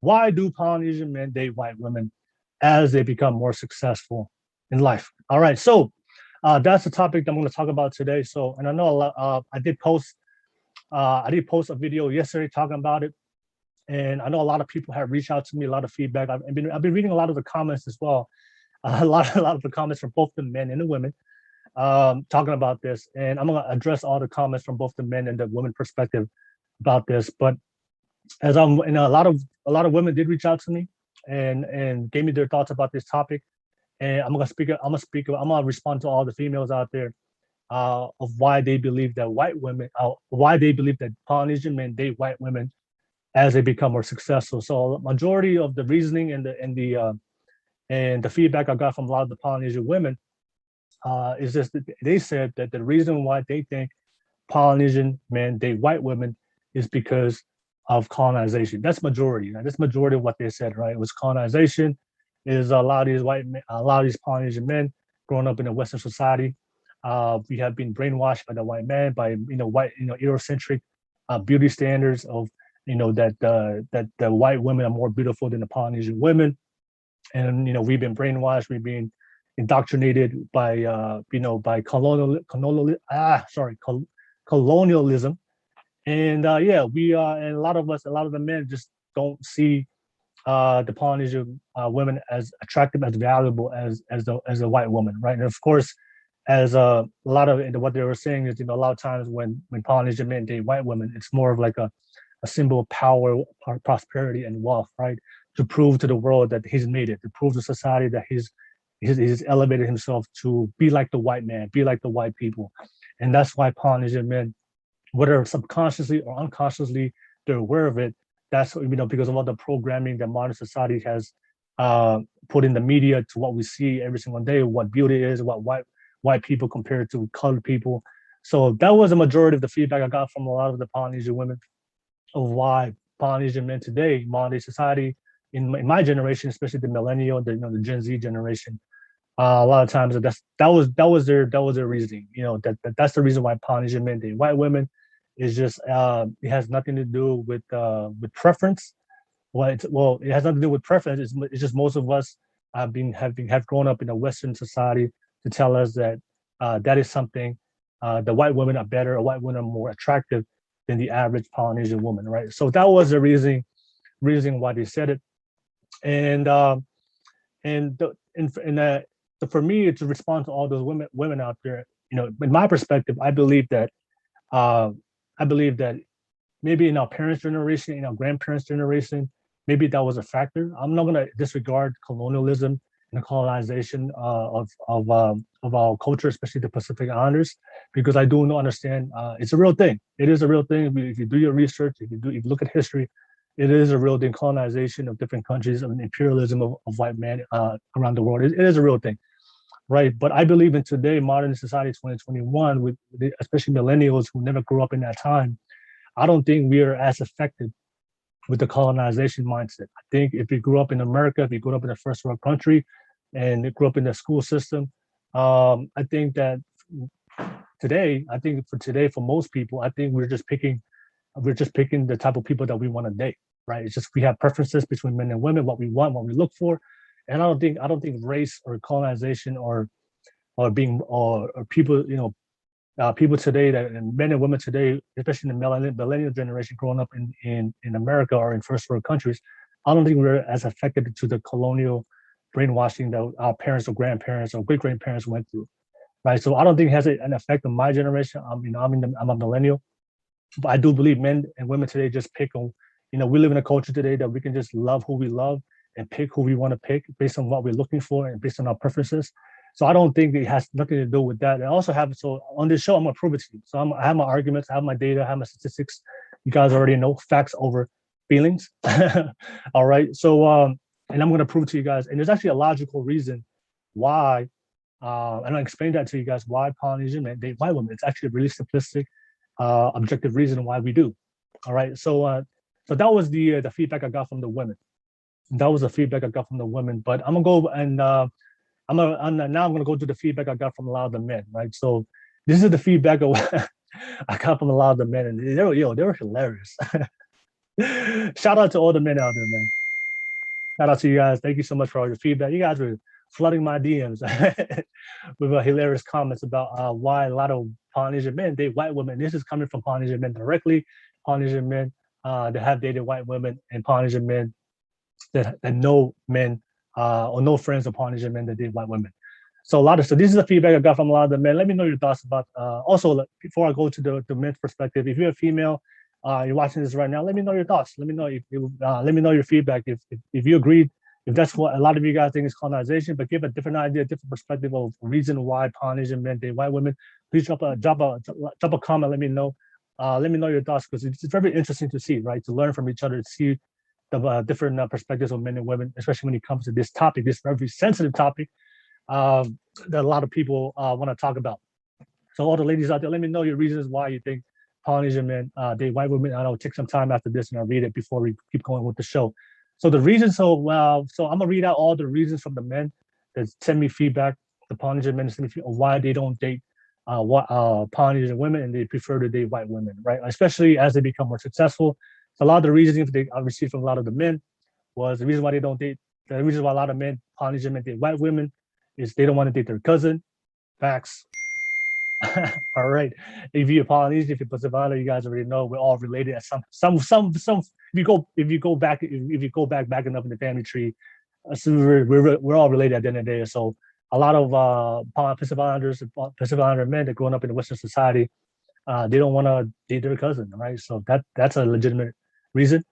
Why do Polynesian men date white women as they become more successful in life? All right, so that's the topic that I'm going to talk about today. So, and I know a lot. I did post a video yesterday talking about it, and I know a lot of people have reached out to me, a lot of feedback. I've been reading a lot of the comments as well, a lot of the comments from both the men and the women talking about this, and I'm going to address all the comments from both the men and the women perspective about this. But as a lot of women did reach out to me and gave me their thoughts about this topic, and I'm gonna respond to all the females out there of why they believe that why they believe that Polynesian men date white women as they become more successful. So majority of the reasoning and the feedback I got from a lot of the Polynesian women is just that they said that the reason why they think Polynesian men date white women is because of colonization. That's majority. Right? That's majority of what they said. Right? It was colonization. Is a lot of these white men, a lot of these Polynesian men growing up in a Western society. We have been brainwashed by the white man, by white Eurocentric beauty standards of that the white women are more beautiful than the Polynesian women, and we've been brainwashed. We've been indoctrinated by by colonialism, and and a lot of the men just don't see the Polynesian women as attractive, as valuable as a white woman, right? And of course, as a lot of what they were saying is, a lot of times when Polynesian men date white women, it's more of like a symbol of power, prosperity, and wealth, right? To prove to the world that he's made it, to prove to society that he's elevated himself to be like the white man, be like the white people, and that's why Polynesian men, whether subconsciously or unconsciously, they're aware of it. That's because of all the programming that modern society has put in the media to what we see every single day, what beauty is, what white people compared to colored people. So that was a majority of the feedback I got from a lot of the Polynesian women of why Polynesian men today, modern day society, in my generation, especially the millennial, the Gen Z generation, a lot of times that was their reasoning. That's the reason why Polynesian men date white women. Is just it has nothing to do with preference. It has nothing to do with preference. It's just most of us have grown up in a Western society to tell us that that is something. The white women are better, or white women are more attractive than the average Polynesian woman, right? So that was the reason why they said it, and for me to respond to all those women out there, in my perspective, uh, I believe that maybe in our parents' generation, in our grandparents' generation, maybe that was a factor. I'm not going to disregard colonialism and the colonization of our culture, especially the Pacific Islanders, because I do understand it's a real thing. It is a real thing. If you do your research, if you look at history, it is a real thing. Colonization of different countries and imperialism of white men around the world. It is a real thing, right? But I believe in today, modern society, 2021, with especially millennials who never grew up in that time, I don't think we are as affected with the colonization mindset. I think if you grew up in America, if you grew up in a first world country, and grew up in the school system, I think that for most people, I think we're just picking the type of people that we want to date, right? It's just we have preferences between men and women, what we want, what we look for, and I don't think race or colonization or people, people today that and men and women today, especially in the millennial generation growing up in America or in first world countries, I don't think we're as affected to the colonial brainwashing that our parents or grandparents or great grandparents went through, right? So I don't think it has an effect on my generation. I'm a millennial, but I do believe men and women today just pick on. We live in a culture today that we can just love who we love and pick who we want to pick based on what we're looking for and based on our preferences. So I don't think it has nothing to do with that. And I also have so on this show, I'm gonna prove it to you. So I have my arguments, I have my data, I have my statistics. You guys already know facts over feelings. All right. So and I'm gonna prove it to you guys. And there's actually a logical reason why, and I'll explain that to you guys why Polynesian men date white women. It's actually a really simplistic, objective reason why we do. All right. So that was the feedback I got from the women. That was the feedback I got from the women. But I'm gonna go and now I'm gonna go to the feedback I got from a lot of the men, right? So this is the feedback I got from a lot of the men, and they were hilarious. Shout out to all the men out there, man. Shout out to you guys. Thank you so much for all your feedback. You guys were flooding my DMs with hilarious comments about why a lot of Polynesian men date white women. This is coming from Polynesian men directly. Polynesian men that have dated white women, and Polynesian men that know men or know friends of Polynesian men that date white women. So this is the feedback I got from a lot of the men. Let me know your thoughts about. Also, before I go to the men's perspective, if you're a female, you're watching this right now, let me know your thoughts. Let me know let me know your feedback. If you agreed, if that's what a lot of you guys think is colonization, but give a different idea, different perspective of reason why Polynesian men date white women, please drop a comment. Let me know. Let me know your thoughts, because it's very interesting to see, right? To learn from each other, to see the different perspectives of men and women, especially when it comes to this topic, this very sensitive topic that a lot of people want to talk about. So all the ladies out there, let me know your reasons why you think Polynesian men date white women. I'll take some time after this and I'll read it before we keep going with the show. So the reasons, so I'm gonna read out all the reasons from the men that send me feedback, the Polynesian men send me feedback, why they don't date Polynesian women and they prefer to date white women, right? Especially as they become more successful. So a lot of the reasons I received from a lot of the men was the reason why they don't date, the reason why a lot of men, Polynesian men date white women is they don't want to date their cousin. Facts. All right. If you're Polynesian, if you're Pacific Islander, you guys already know we're all related at some. If you go back back enough in the family tree, so we're all related at the end of the day. So a lot of Pacific Islander men that growing up in the Western society, they don't want to date their cousin, right? So that's a legitimate reason.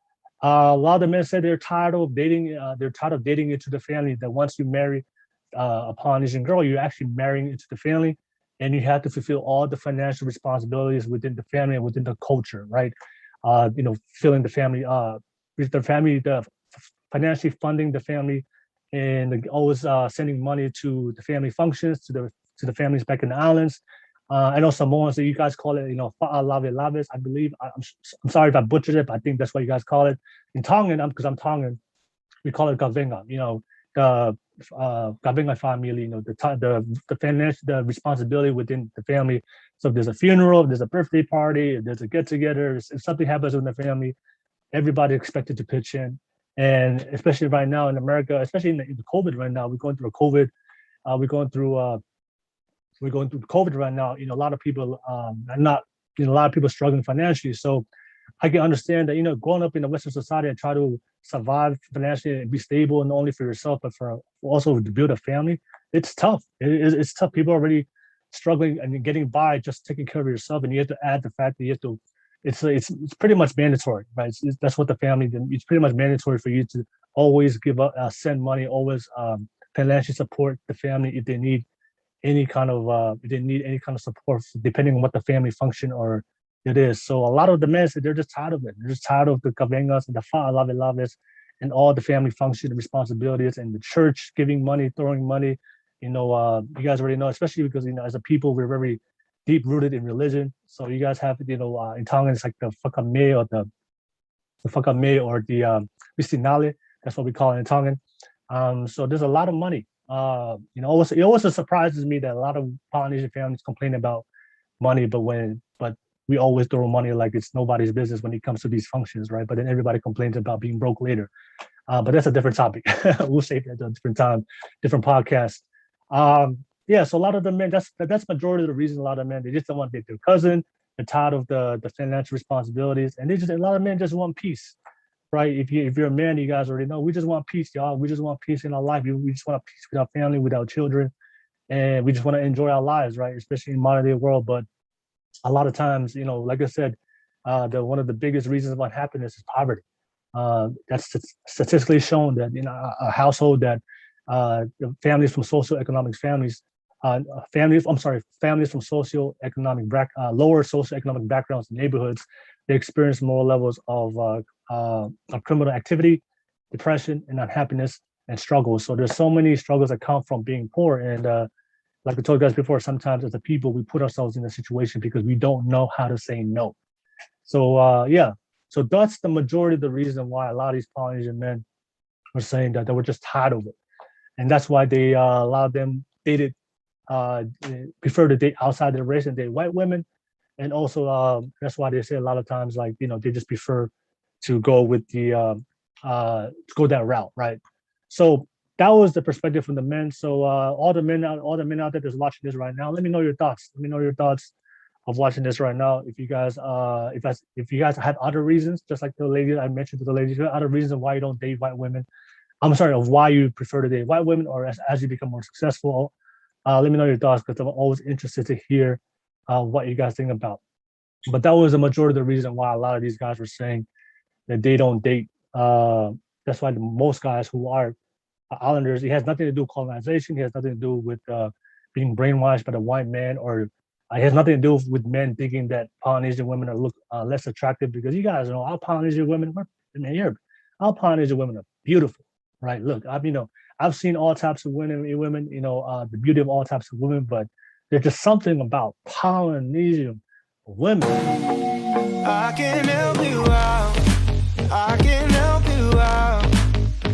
A lot of the men said they're tired of dating. They're tired of dating into the family. That once you marry a Polynesian girl, you're actually marrying into the family, and you have to fulfill all the financial responsibilities within the family and within the culture, right? Filling the family, financially funding the family, and always sending money to the family functions, to the families back in the islands. I know Samoans, that you guys call it, fa'alave laves, I believe. I'm sorry if I butchered it, but I think that's what you guys call it. In Tongan, because I'm Tongan, we call it gavenga. The gavenga family, the responsibility within the family. So if there's a funeral, if there's a birthday party, if there's a get together, if something happens in the family, everybody expected to pitch in. And especially right now in America, especially in the COVID right now, we're going through COVID. We're going through COVID right now. A lot of people a lot of people struggling financially. So I can understand that, growing up in the Western society and try to survive financially and be stable, and not only for yourself, but for also to build a family, it's tough. It's tough. People are already struggling and getting by just taking care of yourself. And you have to add the fact that you have to, it's pretty much mandatory, right? That's what the family, it's pretty much mandatory for you to always send money, always financially support the family if they need any kind of support, depending on what the family function or it is. So a lot of the men said they're just tired of it. They're just tired of the kavengas and the fa'alaves and all the family function and responsibilities, and the church giving money, throwing money. You guys already know, especially because as a people we're very deep rooted in religion. So you guys have in Tongan it's like the whakame or the whakame or the mistinale. That's what we call it in Tongan. So there's a lot of money. It also surprises me that a lot of Polynesian families complain about money, but we always throw money like it's nobody's business when it comes to these functions, right? But then everybody complains about being broke later. But that's a different topic. We'll save that at a different time, different podcast. So a lot of the men, that's majority of the reason a lot of men, they just don't want to date their cousin. They're tired of the financial responsibilities, and a lot of men just want peace, right? If you're a man, you guys already know, we just want peace, y'all. We just want peace in our life. We just want peace with our family, with our children, and we just want to enjoy our lives, right? Especially in modern day world. But a lot of times, like I said, one of the biggest reasons of unhappiness is poverty. That's statistically shown that a household that families from socioeconomic families from socioeconomic lower socioeconomic backgrounds and neighborhoods, they experience more levels of criminal activity, depression, and unhappiness and struggles. So there's so many struggles that come from being poor. And like I told you guys before, sometimes as a people, we put ourselves in a situation because we don't know how to say no. So so that's the majority of the reason why a lot of these Polynesian men are saying that they were just tired of it. And that's why they a lot of them prefer to date outside their race and date white women. And also that's why they say a lot of times, they just prefer to go with to go that route, right? So that was the perspective from the men. So all the men out there that's watching this right now, let me know your thoughts. Let me know your thoughts of watching this right now. If you guys if you guys have other reasons, just like the lady I mentioned to the ladies, other reasons why you don't date white women. I'm sorry, of why you prefer to date white women, or as you become more successful. Let me know your thoughts, because I'm always interested to hear what you guys think about. But that was the majority of the reason why a lot of these guys were saying that they don't date. That's why most guys who are islanders, it has nothing to do with colonization. It has nothing to do with being brainwashed by the white man, or it has nothing to do with men thinking that Polynesian women are look less attractive, because you guys know our Polynesian women, our Polynesian women are beautiful, right? Look, I've seen all types of women, the beauty of all types of women, but there's just something about Polynesian women. I can help you out. I can help you out.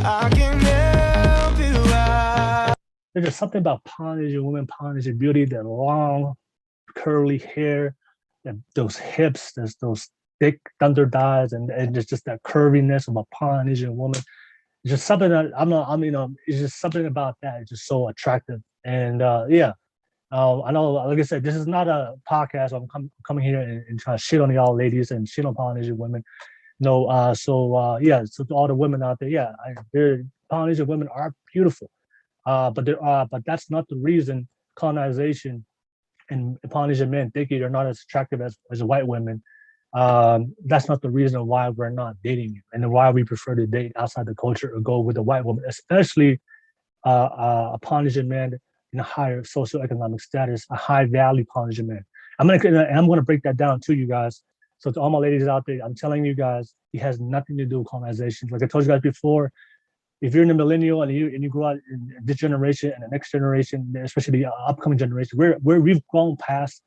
I can help you out. There's just something about Polynesian women, Polynesian beauty, that long, curly hair, those hips, there's those thick thunder thighs, and just that curviness of a Polynesian woman. It's just something that it's just something about that. It's just so attractive. And I know, like I said, this is not a podcast. I'm coming here and trying to shit on y'all ladies and shit on Polynesian women. No, so to all the women out there, Polynesian women are beautiful, but that's not the reason colonization and Polynesian men think they're not as attractive as white women. That's not the reason why we're not dating, and why we prefer to date outside the culture or go with a white woman, especially a Polynesian man in a higher socioeconomic status, a high value Polynesian man. I'm gonna break that down to you guys. So to all my ladies out there, I'm telling you guys, it has nothing to do with colonization. Like I told you guys before, if you're in the millennial and you grow up in this generation and the next generation, especially the upcoming generation, we've gone past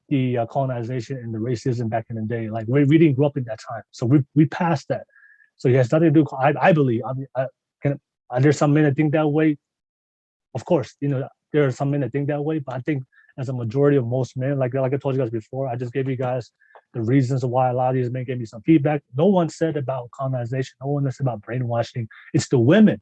the colonization and the racism back in the day. Like we didn't grow up in that time, so we passed that. So it has nothing to do. I believe. There's some men that think that way. Of course, there are some men that think that way, but I think as a majority of most men, like I told you guys before, I just gave you guys the reasons why a lot of these men gave me some feedback. No one said about colonization. No one said about brainwashing. It's the women.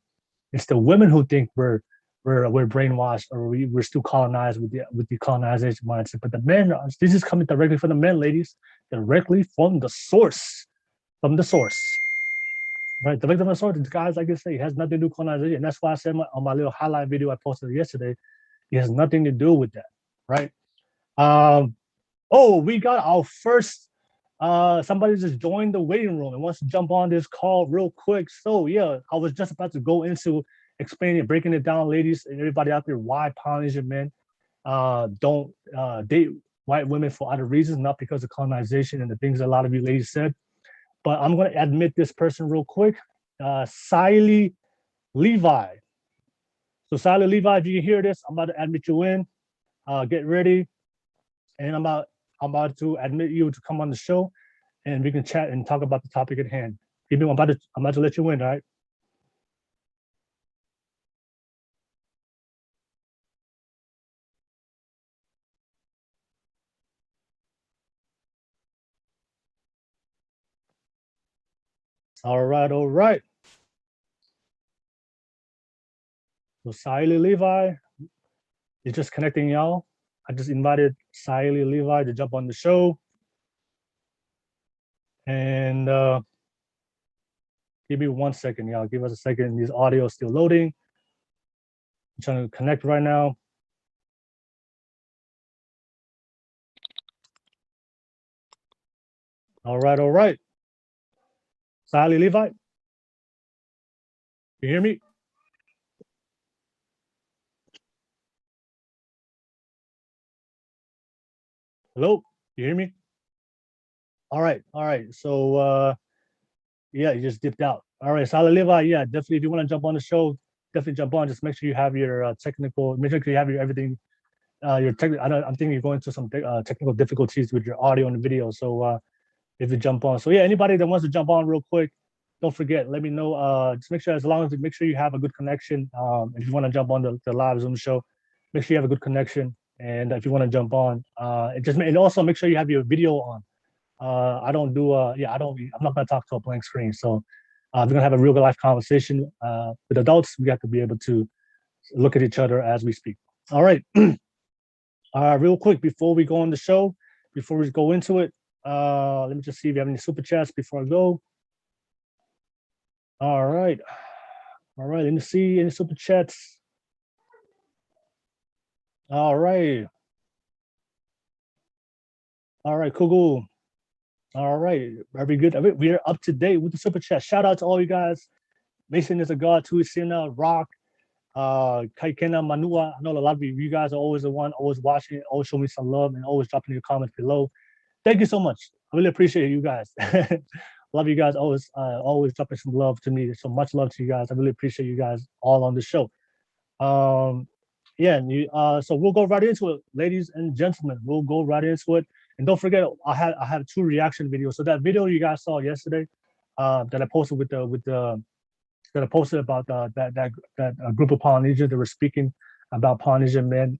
It's the women who think we're brainwashed, or we're still colonized with the colonization mindset. But the men, this is coming directly from the men, ladies, directly from the source, right? Directly from the source. The guys, like I say, it has nothing to do with colonization. And that's why I said on my little highlight video I posted yesterday, it has nothing to do with that, right? We got our first. Somebody just joined the waiting room and wants to jump on this call real quick. So yeah, I was just about to go into explaining, breaking it down, ladies and everybody out there, why Polynesian men don't date white women for other reasons, not because of colonization and the things a lot of you ladies said. But I'm going to admit this person real quick, Siley Levi. So Siley Levi, if you can hear this, I'm about to admit you in. Get ready, and I'm about to admit you to come on the show, and we can chat and talk about the topic at hand. I'm about to let you in, all right? All right. So Siley Levi is just connecting y'all. I just invited Siley Levi to jump on the show. And give me 1 second, y'all. Give us a second. This audio is still loading. I'm trying to connect right now. All right. Siley Levi, you hear me? Hello, you hear me? All right. So yeah, you just dipped out. All right, Siley Levi, yeah, definitely. If you want to jump on the show, definitely jump on. Just make sure you have your technical. Make sure you have your everything. I'm thinking you're going through some technical difficulties with your audio and video. So if you jump on, so yeah, anybody that wants to jump on real quick, don't forget. Let me know. Just make sure make sure you have a good connection. If you want to jump on the live Zoom show, make sure you have a good connection. And if you want to jump on, and also make sure you have your video on. I'm not gonna talk to a blank screen. So we're gonna have a real life conversation with adults. We have to be able to look at each other as we speak. All right. Real quick before we go on the show, before we go into it, let me just see if we have any super chats before I go. All right. All right. Let me see any super chats. All right. All right. Cool. All right. Very good. We are up to date with the super chat. Shout out to all you guys. Mason is a god too. Sina, Rock, Kaikena, Manua. I know a lot of you guys are always the one, always watching, always show me some love, and always dropping your comments below. Thank you so much. I really appreciate you guys. Love you guys. Always dropping some love to me. So much love to you guys. I really appreciate you guys all on the show. Yeah. So we'll go right into it, ladies and gentlemen. We'll go right into it. And don't forget, I have 2 reaction videos. So that video you guys saw yesterday, that I posted that I posted about that group of Polynesians that were speaking about Polynesian men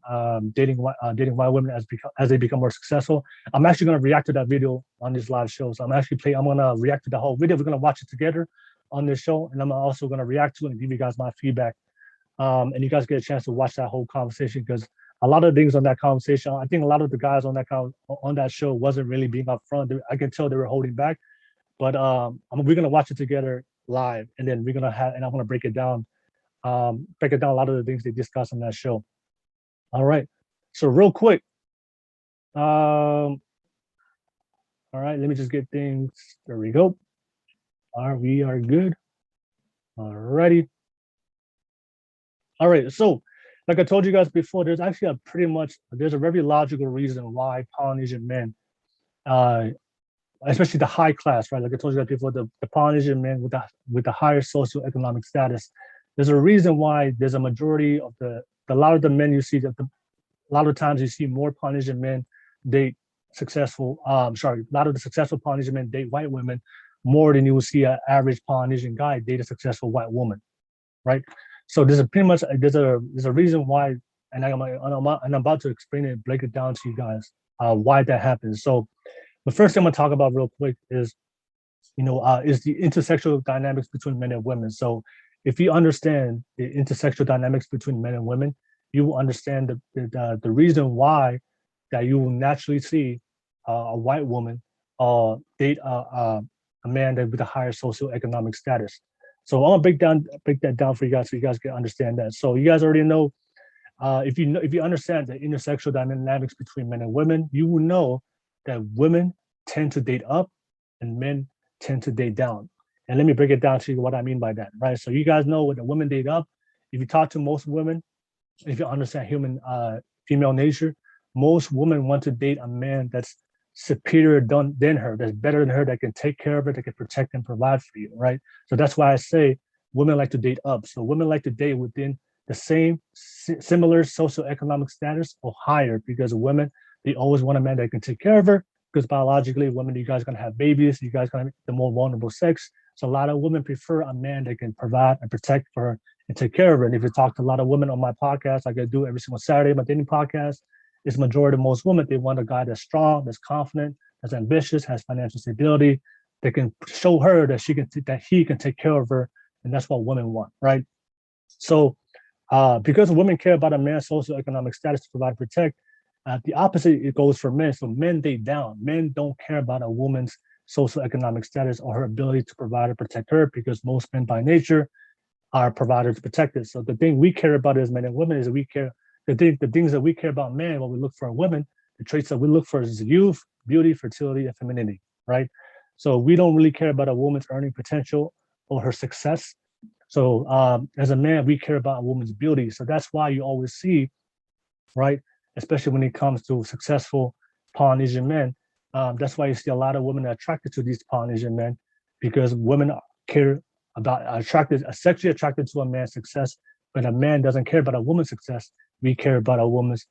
dating white women as they become more successful. I'm actually going to react to that video on this live show. So I'm going to react to the whole video. We're going to watch it together on this show, and I'm also going to react to it and give you guys my feedback. And you guys get a chance to watch that whole conversation, because a lot of things on that conversation, I think a lot of the guys on that show wasn't really being upfront. I can tell they were holding back. But we're gonna watch it together live, and then I'm gonna break it down a lot of the things they discussed on that show. All right. So real quick, all right, let me just get things. There we go. All right, we are good. All righty. All right, so like I told you guys before, there's actually there's a very logical reason why Polynesian men, especially the high class, right? Like I told you guys before, the Polynesian men with the higher socioeconomic status, there's a reason why there's a majority of a lot of the men you see, a lot of times you see more Polynesian men date a lot of the successful Polynesian men date white women more than you will see an average Polynesian guy date a successful white woman, right? So there's a reason why, and I'm about to explain it, break it down to you guys why that happens. So the first thing I'm gonna talk about real quick is the intersexual dynamics between men and women. So if you understand the intersexual dynamics between men and women, you will understand the reason why that you will naturally see a white woman date a man with a higher socioeconomic status. So I'm gonna break that down for you guys so you guys can understand that. So you guys already know, if you understand the intersexual dynamics between men and women, you will know that women tend to date up and men tend to date down. And let me break it down to you what I mean by that, right? So you guys know when the women date up, if you talk to most women, if you understand female nature, most women want to date a man that's superior than her, that's better than her, that can take care of her, that can protect and provide for you, right? So that's why I say women like to date up. So women like to date within the same similar socioeconomic status or higher, because women, they always want a man that can take care of her, because biologically, women, you guys are gonna have babies, you guys are gonna be the more vulnerable sex. So a lot of women prefer a man that can provide and protect for her and take care of her. And if you talk to a lot of women on my podcast, like I do every single Saturday, my dating podcast, it's majority of most women, they want a guy that's strong, that's confident, that's ambitious, has financial stability, that can show her that he can take care of her, and that's what women want, right? So because women care about a man's socioeconomic status to provide and protect, the opposite, it goes for men. So men date down. Men don't care about a woman's socioeconomic status or her ability to provide or protect her, because most men by nature are providers, protectors. So the thing we care about as men and women is the things that we care about men, what we look for in women, the traits that we look for is youth, beauty, fertility, and femininity, right? So we don't really care about a woman's earning potential or her success. So as a man, we care about a woman's beauty. So that's why you always see, right, especially when it comes to successful Polynesian men, that's why you see a lot of women attracted to these Polynesian men, because women are sexually attracted to a man's success, but a man doesn't care about a woman's success. We care about a woman's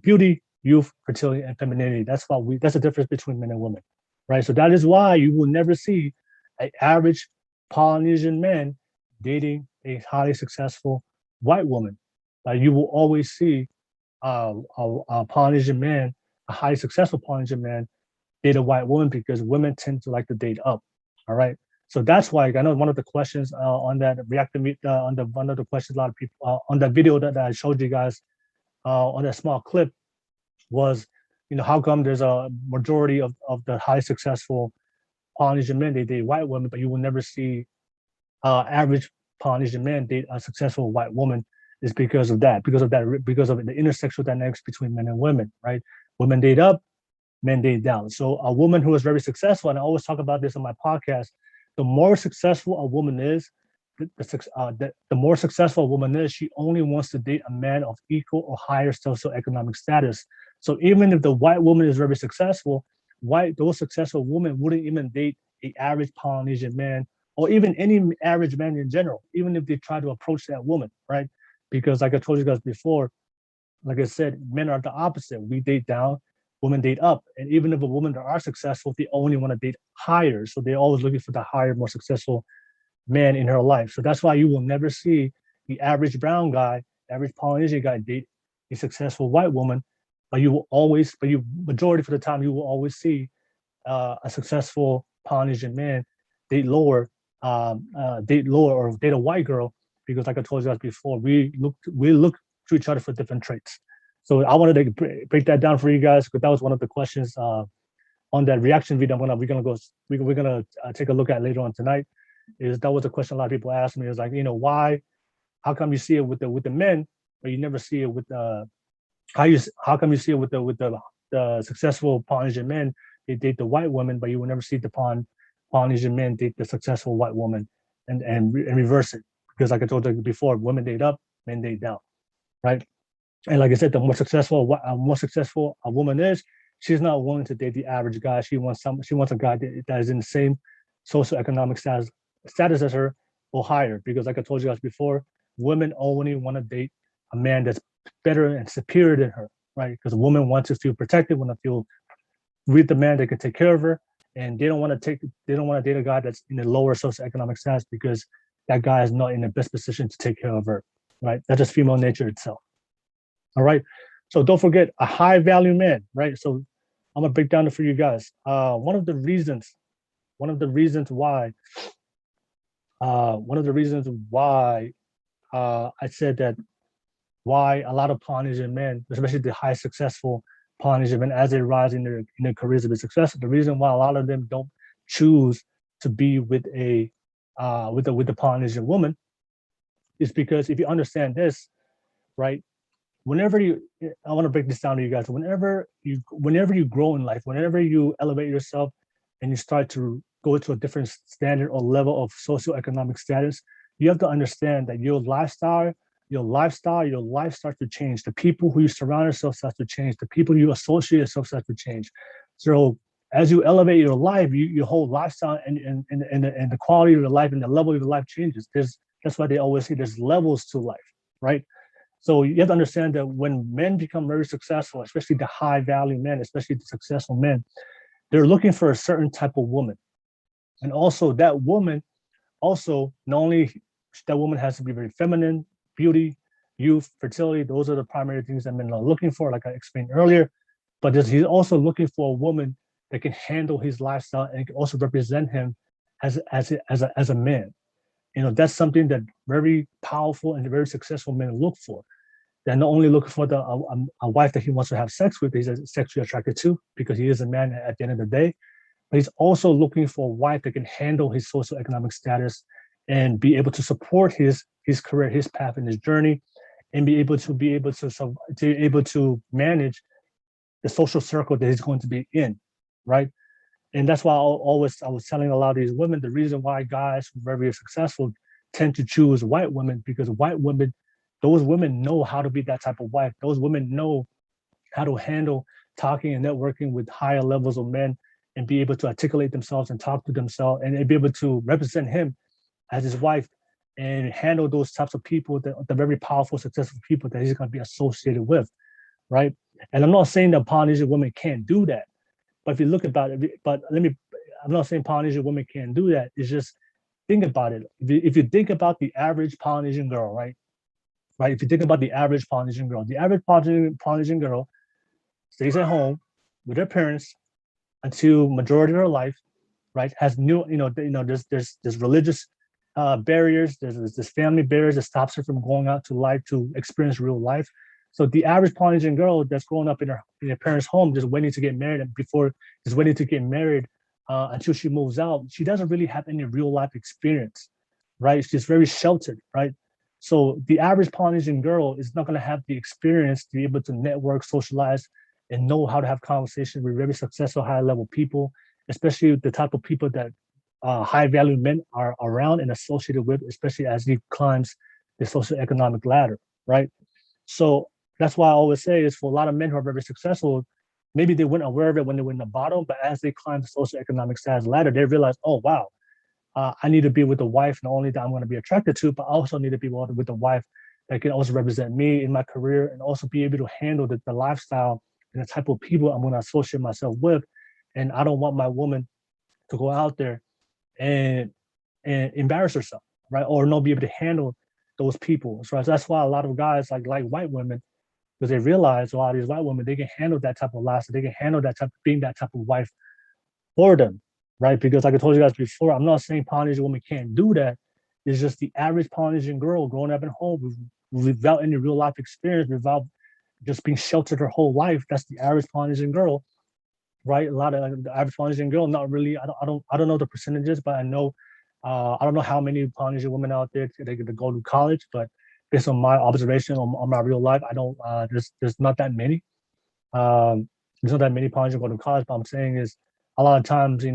beauty, youth, fertility, and femininity. That's the difference between men and women, right? So that is why you will never see an average Polynesian man dating a highly successful white woman. You will always see a Polynesian man, a highly successful Polynesian man, date a white woman, because women tend to like to date up. All right. So that's why I know one of the questions on that reactive on the one of the questions a lot of people on that video that I showed you guys on that small clip was, how come there's a majority of the high successful Polynesian men, they date white women, but you will never see average Polynesian men date a successful white woman. Is because of that, because of the intersexual dynamics between men and women, right? Women date up, men date down. So a woman who is very successful, and I always talk about this on my podcast, the more successful a woman is, the more successful a woman is, she only wants to date a man of equal or higher socioeconomic status. So even if the white woman is very successful, those successful women wouldn't even date the average Polynesian man or even any average man in general, even if they try to approach that woman, right? Because like I told you guys before, like I said, men are the opposite. We date down, women date up. And even if a woman that are successful, they only want to date higher. So they're always looking for the higher, more successful man in her life. So that's why you will never see the average brown guy, average Polynesian guy date a successful white woman. But majority of the time, you will always see a successful Polynesian man date lower or date a white girl, because like I told you guys before, we look to each other for different traits. So I wanted to break that down for you guys, because that was one of the questions on that reaction video. We're gonna take a look at later on tonight. That was a question a lot of people asked me. Is like, how come you see it with the men, but you never see it with how come you see it with the successful Polynesian men? They date the white woman, but you will never see the Polynesian men date the successful white woman, and reverse it. Because like I told you before, women date up, men date down, right? And like I said, the more successful a woman is, she's not willing to date the average guy. She wants a guy that is in the same socioeconomic status as her or higher. Because like I told you guys before, women only want to date a man that's better and superior than her, right? Because a woman wants to feel protected, want to feel with the man that can take care of her, and they don't want to date a guy that's in a lower socioeconomic status, because that guy is not in the best position to take care of her, right? That's just female nature itself. All right. So don't forget, a high value man, right? So I'm gonna break down it for you guys. One of the reasons why I said that, why a lot of Polynesian men, especially the high successful Polynesian men, as they rise in their careers to be successful, the reason why a lot of them don't choose to be with the Polynesian woman is because, if you understand this, right? I want to break this down to you guys. Whenever you grow in life, whenever you elevate yourself and you start to go to a different standard or level of socioeconomic status, you have to understand that your lifestyle, your life starts to change. The people who you surround yourself starts to change. The people you associate yourself starts to change. So as you elevate your life, your whole lifestyle and the quality of your life and the level of your life changes. That's why they always say there's levels to life, right? So you have to understand that when men become very successful, especially the high value men, especially the successful men, they're looking for a certain type of woman. And also that woman, not only that woman has to be very feminine, beauty, youth, fertility, those are the primary things that men are looking for, like I explained earlier. But he's also looking for a woman that can handle his lifestyle and can also represent him as a man. That's something that very powerful and very successful men look for. They're not only looking for a wife that he wants to have sex with, he's sexually attracted to, because he is a man at the end of the day, but he's also looking for a wife that can handle his socioeconomic status and be able to support his career, his path, and his journey, and be able to manage the social circle that he's going to be in, right? And that's why I was telling a lot of these women, the reason why guys who are very successful tend to choose white women, because those women know how to be that type of wife. Those women know how to handle talking and networking with higher levels of men and be able to articulate themselves and talk to themselves and be able to represent him as his wife and handle those types of people, the very powerful, successful people that he's going to be associated with, right? And I'm not saying that Polynesian women can't do that, but if you look about it, I'm not saying Polynesian women can't do that. It's just, think about it. If you think about the average Polynesian girl, right? If you think about the average Polynesian girl stays at home with her parents until majority of her life, right? Has new, there's religious barriers, there's family barriers that stops her from going out to life to experience real life. So the average Polynesian girl that's growing up in her parents' home, just waiting to get married, and just waiting to get married until she moves out, she doesn't really have any real life experience, right? She's very sheltered, right? So the average Polynesian girl is not going to have the experience to be able to network, socialize, and know how to have conversations with very successful, high-level people, especially the type of people that high-value men are around and associated with, especially as he climbs the socioeconomic ladder, right? So that's why I always say is for a lot of men who are very successful, maybe they weren't aware of it when they were in the bottom, but as they climb the socioeconomic status ladder, they realize, oh, wow, I need to be with a wife not only that I'm going to be attracted to, but I also need to be with a wife that can also represent me in my career and also be able to handle the lifestyle and the type of people I'm going to associate myself with. And I don't want my woman to go out there and embarrass herself, right? Or not be able to handle those people. So that's why a lot of guys like white women, because they realize a lot of these white women, they can handle that type of lifestyle, they can handle that type of being that type of wife for them, right? Because like I told you guys before, I'm not saying Polynesian women can't do that. It's just the average Polynesian girl growing up in home without any real life experience, without just being sheltered her whole life. That's the average Polynesian girl, right? A lot of the average Polynesian girl, not really. I don't know the percentages, but I know I don't know how many Polynesian women out there they get to go to college, but based on my observation on my real life, I don't. There's not that many. There's not that many Polynesian go to college. But I'm saying is a lot of times,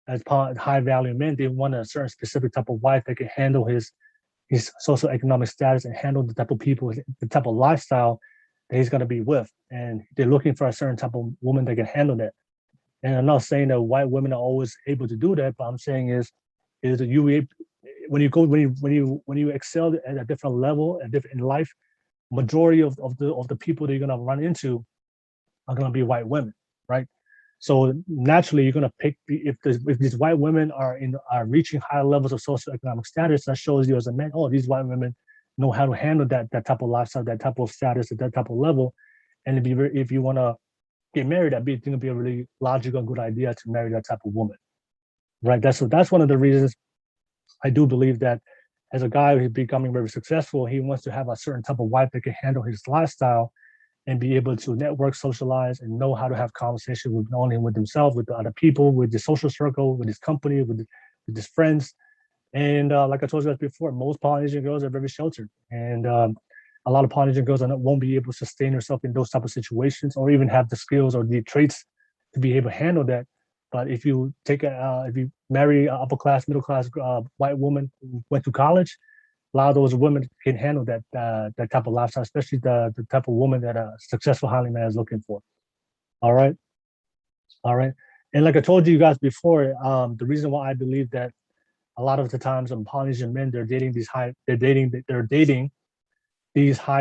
as high value men, they want a certain specific type of wife that can handle his socioeconomic status and handle the type of people, the type of lifestyle that he's going to be with. And they're looking for a certain type of woman that can handle that. And I'm not saying that white women are always able to do that, but I'm saying is that when you excel at a different level in life, majority of the people that you're going to run into are going to be white women, right? So naturally, you're going to pick if these white women are reaching higher levels of socioeconomic status. That shows you as a man, oh, these white women know how to handle that type of lifestyle, that type of status, at that type of level. And if you want to get married, that'd going to be a really logical, good idea to marry that type of woman, right? That's one of the reasons I do believe that as a guy who's becoming very successful, he wants to have a certain type of wife that can handle his lifestyle and be able to network, socialize, and know how to have conversation with not only with himself, with the other people, with the social circle, with his company, with his friends. And like I told you guys before, most Polynesian girls are very sheltered, and a lot of Polynesian girls won't be able to sustain herself in those type of situations, or even have the skills or the traits to be able to handle that. But if you if you marry an upper class, middle class white woman who went to college, a lot of those women can handle that type of lifestyle, especially the type of woman that a successful highly man is looking for. All right. And like I told you guys before, the reason why I believe that a lot of the times Polynesian men, they're dating these high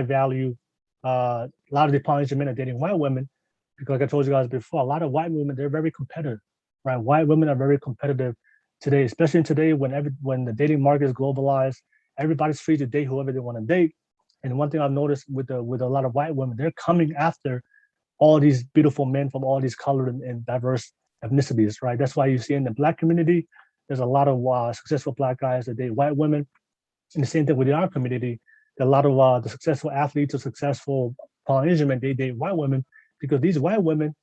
value, a lot of the Polynesian men are dating white women, because like I told you guys before, a lot of white women, they're very competitive, right? White women are very competitive today, especially today when the dating market is globalized. Everybody's free to date whoever they want to date. And one thing I've noticed with a lot of white women, they're coming after all these beautiful men from all these colored and diverse ethnicities, right? That's why you see in the Black community, there's a lot of successful Black guys that date white women. And the same thing within our community, a lot of the successful athletes or successful Polynesian men, they date white women because these white women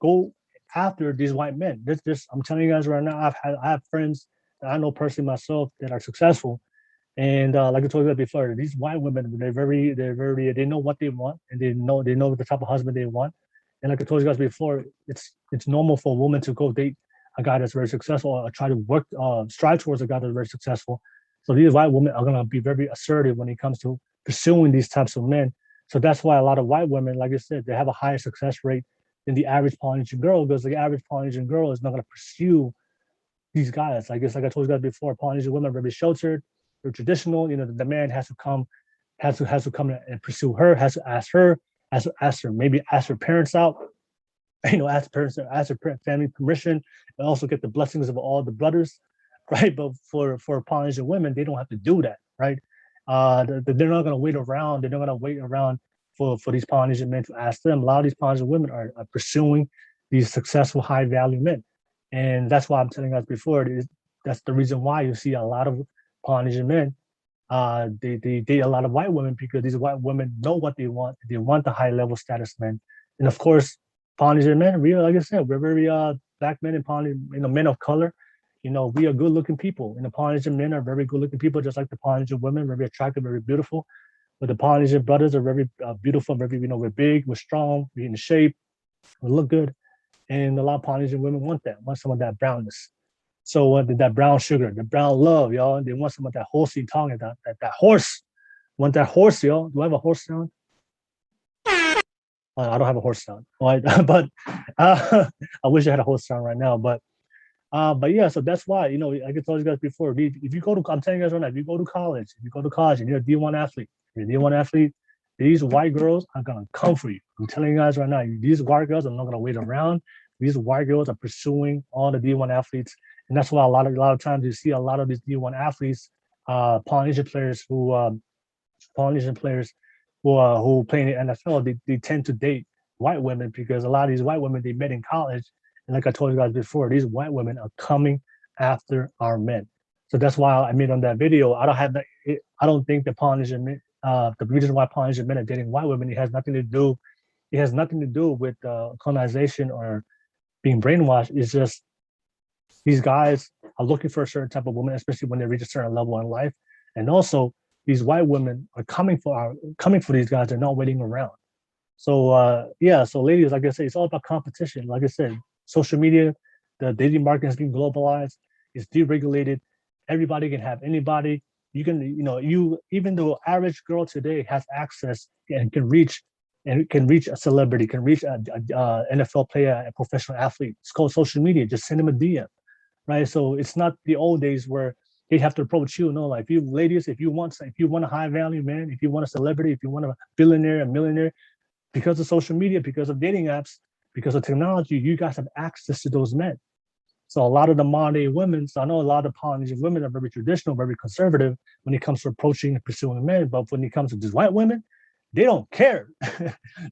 go after these white men. I'm telling you guys right now, I have friends that I know personally myself that are successful. And like I told you before, these white women, they know what they want, and they know the type of husband they want. And like I told you guys before, it's normal for a woman to go date a guy that's very successful, or try to strive towards a guy that's very successful. So these white women are gonna be very assertive when it comes to pursuing these types of men. So that's why a lot of white women, like I said, they have a higher success rate than the average Polynesian girl, because the average Polynesian girl is not gonna pursue these guys. I guess like I told you guys before, Polynesian women are very sheltered. They're traditional. The man has to come and pursue her, has to ask her, maybe ask her parents out, ask her family permission, and also get the blessings of all the brothers, right? But for Polynesian women, they don't have to do that, right? They're not going to wait around. They're not going to wait around for these Polynesian men to ask them. A lot of these Polynesian women are pursuing these successful, high value men. And that's why I'm telling you guys before, that's the reason why you see a lot of Polynesian men, they date a lot of white women because these white women know what they want. They want the high level status men. And of course, Polynesian men, we are, like I said, we're very black men and Polynesian, men of color. We are good looking people. And the Polynesian men are very good looking people, just like the Polynesian women, very attractive, very beautiful. But the Polynesian brothers are very beautiful, very, we're big, we're strong, we're in shape, we look good. And a lot of Polynesian women want some of that brownness. So that brown sugar, the brown love, y'all. They want some of that horsey tongue, that horse. Want that horse, y'all? Do I have a horse sound? I don't have a horse sound, right? But I wish I had a horse sound right now. But yeah, so that's why, like I told you guys before, if you go to, I'm telling you guys right now, if you go to college and you're a D1 athlete, these white girls are gonna come for you. I'm telling you guys right now, these white girls are not gonna wait around. These white girls are pursuing all the D1 athletes, and that's why a lot of times you see a lot of these D1 athletes, Polynesian players who play in the NFL, they tend to date white women because a lot of these white women they met in college. And like I told you guys before, these white women are coming after our men. So that's why I made on that video. I don't think the Polynesian men, the reason why Polynesian men are dating white women, it has nothing to do with colonization or being brainwashed. It's just these guys are looking for a certain type of woman, especially when they reach a certain level in life. And also, these white women are coming for these guys. They're not waiting around. So yeah, so ladies, like I said, it's all about competition. Like I said, social media, the dating market has been globalized. It's deregulated. Everybody can have anybody. You can, even though average girl today has access and can reach a celebrity, can reach a NFL player, a professional athlete. It's called social media. Just send them a DM, right? So it's not the old days where they have to approach you. No, like if you ladies, if you want a high value man, if you want a celebrity, if you want a billionaire, a millionaire, because of social media, because of dating apps, because of technology, you guys have access to those men. So a lot of the modern day women, so I know a lot of Polynesian women are very traditional, very conservative when it comes to approaching and pursuing men. But when it comes to these white women, they don't care.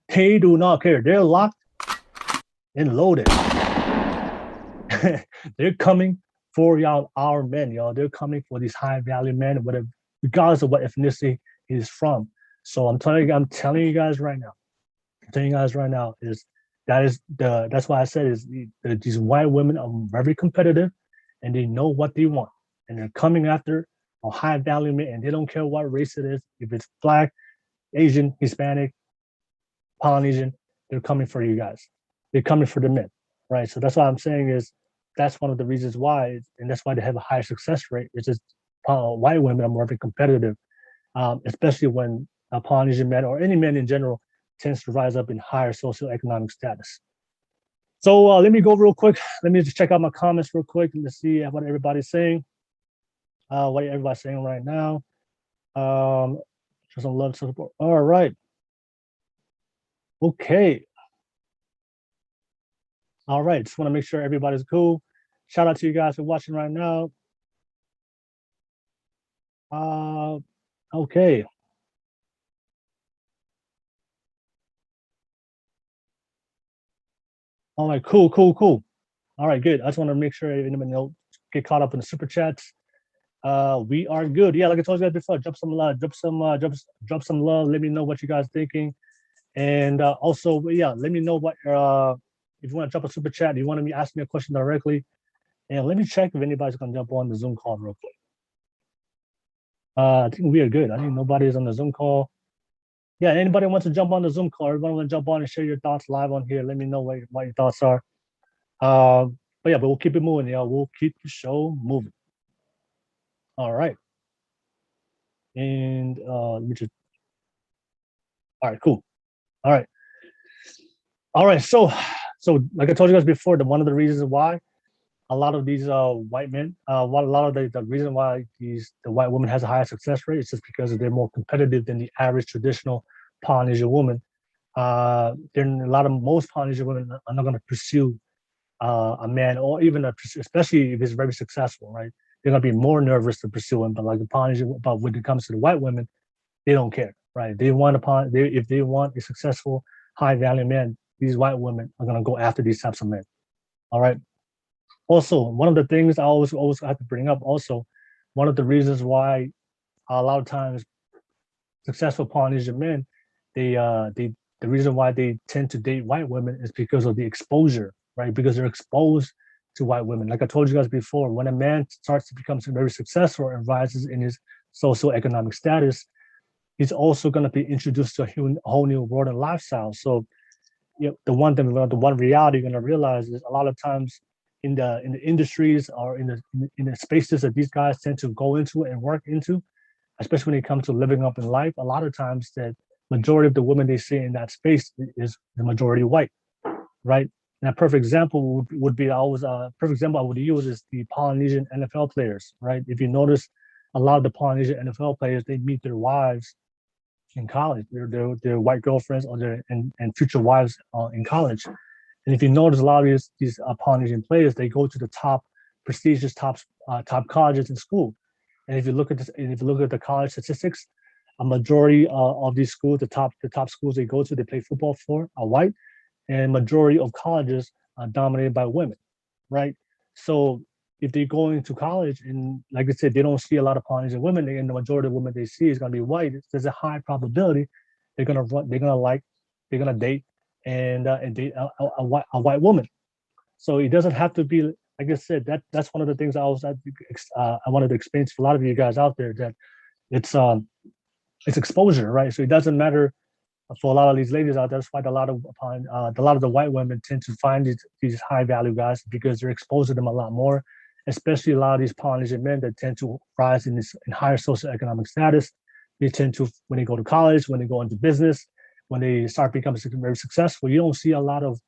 They do not care. They're locked and loaded. They're coming for y'all, our men, y'all. They're coming for these high value men, whatever, regardless of what ethnicity he's from. So I'm telling you guys right now, that's why I said these white women are very competitive and they know what they want. And they're coming after a high value man, and they don't care what race it is. If it's black, Asian, Hispanic, Polynesian, they're coming for you guys. They're coming for the men, right? So that's what I'm saying is that's one of the reasons why, and that's why they have a higher success rate. It's just white women are more competitive, especially when Polynesian men or any men in general tends to rise up in higher socioeconomic status. So let me go real quick. Let me just check out my comments real quick and let's see what everybody's saying. What everybody's saying right now. Some love support. All right. Okay. All right. Just want to make sure everybody's cool. Shout out to you guys for watching right now. Okay. All right, cool. All right, good. I just want to make sure anybody get caught up in the super chats. We are good. Yeah, like I told you guys before, drop some love. Let me know what you guys thinking, and also, yeah, let me know what if you want to drop a super chat, you want to ask me a question directly, and let me check if anybody's gonna jump on the Zoom call real quick. I think we are good. I think nobody's on the Zoom call. Yeah, anybody wants to jump on the Zoom call, everybody want to jump on and share your thoughts live on here. Let me know what your thoughts are. But we'll keep it moving, y'all. We'll keep the show moving. All right. And let me just. All right, cool. All right. So like I told you guys before, one of the reasons why a lot of these white men, a lot of the reason why the white woman has a higher success rate is just because they're more competitive than the average traditional Polynesian woman. Most Polynesian women are not going to pursue a man, or even especially if he's very successful, right? They're going to be more nervous to pursue him. But like the Polynesian, but when it comes to the white women, they don't care, right? If they want a successful, high value man, these white women are going to go after these types of men. All right. Also, one of the things I always have to bring up also, one of the reasons why a lot of times successful Polynesian men, they the reason why they tend to date white women is because of the exposure, right? Because they're exposed to white women. Like I told you guys before, when a man starts to become very successful and rises in his socioeconomic status, he's also going to be introduced to a whole new world and lifestyle. So, the one reality you're going to realize is a lot of times in the industries or in the spaces that these guys tend to go into and work into, especially when it comes to living up in life, a lot of times that majority of the women they see in that space is the majority white, right? And a perfect example would be perfect example I would use is the Polynesian NFL players, right? If you notice, a lot of the Polynesian NFL players they meet their wives in college, their white girlfriends or and future wives in college. And if you notice, a lot of these Polynesian players they go to the top prestigious top colleges in school. And if you look at this, and if you look at the college statistics, a majority of these schools, the top schools they go to, they play football for are white, and majority of colleges are dominated by women, right? So if they're going to college and like I said, they don't see a lot of Polynesian women, and the majority of women they see is going to be white, there's a high probability they're gonna date and date a white woman. So it doesn't have to be like I said. That's one of the things I wanted to explain to a lot of you guys out there that it's um it's exposure, right? So it doesn't matter for a lot of these ladies out there. That's why a lot of the white women tend to find these high value guys because they're exposed to them a lot more. Especially a lot of these Polynesian men that tend to rise in higher socioeconomic status. They tend to when they go to college, when they go into business, when they start becoming very successful. You don't see a lot of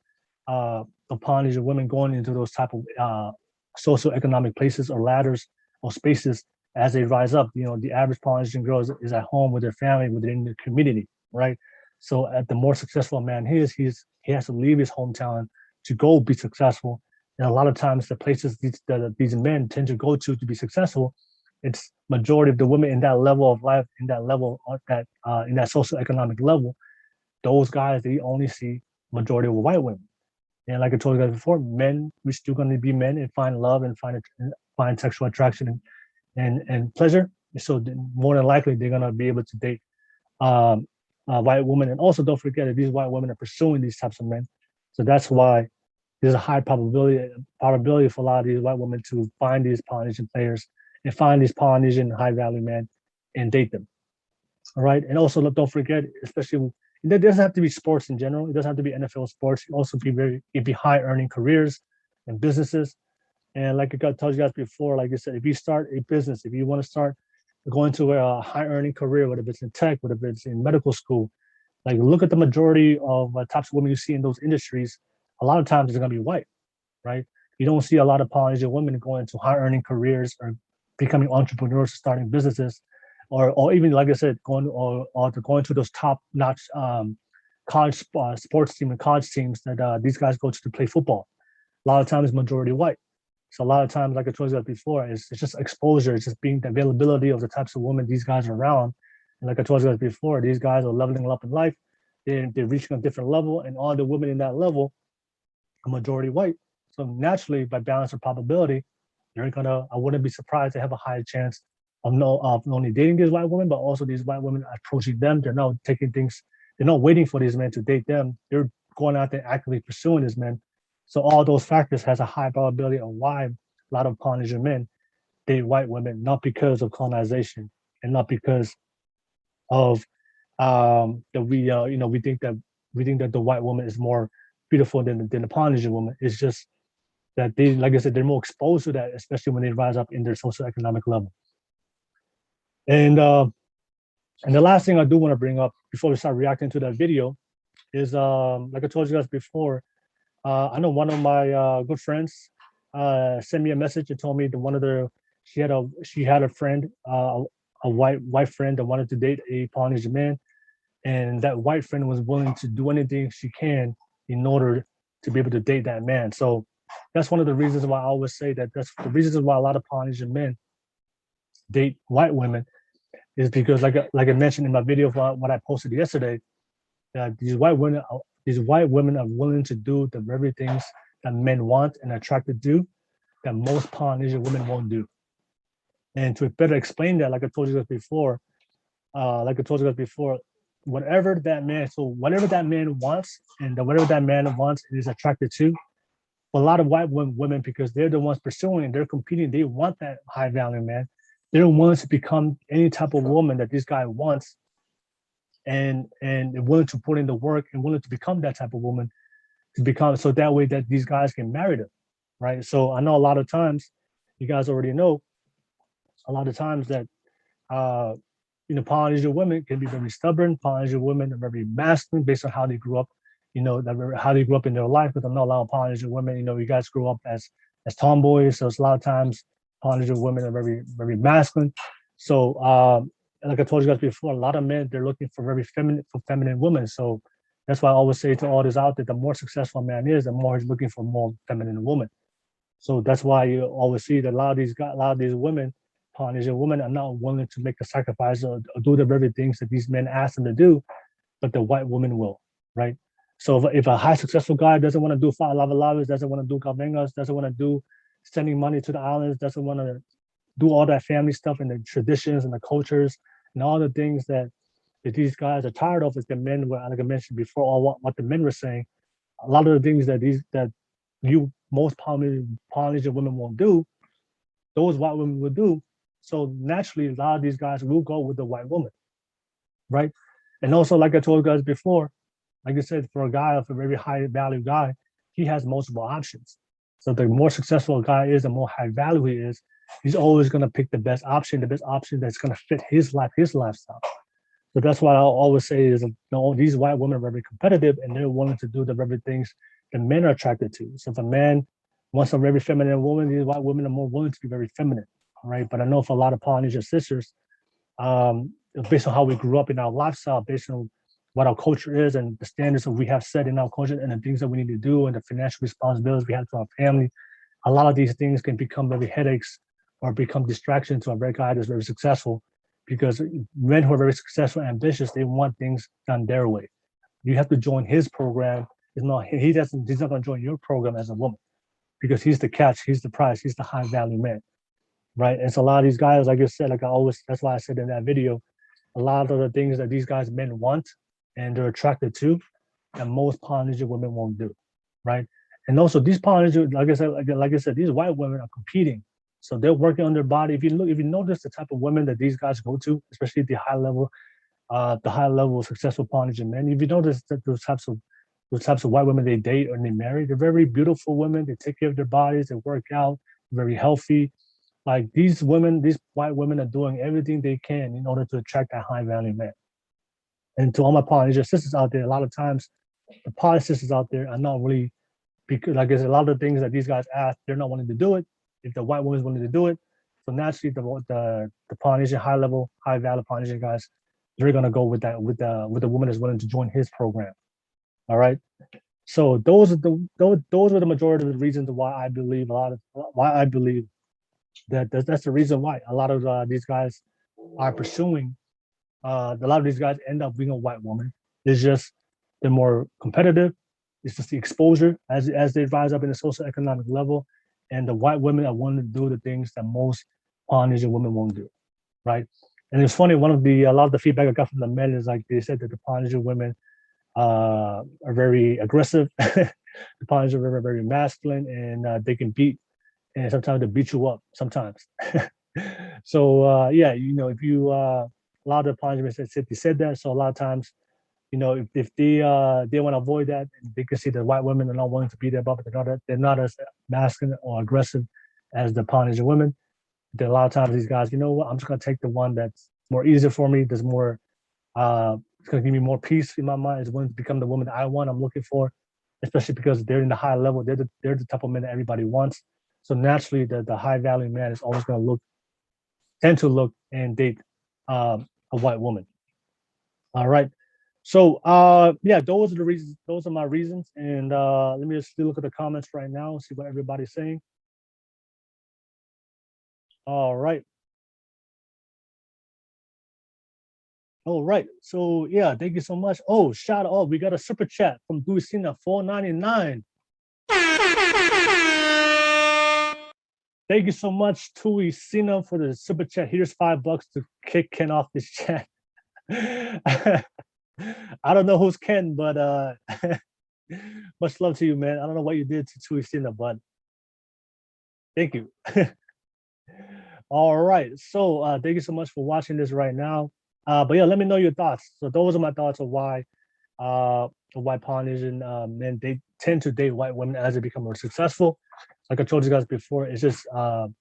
Polynesian women going into those type of socioeconomic places or ladders or spaces as they rise up. The average Polynesian girl is at home with their family, within the community, right? So at the more successful a man he has to leave his hometown to go be successful. And a lot of times the places these men tend to go to be successful, it's majority of the women in that level of life, in that level of in that socioeconomic level, those guys they only see majority of white women. And like I told you guys before, men, we're still going to be men and find love and find sexual attraction and pleasure. So more than likely they're going to be able to date white women. And also don't forget that these white women are pursuing these types of men. So that's why there's a high probability for a lot of these white women to find these Polynesian players and find these Polynesian high value men and date them. All right. And also don't forget, especially it doesn't have to be sports in general. It doesn't have to be NFL sports. It also be high earning careers and businesses. And like I told you guys before, like I said, if you start a business, if you want to start going to a high earning career, whether it's in tech, whether it's in medical school, like look at the majority of types of women you see in those industries. A lot of times it's going to be white, right? You don't see a lot of Polynesian women going into high earning careers or becoming entrepreneurs, starting businesses, or even like I said, going to those top notch college sports team and college teams that these guys go to play football. A lot of times majority white. So a lot of times, like I told you before, it's just exposure. It's just being the availability of the types of women these guys are around. And like I told you before, these guys are leveling up in life. They're reaching a different level, and all the women in that level are majority white. So naturally, by balance of probability, I wouldn't be surprised to have a higher chance of not only dating these white women, but also these white women approaching them. They're not they're not waiting for these men to date them. They're going out there actively pursuing these men. So all those factors has a high probability of why a lot of Polynesian men date white women, not because of colonization and not because of that we think that the white woman is more beautiful than the Polynesian woman. It's just that they, like I said, they're more exposed to that, especially when they rise up in their socioeconomic level. And the last thing I do want to bring up before we start reacting to that video is like I told you guys before, I know one of my good friends sent me a message and told me that she had a friend, a white friend that wanted to date a Polynesian man, and that white friend was willing to do anything she can in order to be able to date that man. So that's one of the reasons why I always say that's the reasons why a lot of Polynesian men date white women is because, like I mentioned in my video what I posted yesterday, that these white women are willing to do the very things that men want and are attracted to, that most Polynesian women won't do. And to better explain that, like I told you guys before, whatever that man wants, and whatever that man wants and is attracted to, a lot of white women, because they're the ones pursuing and they're competing, they want that high value man. They're willing to become any type of woman that this guy wants, and willing to put in the work and willing to become that type of woman, to become, so that way that these guys can marry them, right? So I know a lot of times, you guys already know, a lot of times that Polynesian women can be very stubborn. Polynesian women are very masculine based on how they grew up, how they grew up in their life. Because I know a lot of Polynesian women, you guys grew up as tomboys, so it's a lot of times Polynesian women are very, very masculine. So like I told you guys before, a lot of men, they're looking for feminine women. So that's why I always say to all this out there, the more successful a man is, the more he's looking for more feminine women. So that's why you always see that a lot of these women, Polynesian women, are not willing to make the sacrifice or do the very things that these men ask them to do, but the white woman will, right? So if a high successful guy doesn't want to do lava lavas, doesn't want to do cavengas, doesn't want to do sending money to the islands, doesn't want to do all that family stuff and the traditions and the cultures and all the things that these guys are tired of, is the men were, like I mentioned before, all what the men were saying. A lot of the things that most Polynesian women won't do, those white women will do. So naturally, a lot of these guys will go with the white woman, right? And also, like I told you guys before, like I said, for a guy of a very high value guy, he has multiple options. So the more successful a guy is, the more high value he is, he's always going to pick the best option that's going to fit his life, his lifestyle. So that's why I'll always say is, these white women are very competitive and they're willing to do the very things that men are attracted to. So if a man wants a very feminine woman, these white women are more willing to be very feminine, right? But I know for a lot of Polynesian sisters, based on how we grew up in our lifestyle, based on what our culture is and the standards that we have set in our culture and the things that we need to do and the financial responsibilities we have to our family, a lot of these things can become very headaches or become distractions to a very guy that's very successful, because men who are very successful and ambitious, they want things done their way. You have to join his program. He's not going to join your program as a woman, because he's the catch, he's the prize, he's the high value man, right? And so a lot of these guys, like I said, that's why I said in that video, a lot of the things that these guys men want and they're attracted to, that most Polynesian women won't do, right? And also these Polynesian, like I said, these white women are competing, so they're working on their body. If you notice the type of women that these guys go to, especially the high level successful Polynesian men, if you notice that those types of white women they date or they marry, they're very beautiful women. They take care of their bodies, they work out, very healthy. Like these white women are doing everything they can in order to attract that high value man. And to all my Polynesian sisters out there, a lot of times the Poly sisters out there are not really, because like I said, a lot of the things that these guys ask, they're not wanting to do it. If the white woman's willing to do it, so naturally the Polynesian high value Polynesian guys, they're gonna go with the woman that's willing to join his program. All right. So those are the majority of the reasons why I believe that's the reason why a lot of these guys are pursuing. A lot of these guys end up being a white woman. It's just they're more competitive. It's just the exposure as they rise up in the socioeconomic level, and the white women are willing to do the things that most Polynesian women won't do, right? And it's funny. A lot of the feedback I got from the men is like they said that the Polynesian women are very aggressive. The Polynesian women are very masculine, and they can beat, and sometimes they beat you up sometimes. So yeah, if you a lot of the Polynesian said that. So a lot of times, if they want to avoid that, they can see that white women are not willing to be there, but they're not as masculine or aggressive as the Polynesian women. Then a lot of times these guys, you know what, I'm just gonna take the one that's more easier for me. There's more, it's gonna give me more peace in my mind. It's going to become the woman that I want, I'm looking for, especially because they're in the high level. They're the type of men that everybody wants. So naturally, the high value man is always gonna tend to look and date a white woman. All right. So yeah, those are the reasons. Those are my reasons. And let me just look at the comments right now, see what everybody's saying. All right. All right. So yeah, thank you so much. Oh, shout out. We got a super chat from Duisina, $4.99. Thank you so much, Tui Sina, for the super chat. Here's $5 to kick Ken off this chat. I don't know who's Ken, but much love to you, man. I don't know what you did to Tui Sina, but thank you. All right. So thank you so much for watching this right now. But yeah, let me know your thoughts. So those are my thoughts of why Polynesian men they tend to date white women as they become more successful. Like I told you guys before, it's just the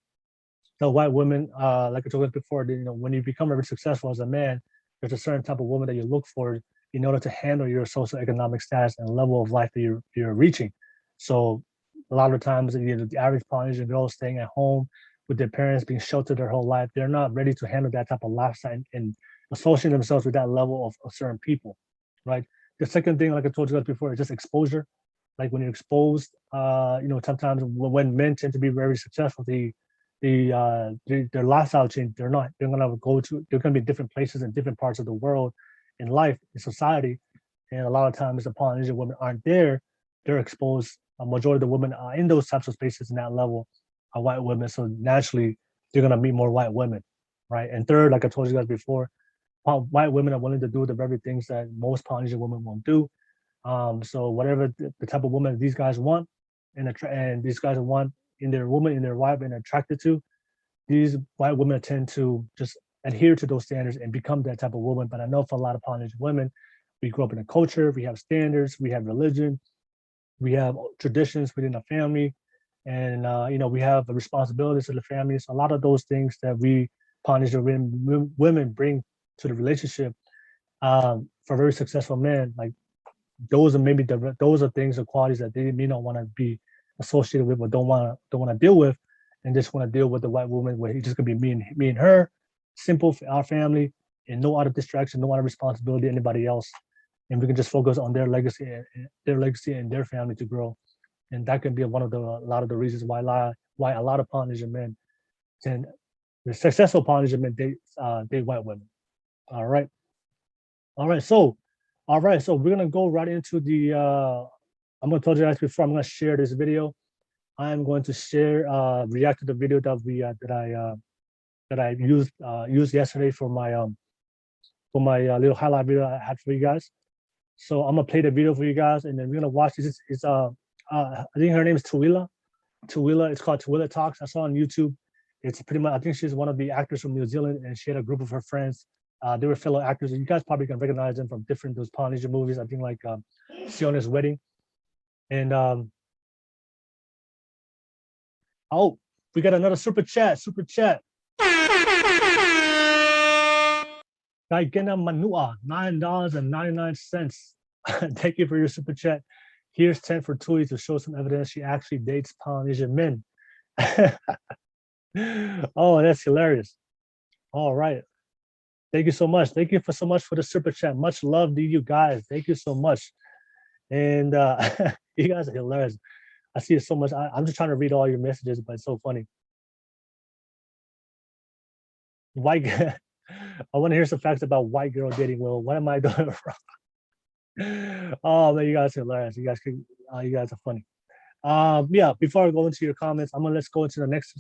white women, like I told you before, when you become very successful as a man, there's a certain type of woman that you look for in order to handle your socioeconomic status and level of life that you're reaching. So a lot of times, the average Polynesian girl staying at home with their parents, being sheltered their whole life, they're not ready to handle that type of lifestyle and associate themselves with that level of certain people, right? The second thing, like I told you guys before, is just exposure. Like when you're exposed, sometimes when men tend to be very successful, their lifestyle change. They're gonna be different places in different parts of the world, in life, in society, and a lot of times the Polynesian women aren't there. They're exposed. A majority of the women are in those types of spaces in that level are white women. So naturally, they're gonna meet more white women, right? And third, like I told you guys before, white women are willing to do the very things that most Polynesian women won't do. So whatever the type of woman these guys want, and these guys want in their woman, in their wife, and attracted to, these white women tend to just adhere to those standards and become that type of woman. But I know for a lot of Polynesian women, we grew up in a culture, we have standards, we have religion, we have traditions within the family, and we have the responsibilities of the family. So a lot of those things that we Polynesian women bring to the relationship, for very successful men, like those are those are things or qualities that they may not want to be associated with, or don't want to deal with, and just want to deal with the white woman where it's just gonna be me and her, simple for our family, and no other distraction, no other responsibility, anybody else, and we can just focus on their legacy and their family to grow, and that can be one of a lot of the reasons why a lot of Polynesian men and the successful Polynesian men date white women. All right, all right, so. All right, so we're gonna go right into the. I'm gonna tell you guys before. I'm gonna share this video. I'm going to react to the video that I used yesterday for my little highlight video I had for you guys. So I'm gonna play the video for you guys, and then we're gonna watch this. It's I think her name is Tuwila. Tuwila. It's called Tuwila Talks. I saw on YouTube. It's pretty much. I think she's one of the actors from New Zealand, and she had a group of her friends. They were fellow actors. You guys probably can recognize them from different those Polynesian movies. I think like Siona's Wedding, and oh, we got another super chat. Super chat. Gaigena Manua, $9.99. Thank you for your super chat. Here's 10 for Tui to show some evidence she actually dates Polynesian men. Oh, that's hilarious. All right. Thank you so much. Thank you so much for the super chat. Much love to you guys. Thank you so much. And you guys are hilarious. I see it so much. I'm just trying to read all your messages, but it's so funny. White, I want to hear some facts about white girl dating. Well, what am I doing wrong? Oh man, you guys are hilarious. You guys are funny. Yeah. Before I go into your comments, let's go into the next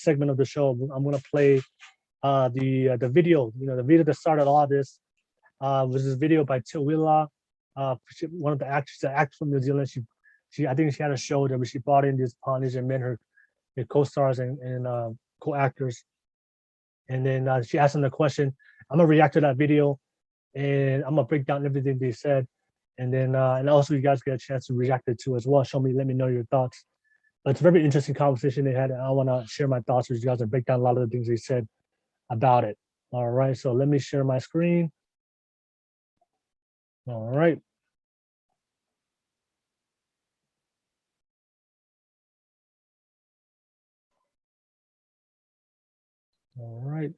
segment of the show. I'm gonna play the video. The video that started all this was this video by Tuwila, one of the actress from New Zealand. I think she had a show that she brought in these Polynesian men, her co-stars and co-actors, and then she asked them the question. I'm gonna react to that video, and I'm gonna break down everything they said, and then and also you guys get a chance to react it too as well. Let me know your thoughts. But it's a very interesting conversation they had, and I want to share my thoughts with you guys and break down a lot of the things they said about it. All right, so let me share my screen. All right. All right.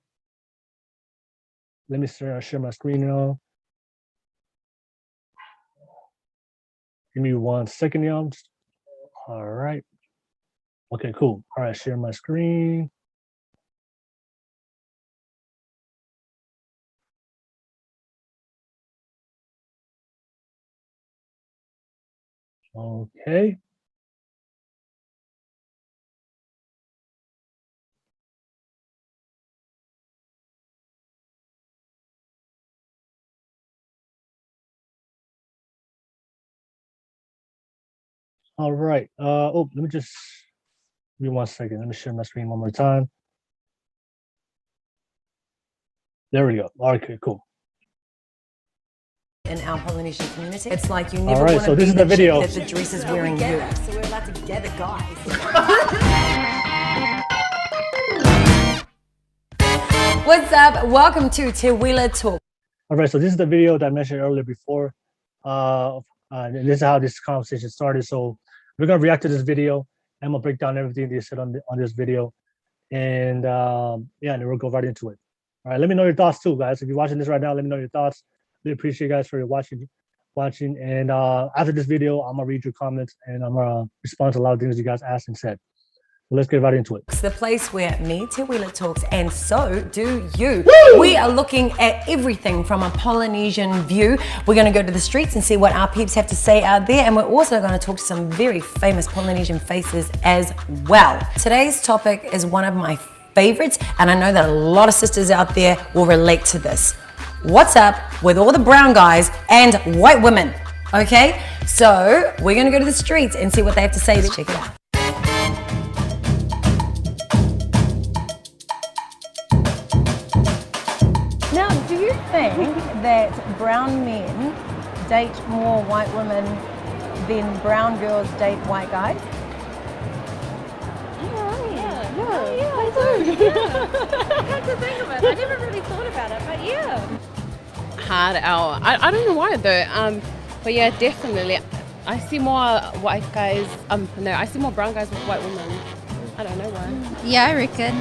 Let me share my screen now. Give me 1 second, y'all. All right. Okay, cool. All right, share my screen. Okay. All right. Oh, let me just give me 1 second. Let me share my screen one more time. There we go. Okay, cool. In our Polynesian community, it's like you never right, want so to this be is the the video. chick that the dress is wearing you. So we're allowed to gather guys. What's up? Welcome to Te Wheeler Talk. All right, so this is the video that I mentioned earlier before. This is how this conversation started. So we're gonna react to this video. I'm gonna break down everything they said on this video, and yeah, and then we'll go right into it. All right, let me know your thoughts too, guys. If you're watching this right now, let me know your thoughts. Really appreciate you guys for watching. And after this video, I'm gonna read your comments and I'm gonna respond to a lot of things you guys asked and said. So let's get right into it. It's the place where me, Te Wheeler, talks, and so do you. Woo! We are looking at everything from a Polynesian view. We're going to go to the streets and see what our peeps have to say out there, and we're also going to talk to some very famous Polynesian faces as well. Today's topic is one of my favorites, and I know that a lot of sisters out there will relate to this. What's up with all the brown guys and white women? Okay, so we're going to go to the streets and see what they have to say. Let's check it out. Now, do you think that brown men date more white women than brown girls date white guys? Yeah, I do. Yeah. I had to think about it. I never really thought about it, but yeah. Hard out. I don't know why though. But yeah, definitely. I see more white guys. No, I see more brown guys with white women. I don't know why. Yeah, I reckon.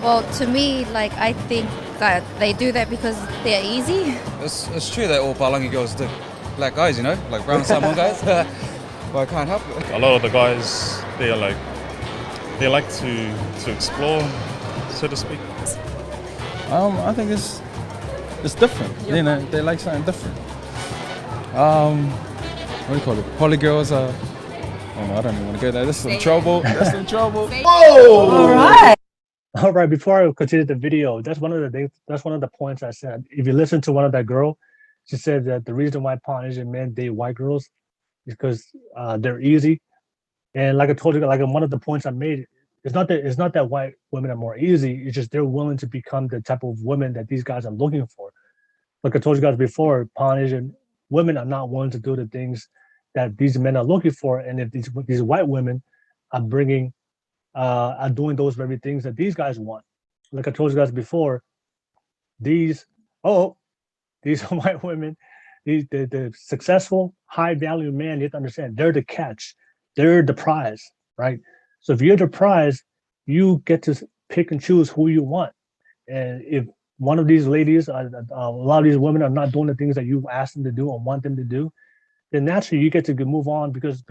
Well, to me, like, I think that they do that because they're easy. It's true that all Palangi girls do black guys, you know, like brown and Samoan guys. But I can't help it. A lot of the guys, they like to explore, so to speak. I think it's different. You know, they like something different. What do you call it? Poly girls are. Oh no, I don't even want to go there. This is some trouble. That's some trouble. Whoa! All right. All right, before I continue the video, that's one of the things. That's one of the points I said. If you listen to one of that girl, she said that the reason why Polynesian men date white girls is because they're easy. And like I told you, like one of the points I made, it's not that white women are more easy. It's just they're willing to become the type of women that these guys are looking for. Like I told you guys before, Polynesian women are not willing to do the things that these men are looking for. And if these white women are doing those very things that these guys want. Like I told you guys before, these white women, the successful, high value man, you have to understand, they're the catch, they're the prize, right? So if you're the prize, you get to pick and choose who you want. And if one of these ladies, a lot of these women are not doing the things that you ask them to do or want them to do, then naturally you get to move on because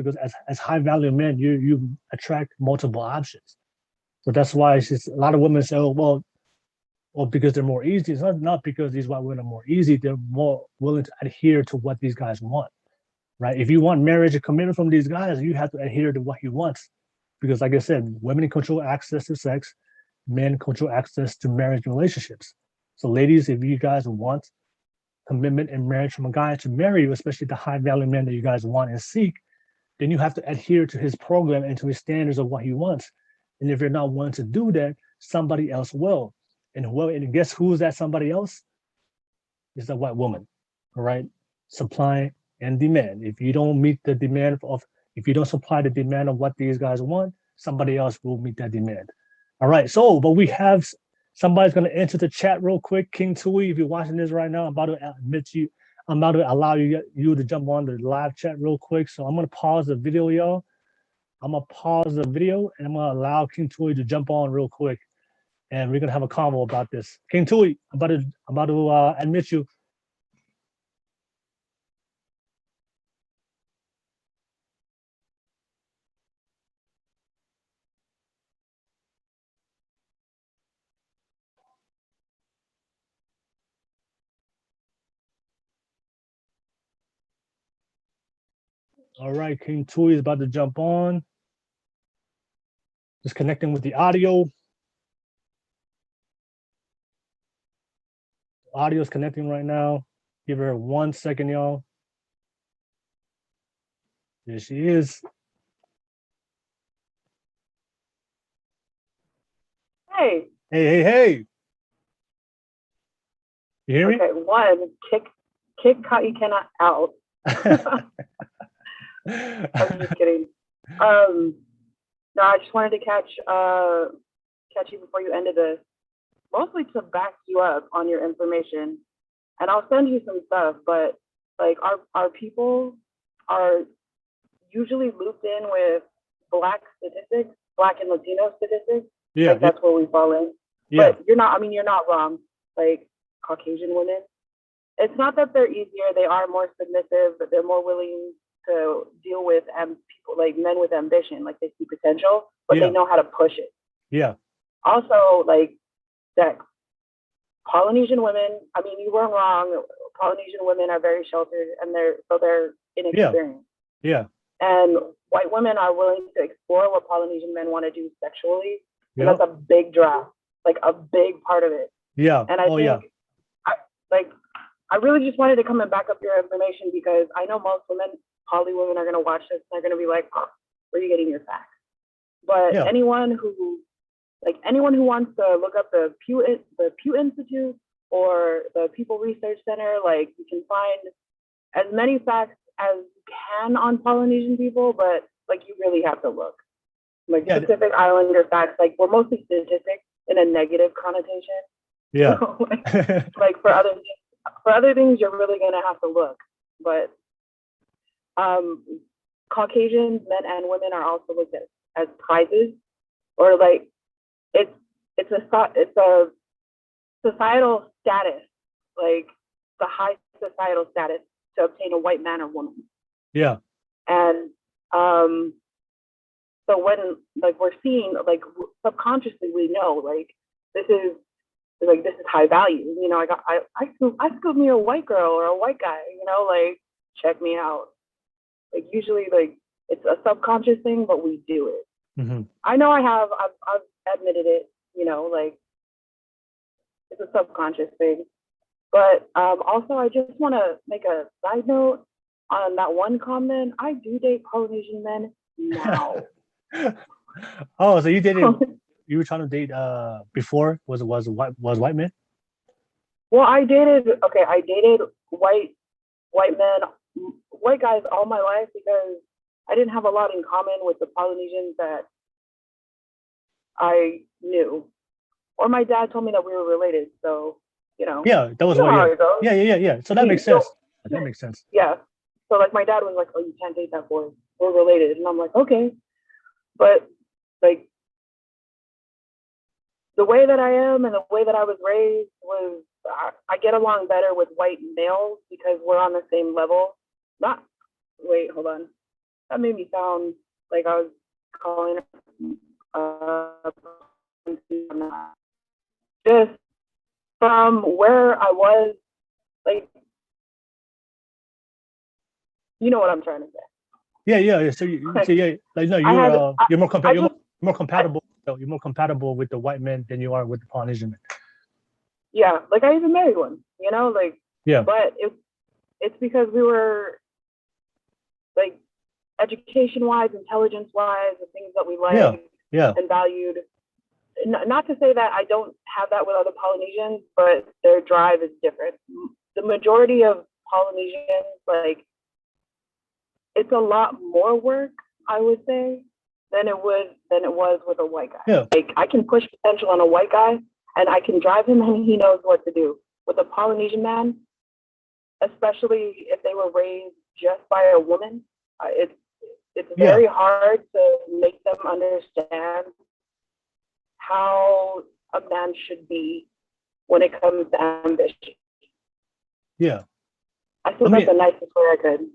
as high value men, you attract multiple options. So that's why it's just, a lot of women say, oh, well, because they're more easy. It's not because these white women are more easy. They're more willing to adhere to what these guys want, right? If you want marriage and commitment from these guys, you have to adhere to what he wants. Because like I said, women control access to sex, men control access to marriage relationships. So ladies, if you guys want commitment and marriage from a guy to marry you, especially the high value men that you guys want and seek, then you have to adhere to his program and to his standards of what he wants. And if you're not willing to do that, somebody else will. And guess who's that somebody else? Is a white woman, all right? Supply and demand. If you don't meet the demand if you don't supply the demand of what these guys want, somebody else will meet that demand. All right, so, but we have, somebody's gonna enter the chat real quick. King Tui, if you're watching this right now, I'm about to allow you to jump on the live chat real quick. So I'm gonna pause the video, y'all. I'm gonna pause the video and I'm gonna allow King Tui to jump on real quick. And we're gonna have a convo about this. King Tui, I'm about to admit you. All right, King Tui is about to jump on. Just connecting with the audio. Audio is connecting right now. Give her 1 second, y'all. There she is. Hey. Hey. You hear me? Okay, one, kick Kai cannot out. I'm just kidding. No, I just wanted to catch you before you ended this, mostly to back you up on your information. And I'll send you some stuff, but like our people are usually looped in with Black statistics, Black and Latino statistics. Yeah, like that's where we fall in. Yeah. But you're not wrong. Like Caucasian women, it's not that they're easier. They are more submissive, but they're more willing to deal with people like men with ambition. Like they see potential, but they know how to push it. Yeah. Also, like that Polynesian women. I mean, you weren't wrong. Polynesian women are very sheltered, and they're inexperienced. Yeah. And white women are willing to explore what Polynesian men want to do sexually. And Yep. that's a big draft, like a big part of it. Yeah. And I think, I really just wanted to come and back up your information because I know most women, poly women, are going to watch this and they're going to be like, oh, where are you getting your facts? But anyone who wants to look up the Pew Institute or the People Research Center, like you can find as many facts as you can on Polynesian people, but like you really have to look. Like Pacific Islander facts, like we're mostly statistics in a negative connotation. Yeah. So, like for other things, you're really gonna have to look. But Caucasians, men and women, are also looked at as prizes, or like it's a societal status, like the high societal status to obtain a white man or woman. Yeah. And so when like we're seeing, like subconsciously we know like this is high value. You know, I scooped me a white girl or a white guy, you know, like check me out. Like usually like it's a subconscious thing, but we do it. Mm-hmm. I know I've admitted it, you know, like it's a subconscious thing. But also I just want to make a side note on that one comment. I do date Polynesian men now. Oh, so you were trying to date before was white men? Well, I dated white men, white guys all my life because I didn't have a lot in common with the Polynesians that I knew. Or my dad told me that we were related, so you know. Yeah, that was how it goes. Yeah. So that makes sense. That makes sense. Yeah. So like my dad was like, "Oh, you can't date that boy. We're related," and I'm like, "Okay," but like the way that I am and the way that I was raised was I get along better with white males because we're on the same level. Hold on. That made me sound like I was calling just from where I was, like, you know what I'm trying to say. Yeah. So you're more compatible. You're more compatible with the white men than you are with the Polynesian men. Yeah, like I even married one, you know, like But it's because we were like education-wise, intelligence-wise, the things that we liked and valued. Not to say that I don't have that with other Polynesians, but their drive is different. The majority of Polynesians, like, it's a lot more work, I would say, than it was with a white guy. Yeah. Like I can push potential on a white guy and I can drive him and he knows what to do. With a Polynesian man, especially if they were raised just by a woman, it's very hard to make them understand how a man should be when it comes to ambition. Yeah. I think that's the nicest way I could.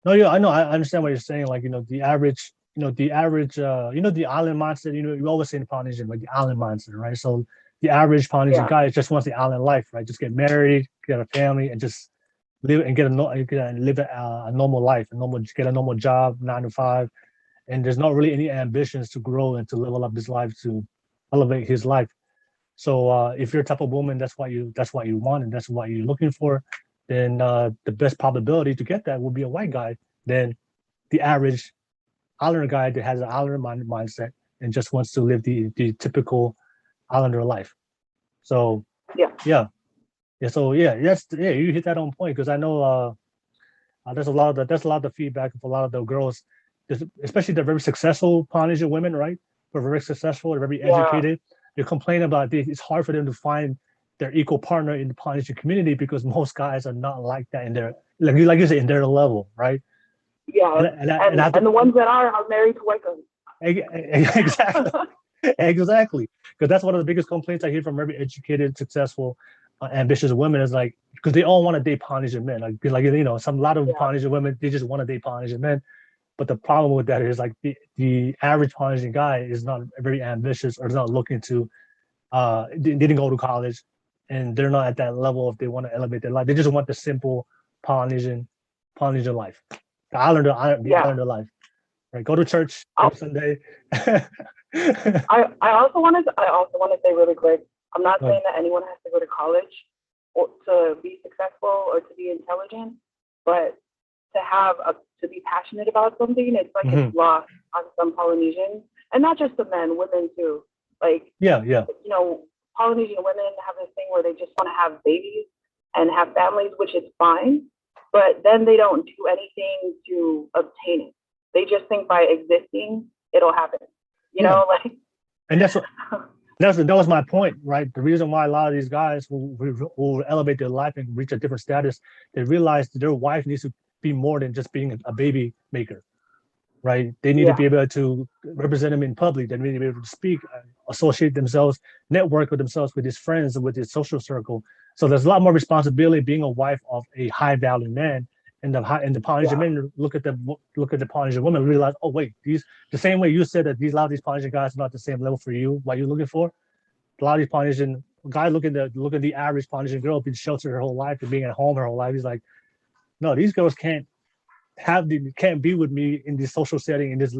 No, yeah, I know. I understand what you're saying. Like, the average, the island mindset, you always say in Polynesian, like the island mindset, right? So the average Polynesian guy just wants the island life, right? Just get married, get a family, and just live and live a normal life, get a normal job, 9 to 5. And there's not really any ambitions to grow and to level up his life, to elevate his life. So if you're a type of woman, that's what you want and that's what you're looking for, then the best probability to get that will be a white guy than the average Islander guy that has an Islander mindset and just wants to live the typical Islander life. So yeah. So you hit that on point, because I know there's a lot of the feedback of a lot of the girls, especially the very successful Polynesian women, right? They're very successful, they're very educated. They complain about it's hard for them to find their equal partner in the Polynesian community because most guys are not like that in their, like you said, in their level, right? Yeah, and the ones that are married to white guys. Exactly. Exactly. Because that's one of the biggest complaints I hear from very educated, successful, ambitious women is like, because they all want to date Polynesian men. Like you know, a lot of Polynesian women, they just want to date Polynesian men. But the problem with that is like the average Polynesian guy is not very ambitious or is not looking to, they didn't go to college, and they're not at that level if they want to elevate their life. They just want the simple Polynesian life, the Islander life. Right, go to church every Sunday. I also want to say really quick, I'm not saying that anyone has to go to college or to be successful or to be intelligent, but to be passionate about something, it's like it's lost on some Polynesians, and not just the men, women too. Like you know, Polynesian women have this thing where they just want to have babies and have families, which is fine, but then they don't do anything to obtain it. They just think by existing it'll happen. You know, like. And that was my point, right? The reason why a lot of these guys will elevate their life and reach a different status, they realize that their wife needs to be more than just being a baby maker, right? They need to be able to represent them in public. They need to be able to speak, associate themselves, network with themselves, with his friends, with his social circle. So there's a lot more responsibility being a wife of a high value man. And the Polynesian men look at the Polynesian women, realize, oh wait, the same way you said that a lot of these Polynesian guys are not the same level for you. What you're looking for, a lot of these Polynesian guys look at the average Polynesian girl being sheltered her whole life and being at home her whole life. He's like, no, these girls can't be with me in this social setting, in this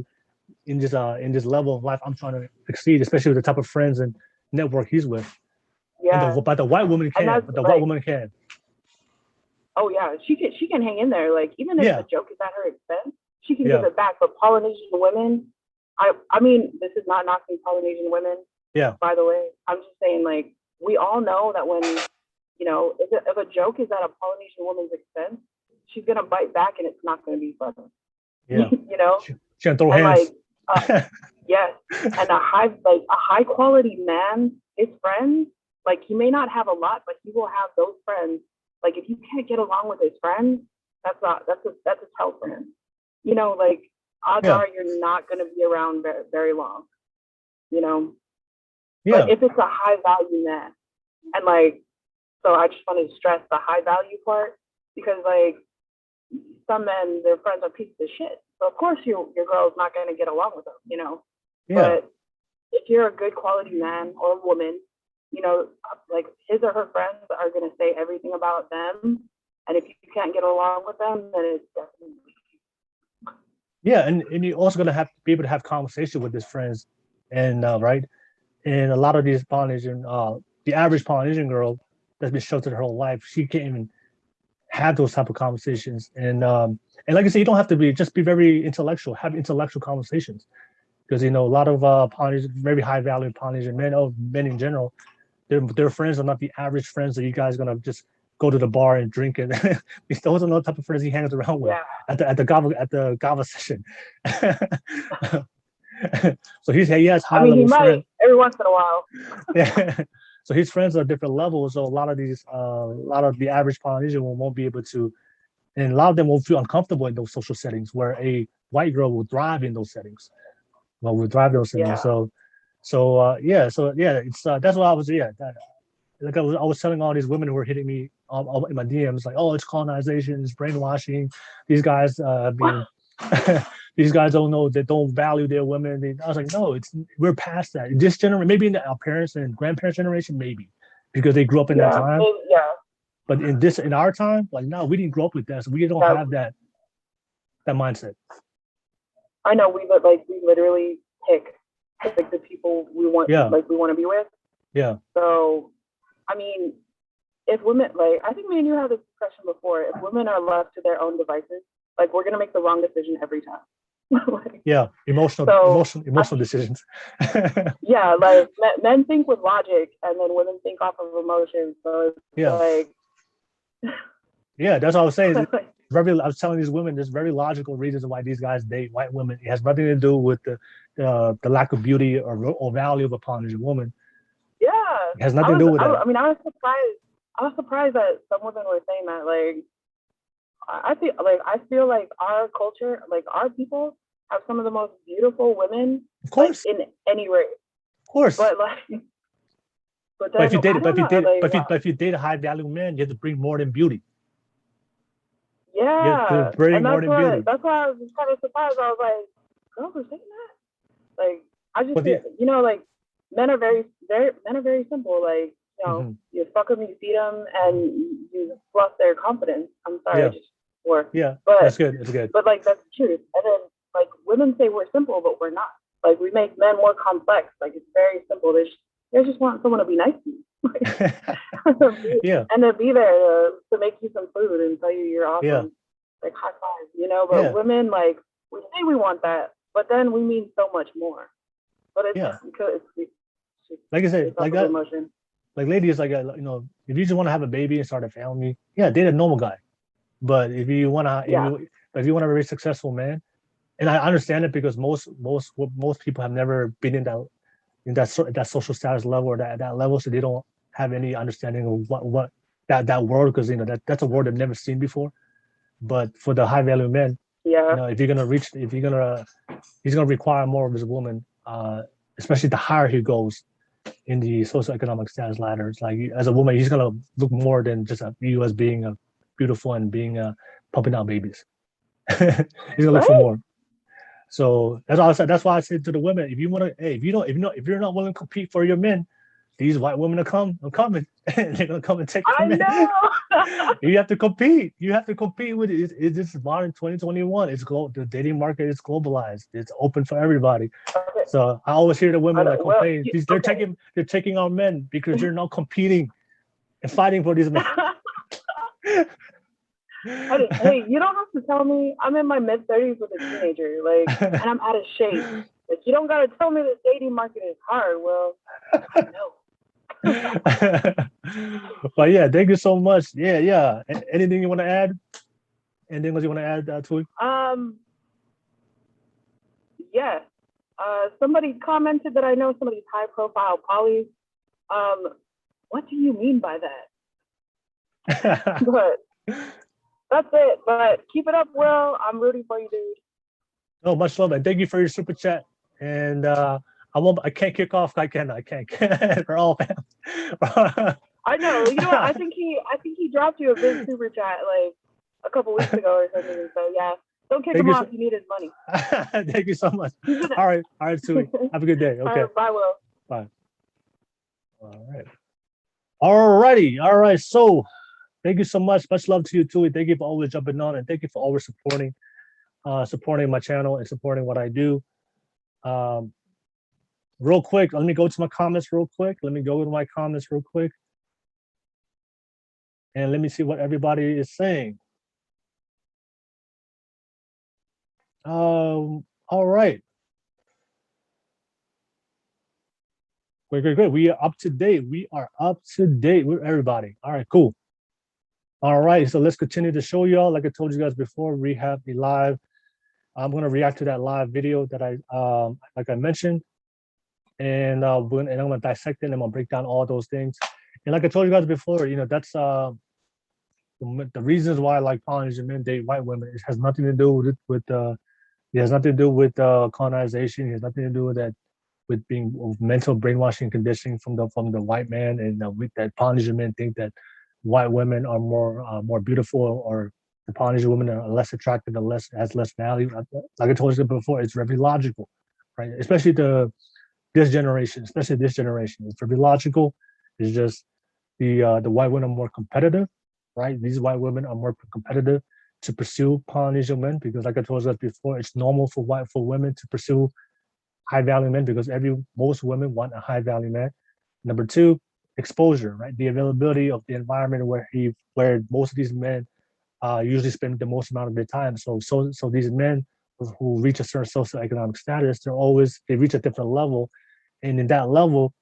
level of life I'm trying to succeed, especially with the type of friends and network he's with. Yeah, but the white woman can. But the white woman can. Oh yeah, she can hang in there. Like even if the joke is at her expense, she can give it back. But Polynesian women, I mean, this is not knocking Polynesian women. Yeah. By the way, I'm just saying, like, we all know that when, you know, if a joke is at a Polynesian woman's expense, she's gonna bite back, and it's not gonna be fun. Yeah. You know. She can throw hands. Like, yes, and a high quality man, his friends, like he may not have a lot, but he will have those friends. Like if you can't get along with his friends, that's a tell for him. You know, like odds are you're not going to be around very, very long. You know. Yeah. But if it's a high value man, and like, so I just wanted to stress the high value part, because like some men, their friends are pieces of shit. So of course your girl's not going to get along with them. You know. Yeah. But if you're a good quality man or woman, you know, like his or her friends are going to say everything about them. And if you can't get along with them, then it's definitely. Yeah. And you're also going to have to be able to have conversation with his friends. And right. And a lot of these Polynesian, the average Polynesian girl that's been sheltered her whole life, she can't even have those type of conversations. And like I said, you don't have to be very intellectual, have intellectual conversations. Because, you know, a lot of Polynesian, very high value Polynesian men, or men in general, their friends are not the average friends that you guys are gonna just go to the bar and drink, and those are not the type of friends he hangs around with at the Kava session. So he has high level. He might every once in a while. Yeah. So his friends are different levels. So a lot of the average Polynesian won't be able to, and a lot of them will feel uncomfortable in those social settings where a white girl will thrive in those settings. So it's that's what I was like I was telling all these women who were hitting me in my DMs, like, oh, it's colonization, it's brainwashing, these guys these guys don't know, they don't value their women. I was like, no, we're past that. This generation, maybe in our parents and grandparents' generation, maybe because they grew up in that time. Yeah. But in our time, like, no, we didn't grow up with that, so we don't have that mindset. I know we literally pick like the people we want, we want to be with. Yeah. So, I mean, if women, like, I think me and you had this discussion before. If women are left to their own devices, like we're gonna make the wrong decision every time. Like, Yeah, emotional decisions. yeah, like men think with logic, and then women think off of emotion. So it's like, yeah, that's what I was saying. I was telling these women there's very logical reasons why these guys date white women. It has nothing to do with the lack of beauty or value of a Polynesian woman. Yeah, it has nothing to do with that. I mean, I was surprised that some women were saying that. Like, I feel like our culture, like our people, have some of the most beautiful women, of course, like, in any race. Of course, but like, but if you date a high value man, you have to bring more than beauty. Yeah, you have to bring more than beauty. That's why I was kind of surprised. I was like, girls are saying that. Like, I just, you know, like men are very simple. Like, you know, you fuck them, you feed them, and you fluff their confidence. I'm sorry, but that's good. It's good. But like, that's the truth. And then like women say we're simple, but we're not. Like, we make men more complex. Like, it's very simple. They just want someone to be nice to you. And to be there to make you some food and tell you you're awesome. Like, high five, you know. But women, like, we say we want that, but then we mean so much more. But it's just because it's like I said, like that emotion. Like, ladies, like, you know, if you just want to have a baby and start a family, date a normal guy. But if you want to, if you want a very successful man, and I understand it because most people have never been in that social status level or that level, so they don't have any understanding of what that world, because you know that's a world they've never seen before. But for the high value men, you know, he's gonna require more of his woman, especially the higher he goes in the socioeconomic status ladder. It's like, as a woman, he's gonna look more than just you as being beautiful and being pumping out babies. He's gonna look for more. So that's why I said to the women, if you want to, if you're not willing to compete for your men, these white women are coming. They're gonna come and take your men. You have to compete. You have to compete with it. It's just modern 2021. It's the dating market is globalized. It's open for everybody. So I always hear the women like complain. They're taking our men because you're not competing and fighting for these men. Hey, you don't have to tell me. I'm in my mid-30s with a teenager, like, and I'm out of shape. Like, you don't gotta tell me the dating market is hard. Well, I know. But yeah, thank you so much. Yeah. Anything you want to add? Anything else you want to add, Tui? Yeah. Somebody commented that I know some of these high-profile polys. What do you mean by that? But that's it. But keep it up, Will. I'm rooting for you, dude. Oh, much love, and thank you for your super chat. And I can't kick off. I can't. We're all fans. I know. You know what? I think he dropped you a big super chat like a couple weeks ago or something. So yeah, don't kick him off. You need his money. Thank you so much. All right, Tui. Have a good day. Okay. Right, bye, Will. Bye. All right. So, thank you so much. Much love to you, Tui. Thank you for always jumping on, and thank you for always supporting my channel and supporting what I do. Real quick, let me go to my comments real quick. And let me see what everybody is saying. All right. Great. We are up to date. With everybody. All right, cool. All right, so let's continue to show y'all. Like I told you guys before, we have the live. I'm gonna react to that live video that like I mentioned, and I'm gonna dissect it and I'm gonna break down all those things. And like I told you guys before, you know, that's the reasons why, like, Polynesian men date white women. It has nothing to do with colonization. It has nothing to do with that, with being mental brainwashing conditioning from the white man, and that Polynesian men think that white women are more beautiful, or the Polynesian women are less attractive and has less value. Like I told you before, it's very logical, right? Especially this generation. It's very logical. It's just the white women are more competitive, right? These white women are more competitive to pursue Polynesian men, because like I told you guys before, it's normal for women to pursue high value men, because most women want a high value man. Number two, exposure, right? The availability of the environment where most of these men usually spend the most amount of their time. So these men who reach a certain socioeconomic status, they reach a different level, and in that level,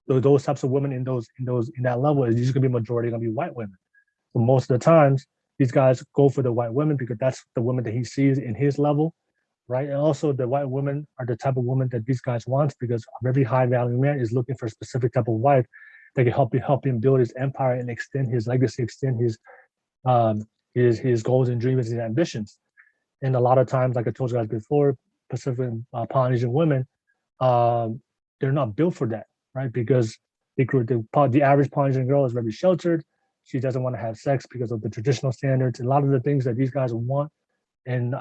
those types of women in that level is usually gonna be majority gonna be white women. So most of the times, these guys go for the white women because that's the women that he sees in his level, right? And also the white women are the type of women that these guys want because every high value man is looking for a specific type of wife that can help him build his empire and extend his legacy, extend his goals and dreams and ambitions. And a lot of times, like I told you guys before, Pacific Polynesian women, they're not built for that, right? Because the average Polynesian girl is very sheltered. She doesn't want to have sex because of the traditional standards. A lot of the things that these guys want and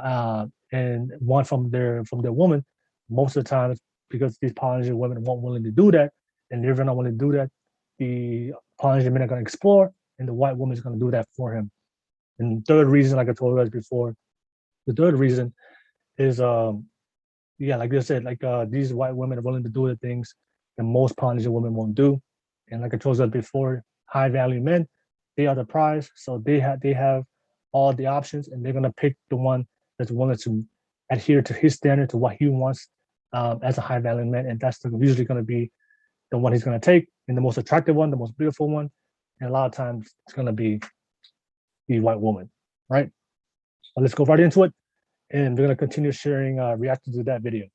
want from their woman, most of the time, because these Polynesian women weren't willing to do that, and they're not willing to do that, the Polynesian men are going to explore, and the white woman is going to do that for him. And the third reason, like I told you guys before, the third reason is, like I said, these white women are willing to do the things that most Polynesian women won't do. And like I told you guys before, high value men, they are the prize. So they have all the options, and they're gonna pick the one that's willing to adhere to his standard, to what he wants as a high value man. And that's usually gonna be the one he's gonna take, and the most attractive one, the most beautiful one. And a lot of times it's gonna be the white woman, right? But let's go right into it. And we're gonna continue sharing reactions to that video.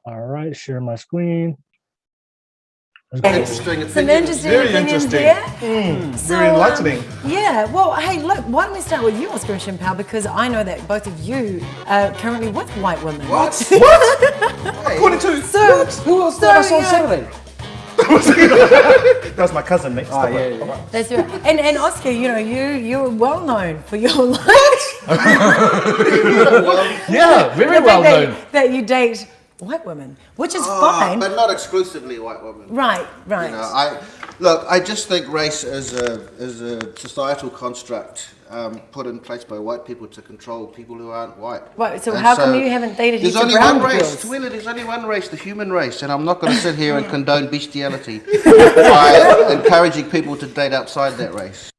All right, share my screen. Interesting. Some interesting Very opinions interesting. there. So, Very enlightening. Yeah, well, hey, look, why don't we start with you, Oscar and Shimpao, because I know that both of you are currently with white women. What? What? According to So, Who else saw us on Saturday? that was my cousin, mate. Oh, yeah. that's right. And Oscar, you're well known for your life. Yeah, very well known. That you date white women, which is fine. But not exclusively white women. Right. You know, I just think race is a societal construct put in place by white people to control people who aren't white. Right. So how come you haven't dated There's heaps of only brown one race. girls? Twila, there's only one race, the human race, and I'm not going to sit here and condone bestiality by encouraging people to date outside that race.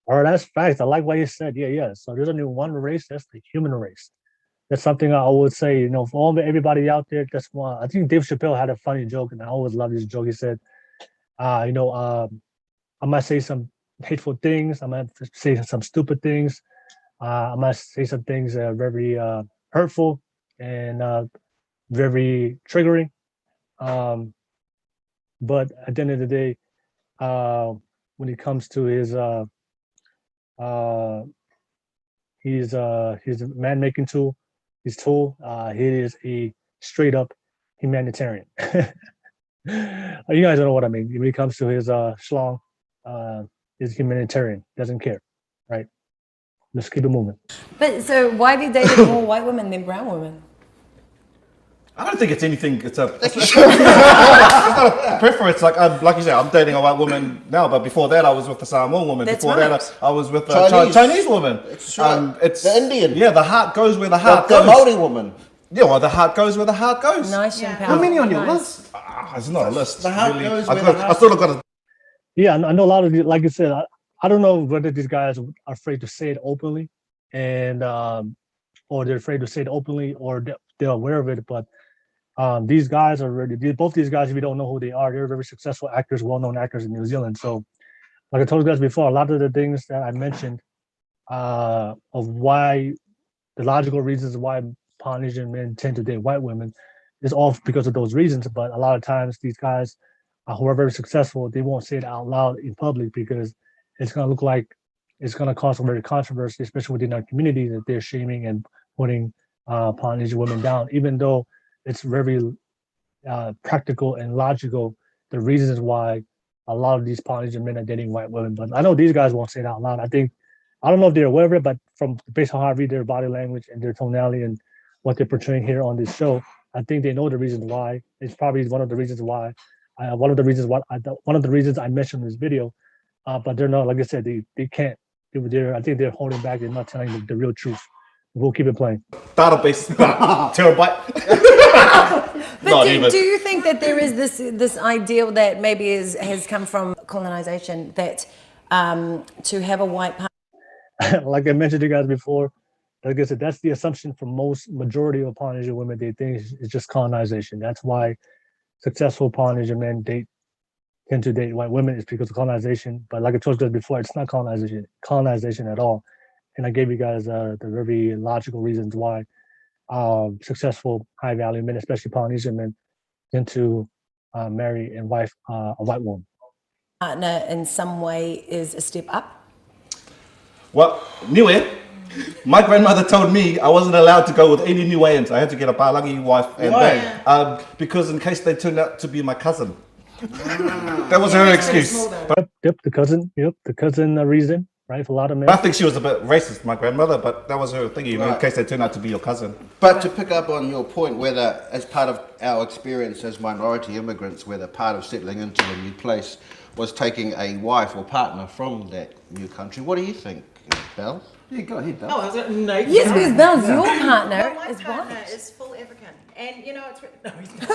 All right, that's facts. I like what you said. Yeah. So there's only one race. That's the human race. That's something I would say, for everybody out there. That's why I think Dave Chappelle had a funny joke, and I always love this joke. He said, I might say some hateful things. I might say some stupid things. I might say some things that are very hurtful and very triggering. But at the end of the day, when it comes to his man-making tool, his tool, he is a straight up humanitarian. You guys don't know what I mean. When it comes to his schlong, is humanitarian, doesn't care, right? Let's keep it moving. But so why have you dated more white women than brown women? I don't think it's anything. It's not a preference. Like you said, I'm dating a white woman now, but before that, I was with a Samoan woman. That's before right. that, I was with a Chinese woman. It's right. It's the Indian. Yeah, the heart goes where the heart The goes. Maori woman. Yeah, well, the heart goes where the heart goes. Nice, Shimpao. How many on your Nice. list? It's not a list. The heart really. goes I where the heart still got to. Yeah, I know a lot of like you said. I don't know whether these guys are afraid to say it openly, and or they're afraid to say it openly, or they're aware of it. But these guys are both these guys. If you don't know who they are, they're very successful actors, well-known actors in New Zealand. So, like I told you guys before, a lot of the things that I mentioned of why the logical reasons why Polynesian men tend to date white women is all because of those reasons. But a lot of times, these guys who are very successful, they won't say it out loud in public because it's going to look like it's going to cause some very controversy, especially within our community, that they're shaming and putting Polynesian women down, even though it's very practical and logical, the reasons why a lot of these Polynesian men are dating white women. But I know these guys won't say it out loud. I don't know if they're aware of it, but based on how I read their body language and their tonality and what they're portraying here on this show, I think they know the reasons why. It's probably one of the reasons why I mentioned in this video. But they're not, like I said, they can't. I think they're holding back. They're not telling the real truth. We'll keep it playing. Database terabyte. But do you think that there is this ideal that maybe has come from colonization that to have a white partner? Like I mentioned to you guys before, like I said, that's the assumption for majority of Polynesian women. They think it's just colonization. That's why successful Polynesian men tend to date white women, is because of colonization. But like I told you guys before, it's not colonization at all. And I gave you guys the very logical reasons why successful high value men, especially Polynesian men, tend to marry and wife a white woman. Partner in some way is a step up? Well, Niue, my grandmother told me I wasn't allowed to go with any Niueans. I had to get a Palangi wife, and because in case they turned out to be my cousin. That was her excuse. Yep, the cousin reason, right? For a lot of men. I think she was a bit racist, my grandmother, but that was her thing, you know, in case they turned out to be your cousin. But to pick up on your point, whether as part of our experience as minority immigrants, whether part of settling into a new place was taking a wife or partner from that new country, what do you think, Belle? Yeah, go ahead, Belle. Oh, I was like, no. Yes, because Belle's your partner. No, my is partner white. is full African. And, you know, it's... No, he's not.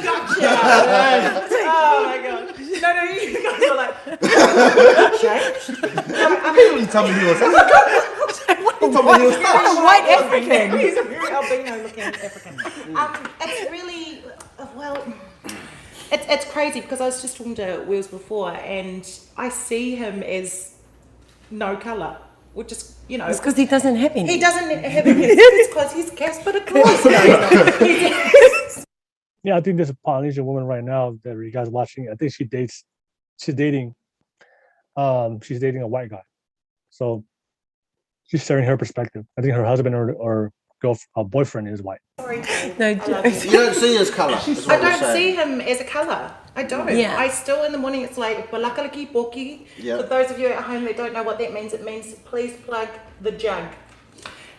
Gotcha. Oh, my God. No, you guys are like... changed? No, I mean, tell me he was white African. He's a very albino-looking African. It's really... Well... It's crazy because I was just talking to Wills before and I see him as no colour, which is, you know... It's because he doesn't have any. He doesn't have any. It's because he's Casper the Claus. Yeah, I think there's a Polynesian woman right now that you guys watching. I think she's dating a white guy. So she's sharing her perspective. I think her husband or boyfriend is white. Sorry. No, you don't see his colour. I don't see him as a colour. I don't. Yeah. I still in the morning it's like balakalaki poki. For those of you at home that don't know what that means, it means please plug the jug.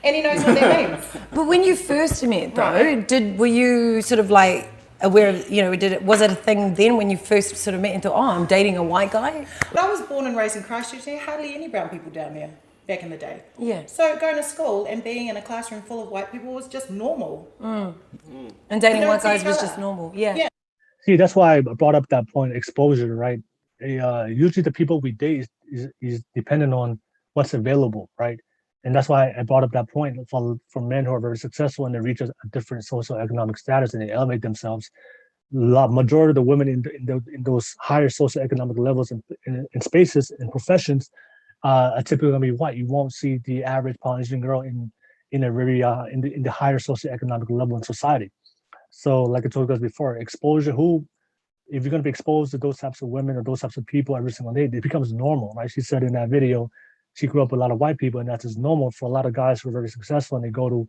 And he knows what that means. But when you first met though, were you sort of like aware of, you know, was it a thing then when you first sort of met and thought, oh, I'm dating a white guy? But I was born and raised in Christchurch. There are hardly any brown people down there back in the day. Yeah. So going to school and being in a classroom full of white people was just normal. And dating white guys was just normal. Yeah. See, that's why I brought up that point, exposure, right? Usually the people we date is dependent on what's available, right? And that's why I brought up that point for men who are very successful and they reach a different socioeconomic status and they elevate themselves. Majority of the women in those higher socioeconomic levels in spaces and professions are typically going to be white. You won't see the average Polynesian girl in a very in the higher socioeconomic level in society. So, like I told you guys before, exposure. If you're going to be exposed to those types of women or those types of people every single day, it becomes normal, right? She said in that video, she grew up with a lot of white people, and that's just normal for a lot of guys who are very successful and they go to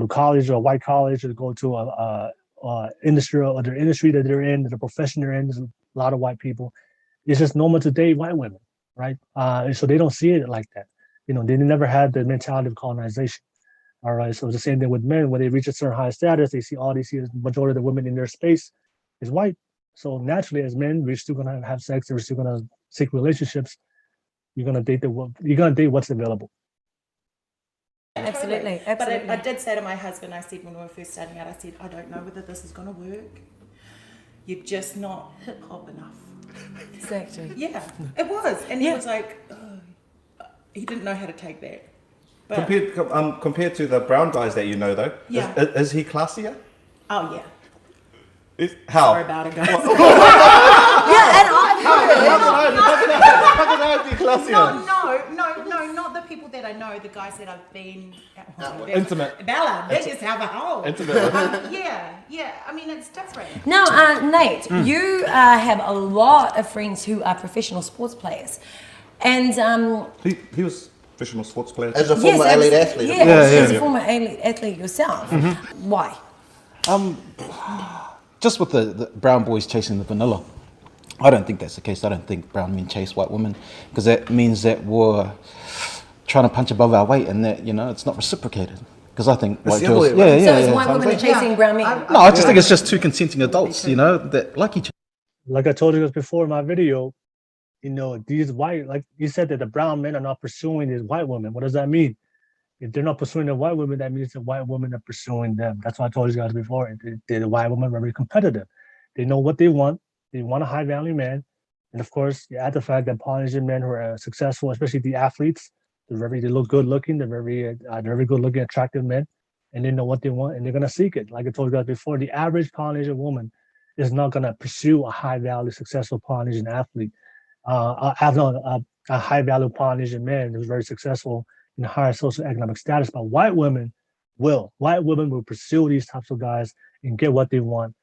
college or a white college or go to a industry or the industry that they're in, the profession they're in. There's a lot of white people. It's just normal to date white women, right? And so they don't see it like that. You know, they never had the mentality of colonization. All right, so it's the same thing with men. When they reach a certain high status, they see the majority of the women in their space is white. So naturally, as men, we're still gonna have sex. We're still gonna seek relationships. You're gonna date what's available. Absolutely. But I did say to my husband, I said when we were first starting out, I said, I don't know whether this is gonna work. You're just not hip hop enough. Exactly. Yeah, it was, and he was like, oh. He didn't know how to take that. But, Compared to the brown guys that you know, though, is he classier? Oh yeah. How? Sorry about it, guys. Yeah, and How can I be classier? No, not the people that I know. The guys that I've been intimate. Bella, they just have a hole. Intimate. Yeah. I mean, it's different. Now, Nate, you have a lot of friends who are professional sports players, and he was professional sports player as a former elite athlete. As a former elite athlete yourself. Why? Just with the brown boys chasing the vanilla. I don't think that's the case. I don't think brown men chase white women because that means that we're trying to punch above our weight and that, you know, it's not reciprocated. Because I think white girls... So it's white women are chasing brown men? No, I just think it's just two consenting adults, you know, that like each other. Like I told you guys before in my video, you know, these white, like you said that the brown men are not pursuing these white women. What does that mean? If they're not pursuing the white women, that means the white women are pursuing them. That's why I told you guys before. The white women are very competitive. They know what they want. They want a high value man. And of course, you add the fact that Polynesian men who are successful, especially the athletes, they look good looking. They're very good looking, attractive men, and they know what they want, and they're gonna seek it. Like I told you guys before, the average Polynesian woman is not gonna pursue a high value, successful Polynesian athlete. A high value Polynesian man who's very successful in a higher socioeconomic status. But white women will pursue these types of guys and get what they want.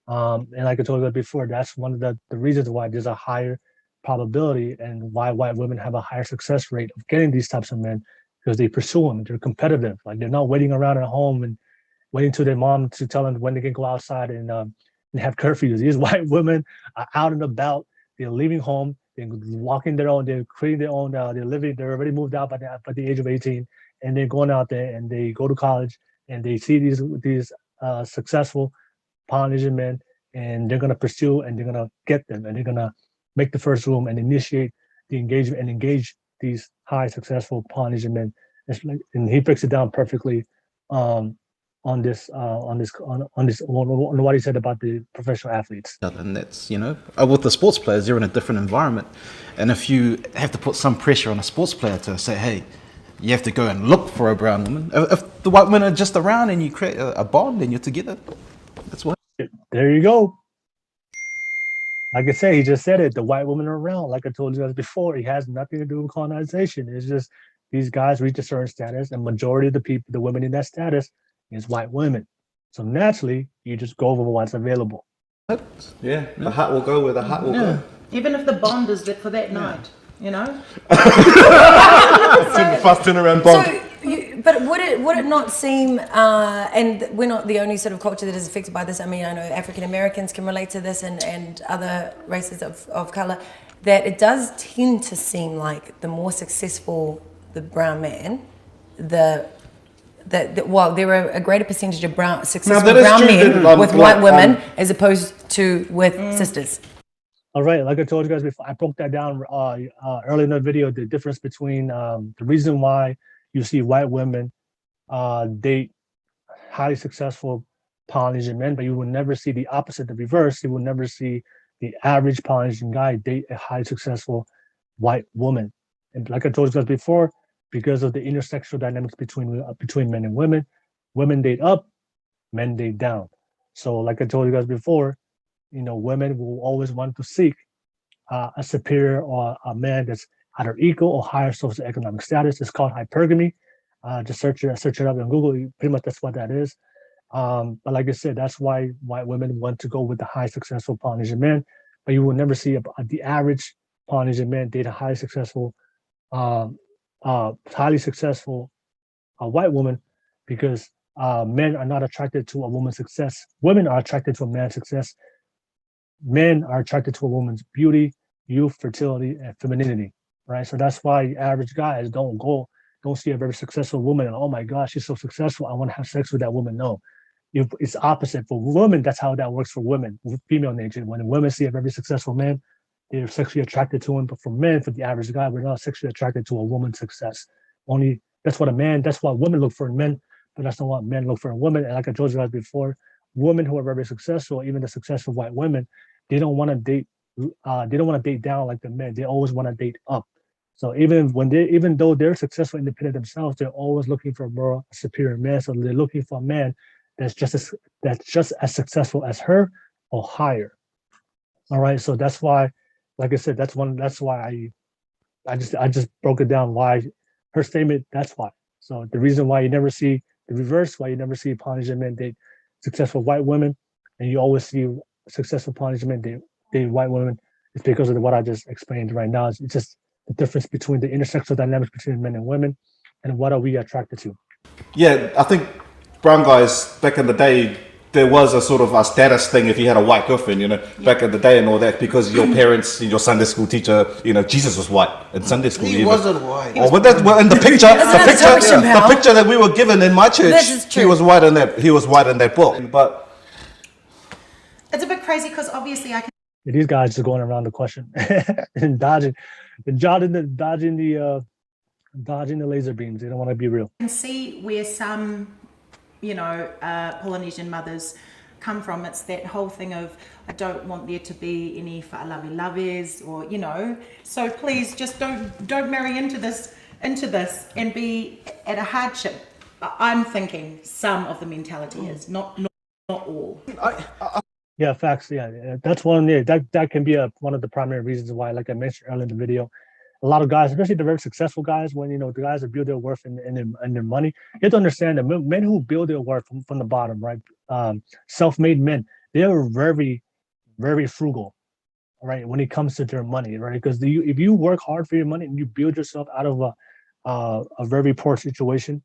And like I told you before, that's one of the reasons why there's a higher probability and why white women have a higher success rate of getting these types of men, because they pursue them. They're competitive. Like they're not waiting around at home and waiting to their mom to tell them when they can go outside and have curfews. These white women are out and about. They're leaving home. They're walking their own. They're creating their own. They're living. They're already moved out by the age of 18, and they're going out there and they go to college and they see these successful Polynesian men, and they're gonna pursue and they're gonna get them, and they're gonna make the first room and initiate the engagement and engage these high successful Polynesian men. And he breaks it down perfectly on what he said about the professional athletes. And that's, with the sports players, you're in a different environment. And if you have to put some pressure on a sports player to say, hey, you have to go and look for a brown woman. If the white women are just around and you create a bond and you're together, that's what. There you go. Like I said, he just said it. The white women are around. Like I told you guys before, it has nothing to do with colonization. It's just these guys reach a certain status, and majority of the women in that status is white women. So naturally, you just go over what's available. Yeah, the hat will go where the hat will go. Even if the bond is for that night, Fast turnaround bond. So, but would it not seem, and we're not the only sort of culture that is affected by this. I mean, I know African Americans can relate to this, and other races of color, that it does tend to seem like the more successful the brown man, there are a greater percentage of successful brown men with white women as opposed to with sisters. All right, like I told you guys before, I broke that down earlier in the video, the difference between the reason why you see white women date highly successful Polynesian men, but you will never see the opposite, the reverse. You will never see the average Polynesian guy date a highly successful white woman. And like I told you guys before, because of the intersexual dynamics between men and women date up, men date down. So like I told you guys before, women will always want to seek a superior or a man that's either equal or higher socioeconomic status. It's called hypergamy. Just search it up on Google. Pretty much that's what that is. But like I said, that's why white women want to go with the high successful Polynesian man. But you will never see the average Polynesian man date a highly successful white woman, because men are not attracted to a woman's success. Women are attracted to a man's success. Men are attracted to a woman's beauty, youth, fertility, and femininity, right? So that's why average guys don't see a very successful woman and, oh my gosh, she's so successful, I want to have sex with that woman. No, it's opposite. For women, that's how that works for women, with female nature. When women see a very successful man, they're sexually attracted to him. But for men, for the average guy, we're not sexually attracted to a woman's success. That's what women look for in men, but that's not what men look for in women. And like I told you guys before, women who are very successful, even the successful white women, they don't want to date down like the men. They always want to date up. So even though they're successful, independent themselves, they're always looking for a more superior man. So they're looking for a man that's just as successful as her or higher. All right. So that's why, like I said, that's why I just broke it down. Why her statement. That's why. So the reason why you never see the reverse, why you never see Polynesian men date successful white women, and you always see successful Polynesian men date white women, is because of what I just explained right now. It's just the difference between the intersexual dynamics between men and women, and what are we attracted to. Yeah, I think brown guys back in the day, there was a sort of a status thing if you had a white girlfriend, back in the day and all that, because your parents, your Sunday school teacher, Jesus was white in Sunday school. He wasn't white. Oh, but in the picture, the picture that we were given in my church, he was white in that book. But it's a bit crazy because obviously I can. These guys are going around the question and dodging the laser beams. They don't want to be real. I can see where some, Polynesian mothers come from. It's that whole thing of, I don't want there to be any whaalavi-lavis, or, you know, so please just don't marry into this and be at a hardship. I'm thinking some of the mentality is, not all. Yeah, facts. Yeah, that's one. Yeah, that can be one of the primary reasons why, like I mentioned earlier in the video, a lot of guys, especially the very successful guys, when the guys that build their worth in their money, you have to understand that men who build their worth from the bottom, right? Self-made men, they are very, very frugal, right? When it comes to their money, right? Because if you work hard for your money and you build yourself out of a very poor situation,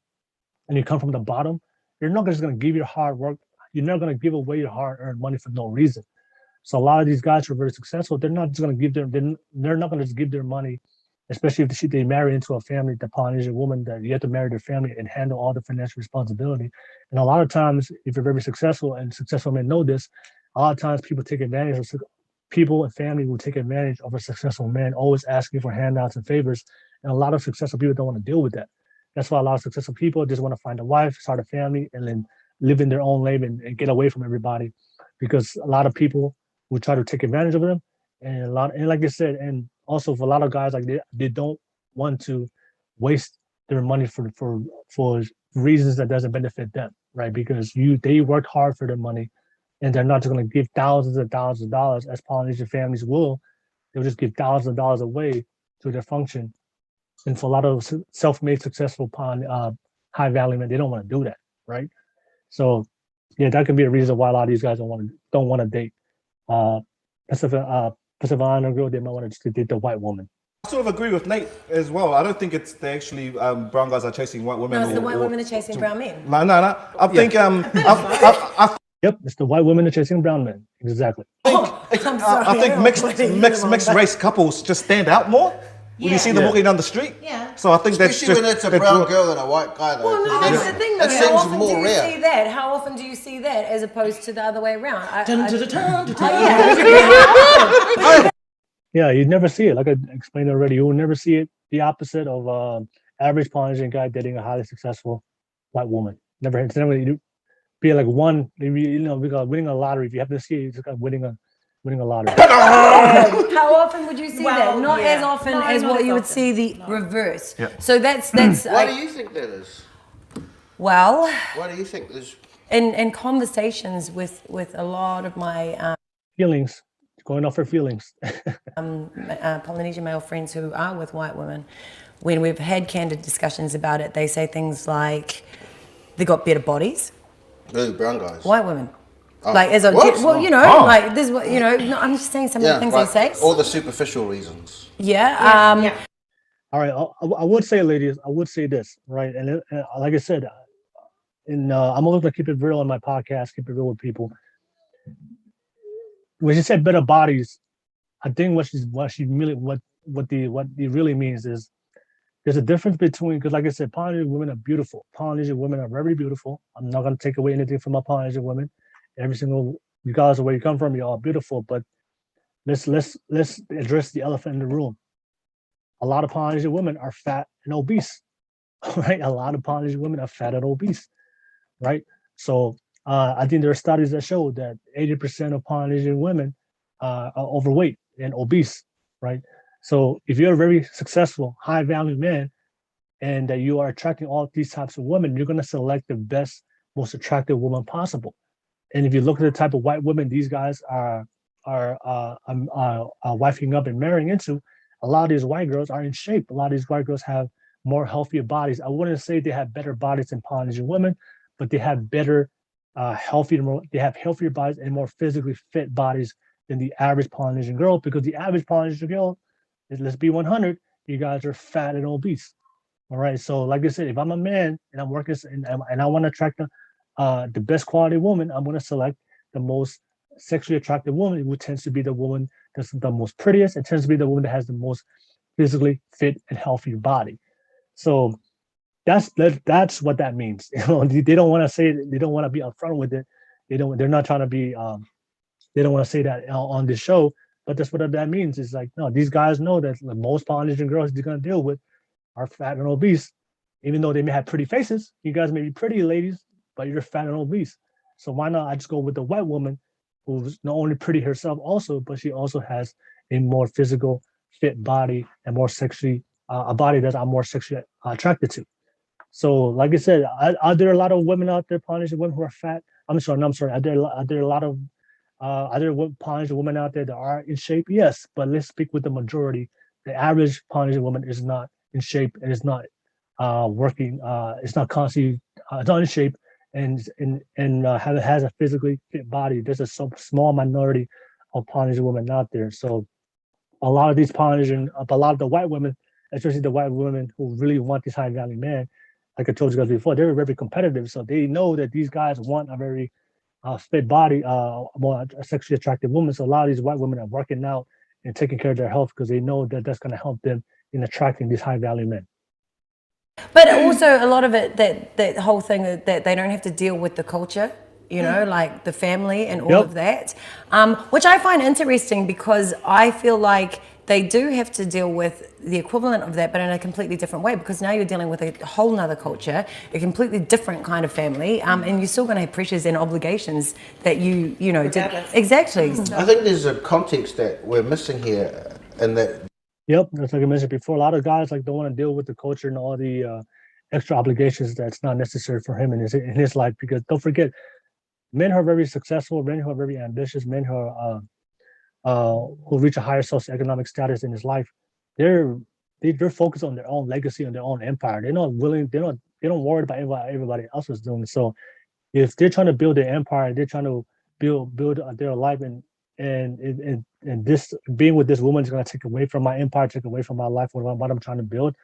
and you come from the bottom, you're not just going to give your hard work. You're not going to give away your hard-earned money for no reason. So a lot of these guys who are very successful, they're not just going to give they're not going to just give their money, especially if they marry into a family, the Polynesian woman, that you have to marry their family and handle all the financial responsibility. And a lot of times, if you're very successful, and successful men know this, a lot of times people and family will take advantage of a successful man, always asking for handouts and favors. And a lot of successful people don't want to deal with that. That's why a lot of successful people just want to find a wife, start a family, and then live in their own lane and get away from everybody, because a lot of people will try to take advantage of them. And like I said, and also for a lot of guys, like they don't want to waste their money for reasons that doesn't benefit them, right? Because they worked hard for their money, and they're not just going to give thousands and thousands of dollars as Polynesian families will. They'll just give thousands of dollars away to their function. And for a lot of self-made, successful high value men, they don't want to do that, right? So, yeah, that could be a reason why a lot of these guys don't want to date Pacific Islander girl. They might want to just date the white woman. I sort of agree with Nate as well. I don't think they actually brown guys are chasing white women. No, it's the white women are chasing brown men. No. I think Yep, it's the white women are chasing brown men. Exactly. I think mixed race couples just stand out more when you see them walking down the street. Yeah. So I think especially when it's a brown girl and a white guy, though. Well, no, that's the thing, though. That How seems often more do you rare. see that? How often do you see that as opposed to the other way around? Yeah, you never see it. Like I explained already, you will never see it. The opposite of average Polynesian guy dating a highly successful white woman. It's never be like one. Because winning a lottery. If you happen to see it, it's like winning a lottery. How often would you see that? Not as often as what you would see the reverse. Yeah. So that's. Why do you think that is? Well. Why do you think there's? In conversations with a lot of my feelings, going off her feelings. Polynesian male friends who are with white women, when we've had candid discussions about it, they say things like they got better bodies. Who, brown guys? White women. Oh. Like as a like this, no, I'm just saying some of the things they say. All the superficial reasons. Yeah. All right, I would say, ladies, I would say this, right? And like I said, I'm always gonna keep it real on my podcast, keep it real with people. When she said better bodies, I think what it really means is there's a difference between, because like I said, Polynesian women are beautiful. Polynesian women are very beautiful. I'm not gonna take away anything from my Polynesian women. Every single, regardless of where you come from, you're all beautiful. But let's address the elephant in the room. A lot of Polynesian women are fat and obese, right? A lot of Polynesian women are fat and obese, right? So I think there are studies that show that 80% of Polynesian women are overweight and obese, right? So if you're a very successful, high-value man, and that you are attracting all these types of women, you're going to select the best, most attractive woman possible. And if you look at the type of white women these guys are wifing up and marrying into, a lot of these white girls are in shape. A lot of these white girls have more healthier bodies. I wouldn't say they have better bodies than Polynesian women, but they have better, healthier bodies and more physically fit bodies than the average Polynesian girl. Because the average Polynesian girl, let's be 100, you guys are fat and obese. All right. So like I said, if I'm a man and I'm working and I want to attract the best quality woman, I'm going to select the most sexually attractive woman, who tends to be the woman that's the most prettiest, and tends to be the woman that has the most physically fit and healthy body. So that's what that means. They don't want to say it. They don't want to be upfront with it. They're not trying to be. They don't want to say that on this show. But that's what that means. It's like, no, these guys know that the most Polynesian girls they're going to deal with are fat and obese. Even though they may have pretty faces, you guys may be pretty, ladies, but you're fat and obese. So why not I just go with the white woman who's not only pretty herself also, but she also has a more physical, fit body and more sexually, a body that I'm more sexually attracted to. So, like I said, are there a lot of women out there, Polynesian women who are fat? I'm sorry. Are there a lot of Polynesian women out there that are in shape? Yes, but let's speak with the majority. The average Polynesian woman is not in shape and is not working. It's not constantly not in shape and has a physically fit body. There's a small minority of Polynesian women out there. So a lot of these a lot of the white women, especially the white women who really want these high value men, like I told you guys before, they're very competitive. So they know that these guys want a very fit body, more sexually attractive woman. So a lot of these white women are working out and taking care of their health because they know that that's going to help them in attracting these high value men. But also a lot of it, that whole thing that they don't have to deal with the culture, you know, like the family and all of that, which I find interesting because I feel like they do have to deal with the equivalent of that, but in a completely different way, because now you're dealing with a whole nother culture, a completely different kind of family, and you're still going to have pressures and obligations that you know, did. Exactly. I think there's a context that we're missing here, and that. Yep, that's like I mentioned before. A lot of guys like don't want to deal with the culture and all the extra obligations that's not necessary for him in his life. Because don't forget, men who are very successful, men who are very ambitious, men who are who reach a higher socioeconomic status in his life, they're focused on their own legacy and their own empire. They're not willing. They don't worry about what everybody else is doing. So if they're trying to build their empire, they're trying to build their life, and this being with this woman is going to take away from my empire, take away from my life, what I'm trying to build.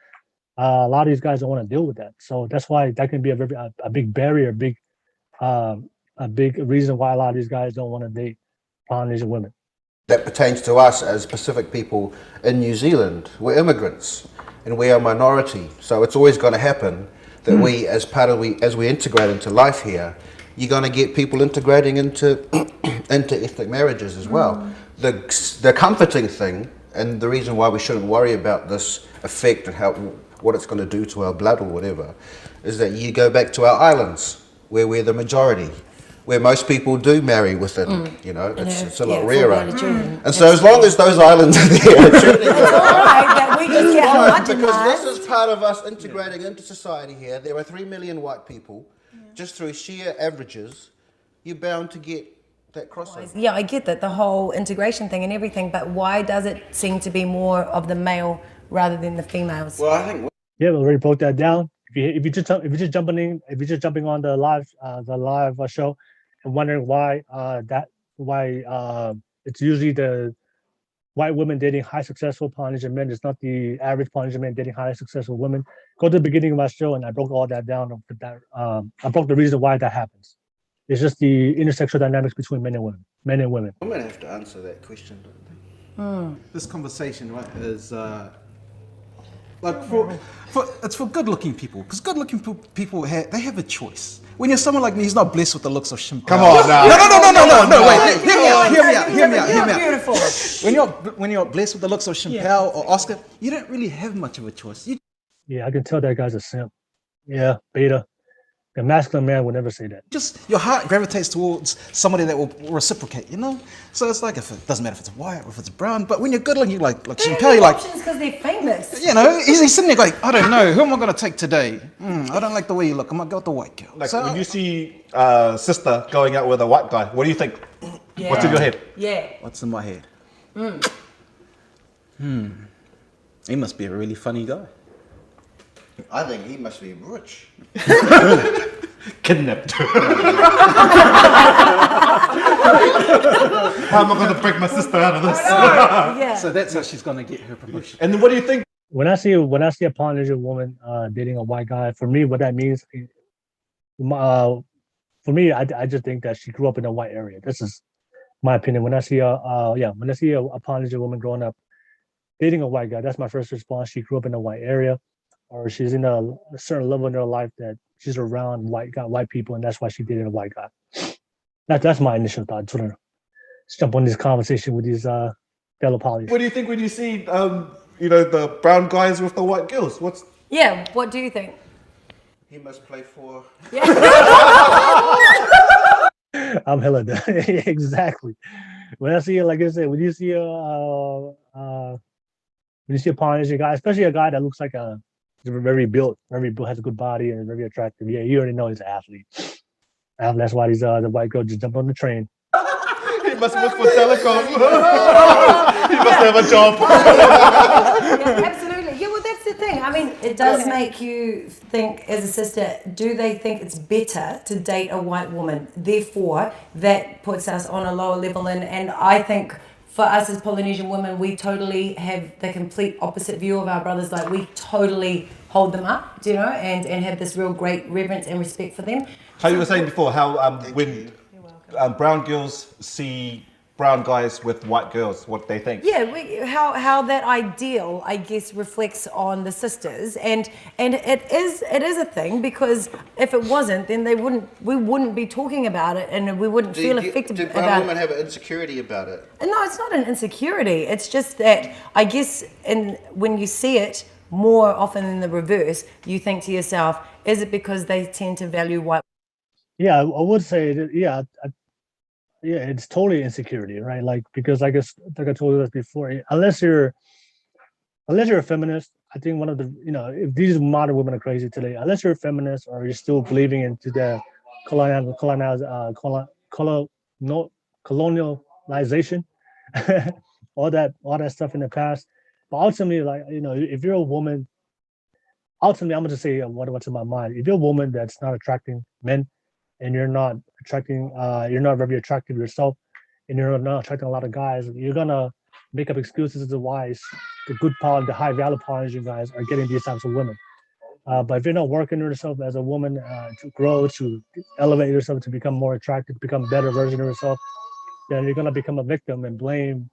A lot of these guys don't want to deal with that. So that's why that can be a big barrier, a big reason why a lot of these guys don't want to date Polynesian women. That pertains to us as Pacific people in New Zealand. We're immigrants and we are a minority. So it's always going to happen that we, as we integrate into life here, you're going to get people integrating into ethnic marriages as well. The comforting thing, and the reason why we shouldn't worry about this effect and what it's going to do to our blood or whatever, is that you go back to our islands where we're the majority, where most people do marry within, you know, it's a lot rarer. And so as long as those islands are there, because this is part of us integrating into society here. There are 3 million white people. Just through sheer averages, you're bound to get that crossover. Yeah, I get that, the whole integration thing and everything, but why does it seem to be more of the male rather than the females? Well, I think we already broke that down. If you're just jumping on the live show and wondering why it's usually the white women dating high successful Polynesian men, it's not the average Polynesian man dating highly successful women. Go to the beginning of my show and I broke all that down. I broke the reason why that happens. It's just the intersexual dynamics between men and women. I'm gonna have to answer that question, don't I? This conversation, right, is like it's for good-looking people, because good-looking people they have a choice. When you're someone like me, he's not blessed with the looks of Chappelle. Come on now. No, wait. Hear me out. Beautiful. When you're blessed with the looks of Chappelle or Oscar, you don't really have much of a choice. Yeah, I can tell that guy's a simp. Yeah, beta. A masculine man would never say that. Just your heart gravitates towards somebody that will reciprocate, you know? So it's like, if it doesn't matter if it's white or if it's brown, but when you're good looking, like Chappelle, you're like, because they're famous. you know, he's sitting there like, I don't know, who am I going to take today? I don't like the way you look. I might go with the white girl. Like when you see sister going out with a white guy, what do you think? Yeah. What's in your head? Yeah. What's in my head? He must be a really funny guy. I think he must be rich. Kidnapped. How am I going to break my sister out of this? Yeah. So that's how she's going to get her promotion. And then what do you think? When I see a Polynesian woman dating a white guy, for me, what that means, for me, I just think that she grew up in a white area. This is my opinion. When I see a Polynesian woman growing up dating a white guy, that's my first response. She grew up in a white area, or she's in a certain level in her life that she's around white people, and that's why she dated a white guy. That's my initial thought. Just want to jump on this conversation with these fellow polys. What do you think when you see the brown guys with the white girls? What do you think? He must play for. I'm hella done. Exactly. When I see, like I said, when you see a Polynesian guy, especially a guy that looks like very built, has a good body and very attractive. Yeah, you already know he's an athlete. That's why the white girl just jumped on the train. He must work for telecom. He must have a job. Yeah, absolutely. Yeah, well, that's the thing. I mean, it does make you think, as a sister, do they think it's better to date a white woman? Therefore, that puts us on a lower level. And I think for us as Polynesian women, we totally have the complete opposite view of our brothers. Like, we totally hold them up, you know, and have this real great reverence and respect for them. How you were saying before, how when brown girls see brown guys with white girls, what they think. Yeah, how that ideal, I guess, reflects on the sisters, and it is a thing, because if it wasn't, then we wouldn't be talking about it, and we wouldn't feel affected do about it. brown women have an insecurity about it? No, it's not an insecurity. It's just that I guess, when you see it more often than the reverse, you think to yourself, is it because they tend to value white? Yeah, I would say that. Yeah, it's totally insecurity, right? Like, because I guess, like I told you this before, unless you're a feminist, I think one of the, if these modern women are crazy today, unless you're a feminist or you're still believing into the colonialization, all that stuff in the past. But ultimately, like, if you're a woman, ultimately, I'm gonna say what's in my mind. If you're a woman that's not attracting men, and you're not very attractive yourself, and you're not attracting a lot of guys, you're gonna make up excuses as to why the high value Polynesian guys are getting these types of women. But if you're not working on yourself as a woman to grow, to elevate yourself, to become more attractive, to become a better version of yourself, then you're gonna become a victim and blame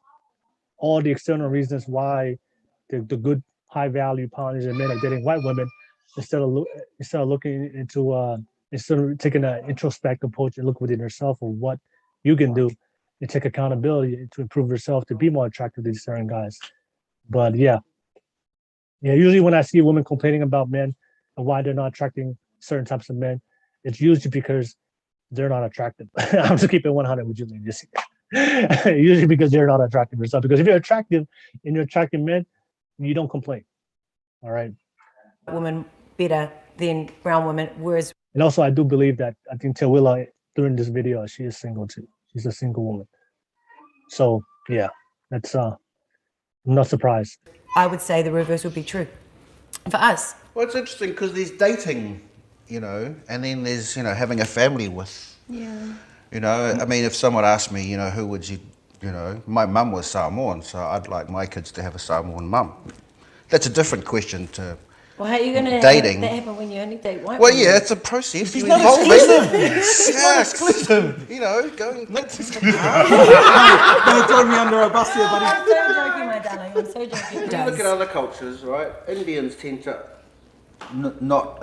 all the external reasons why the good high value Polynesian men are dating white women, instead of looking into instead of taking an introspective approach and look within yourself of what you can do and take accountability to improve yourself to be more attractive to these certain guys. But yeah, usually when I see women complaining about men and why they're not attracting certain types of men, it's usually because they're not attractive. I'm just keeping 100 with you, ladies. Usually because they're not attractive yourself. Because if you're attractive and you're attracting men, you don't complain. All right. Women better than brown women, whereas. And also, I do believe that, I think Tawila, during this video, she is single too. She's a single woman. So yeah, that's I'm not surprised. I would say the reverse would be true for us. Well, it's interesting because there's dating, and then there's, having a family with. Yeah. I mean, if someone asked me, who would you, my mum was Samoan, so I'd like my kids to have a Samoan mum. That's a different question to. Well, how are you going to dating? That happen when you only date white Well, women? yeah, it's a process. It's not exclusive. It's not exclusive. Going. Not exclusive. Don't throw me under a bus here, buddy. I'm so joking, my darling. I'm so joking. If you look at other cultures, right? Indians tend to not.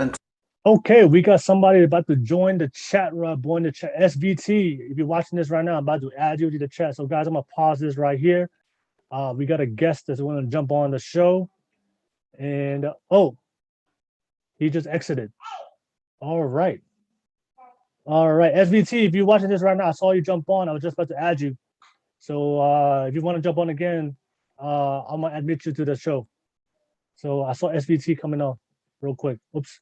Okay, we got somebody about to join the chat, join the chat. SVT, if you're watching this right now, I'm about to add you to the chat. So guys, I'm gonna pause this right here. We got a guest that's going to jump on the show. And, he just exited. All right. SVT, if you're watching this right now, I saw you jump on. I was just about to add you. So if you want to jump on again, I'm going to admit you to the show. So I saw SVT coming on real quick. Oops.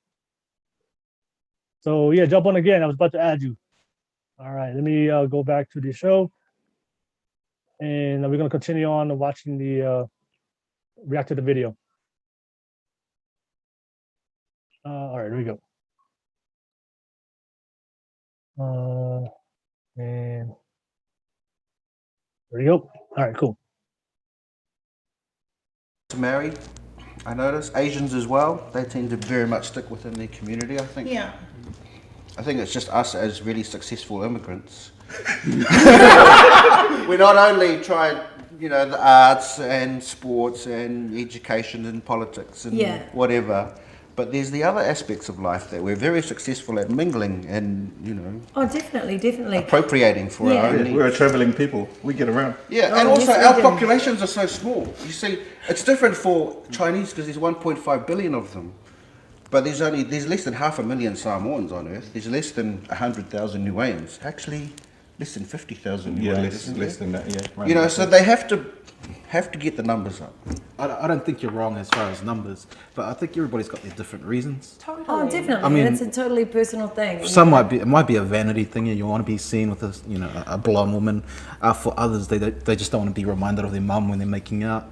So yeah, jump on again. I was about to add you. All right, let me go back to the show. And we're going to continue on watching the react to the video. All right, here we go. And there we go. All right, cool. To marry, I notice Asians as well. They tend to very much stick within their community. I think. Yeah. I think it's just us as really successful immigrants. We not only try, the arts and sports and education and politics and whatever. But there's the other aspects of life that we're very successful at mingling and, Oh, definitely. appropriating for our own needs. We're a traveling people. We get around. Yeah, and also our populations are so small. You see, it's different for Chinese because there's 1.5 billion of them. But there's less than 500,000 Samoans on Earth. There's less than 100,000 Niueans. Actually, Less than 50,000. Yeah, less than that. Yeah. You know, so they have to get the numbers up. I don't think you're wrong as far as numbers, but I think everybody's got their different reasons. Totally. Oh, definitely. I mean, it's a totally personal thing. Some it might be a vanity thing, and you want to be seen with a blonde woman. For others, they just don't want to be reminded of their mum when they're making out.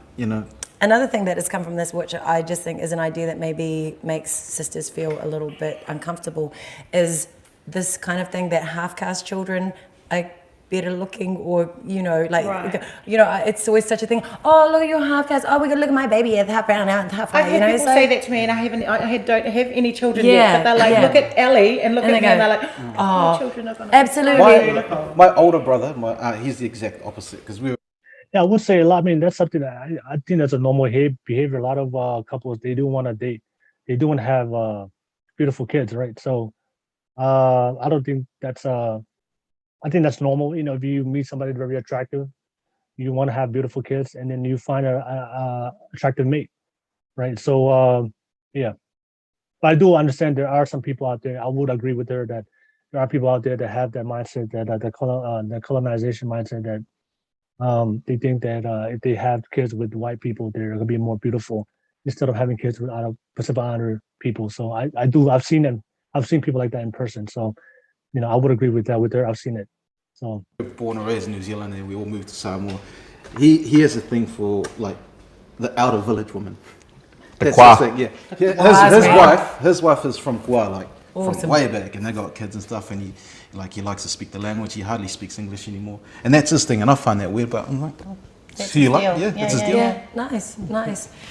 Another thing that has come from this, which I just think is an idea that maybe makes sisters feel a little bit uncomfortable, is this kind of thing that half-caste children are better looking, or it's always such a thing. Oh, look at your half-caste. Oh, we got to look at my baby, half brown out, half white. I've had people say that to me, and I don't have any children yet. But they're like, look at Ellie and look at me, and they're like, my children are going to absolutely. My older brother, he's the exact opposite, because we were. Yeah, I would say a lot. I mean, that's something that I think that's a normal behavior. A lot of couples, they do want to date. They do want to have beautiful kids, right? So I don't think that's I think that's normal. If you meet somebody very attractive, you want to have beautiful kids, and then you find a attractive mate, right? So yeah, but I do understand there are some people out there. I would agree with her that there are people out there that have that mindset, that the colonization mindset, that they think that if they have kids with white people, they're gonna be more beautiful instead of having kids with Pacific Islander people. So I've seen them. I've seen people like that in person. So I would agree with that with her. I've seen it. So born and raised in New Zealand, and we all moved to Samoa. He has a thing for like the outer village woman. The Kwa. Yeah. His wife is from Kwa, like awesome. From way back, and they got kids and stuff. And he likes to speak the language. He hardly speaks English anymore, and that's his thing. And I find that weird, but I'm like, that's his deal. That's his deal. Yeah, nice.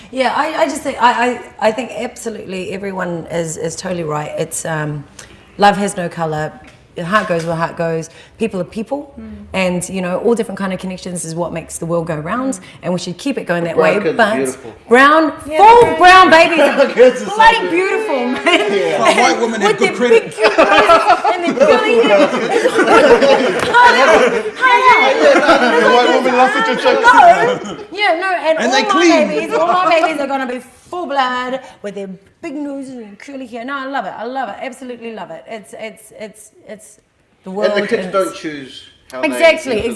Yeah, I just think I think absolutely everyone is totally right. It's love has no color. Heart goes where heart goes. People are people, and all different kind of connections is what makes the world go round, and we should keep it going that way. But beautiful. Brown, full brown babies are bloody beautiful, man. Yeah. White women have good credit. And they're really White women love such a joke. Yeah, no, and all my babies are gonna be full blood with their big noses and curly hair. No, I love it, absolutely love it. It's the world. And the kids don't choose. Exactly.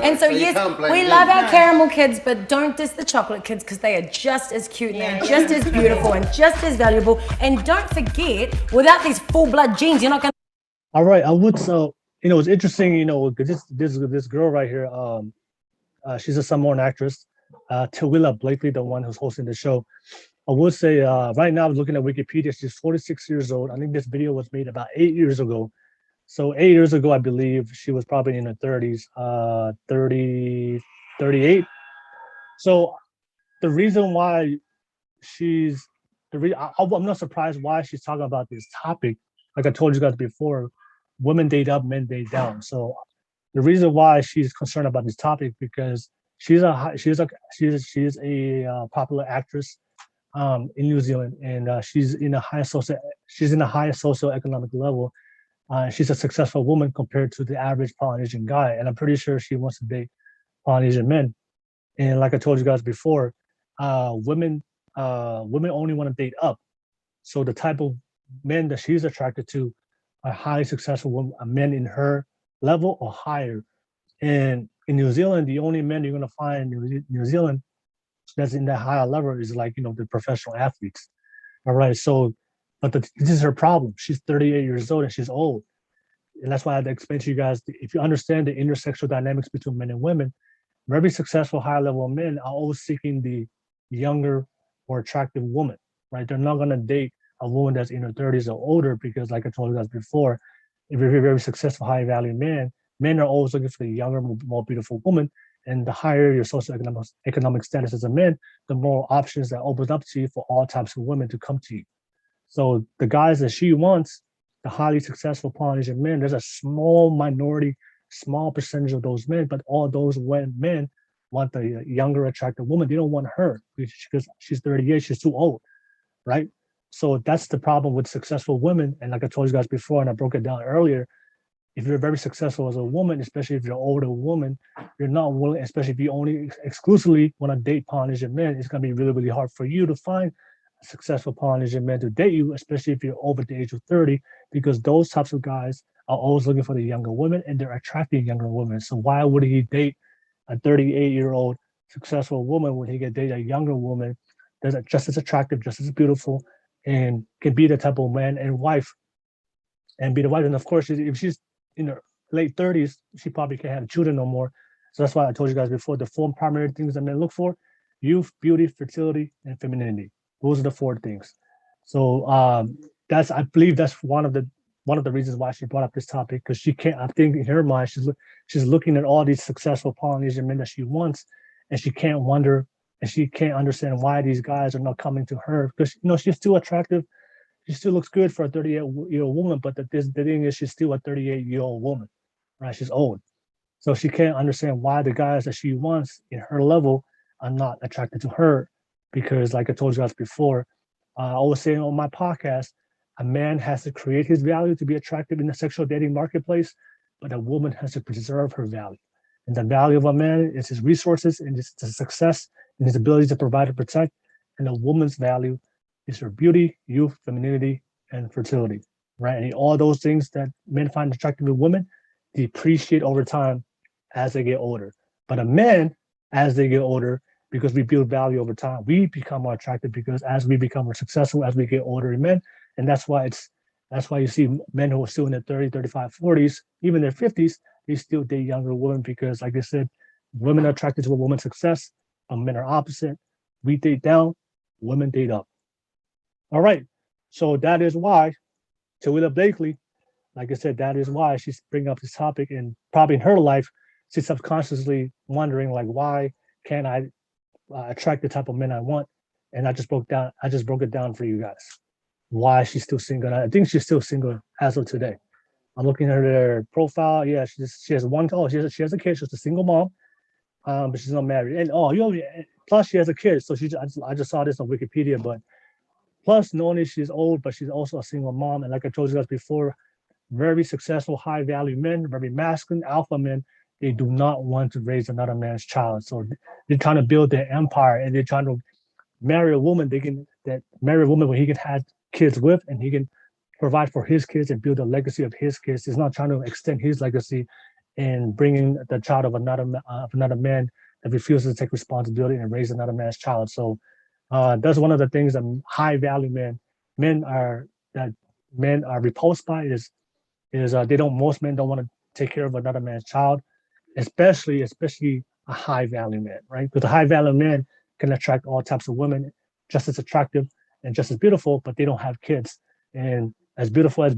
And so yes, we love our No. caramel kids, but don't diss the chocolate kids, because they are just as cute and they're just as beautiful and just as valuable. And don't forget, without these full blood genes, you're not gonna. all right, I would. So it's interesting. Because this girl right here, she's a Samoan actress, Tawila Blakely, the one who's hosting the show. I would say right now, I was looking at Wikipedia. She's 46 years old. I think this video was made about 8 years ago. So 8 years ago, I believe she was probably in her 30s, 30, 38. So the reason why I'm not surprised why she's talking about this topic. Like I told you guys before, women date up, men date down. So the reason why she's concerned about this topic, because she's a popular actress in New Zealand, and she's in a high socioeconomic level. She's a successful woman compared to the average Polynesian guy, and I'm pretty sure she wants to date Polynesian men. And like I told you guys before, women only want to date up. So the type of men that she's attracted to are highly successful women, men in her level or higher. And in New Zealand, the only men you're going to find in New Zealand that's in that higher level is like the professional athletes. All right, so. But this is her problem. She's 38 years old and she's old. And that's why I had to explain to you guys, if you understand the intersexual dynamics between men and women, very successful high level men are always seeking the younger or attractive woman, right? They're not gonna date a woman that's in her 30s or older, because like I told you guys before, if you're a very successful high value man, men are always looking for the younger, more beautiful woman. And the higher your socioeconomic status as a man, the more options that opens up to you for all types of women to come to you. So the guys that she wants, the highly successful Polynesian men, there's a small minority, small percentage of those men, but all those men want the younger, attractive woman. They don't want her because she's 38, she's too old, right? So that's the problem with successful women. And like I told you guys before, and I broke it down earlier, if you're very successful as a woman, especially if you're an older woman, you're not willing, especially if you only exclusively want to date Polynesian men, it's going to be really, really hard for you to find successful Polynesian men to date you, especially if you're over the age of 30, because those types of guys are always looking for the younger women, and they're attracting younger women. So why would he date a 38-year-old successful woman when he can date a younger woman that's just as attractive, just as beautiful, and can be the type of man and wife, and be the wife? And of course, if she's in her late 30s, she probably can't have children no more. So that's why I told you guys before, the four primary things that men look for: youth, beauty, fertility, and femininity. Those are the four things. So I believe that's one of the reasons why she brought up this topic, because she can't, I think in her mind, she's looking at all these successful Polynesian men that she wants, and she can't wonder, and she can't understand why these guys are not coming to her, because she's still attractive. She still looks good for a 38-year-old woman, but the thing is, she's still a 38-year-old woman, right? She's old. So she can't understand why the guys that she wants in her level are not attracted to her, because like I told you guys before, I always say on my podcast, a man has to create his value to be attractive in the sexual dating marketplace, but a woman has to preserve her value. And the value of a man is his resources and his success and his ability to provide and protect. And a woman's value is her beauty, youth, femininity, and fertility, right? And all those things that men find attractive in women depreciate over time as they get older. But a man, as they get older, because we build value over time, we become more attractive, because as we become more successful, as we get older in men, and that's why you see men who are still in their 30, 35, 40s, even their 50s, they still date younger women, because like I said, women are attracted to a woman's success, but men are opposite. We date down, women date up. All right, so that is why Tawila Blakely, like I said, that is why she's bringing up this topic, and probably in her life, she's subconsciously wondering, like, why can't I attract the type of men I want? And I just broke it down for you guys why she's still single. And I think she's still single as of today. I'm looking at her profile. Yeah, she has one. Oh, she has a kid. She's a single mom, but she's not married. And plus she has a kid. So I just saw this on Wikipedia. But plus, not only she's old, but she's also a single mom. And like I told you guys before, very successful, high value men, very masculine alpha men. They do not want to raise another man's child. So they're trying to build their empire, and they're trying to marry a woman. Marry a woman where he can have kids with, and he can provide for his kids and build a legacy of his kids. He's not trying to extend his legacy and bringing the child of another man that refuses to take responsibility and raise another man's child. So that's one of the things that high value men are repulsed by is most men don't want to take care of another man's child, especially a high value man, right? Because a high value man can attract all types of women, just as attractive and just as beautiful, but they don't have kids. And as beautiful as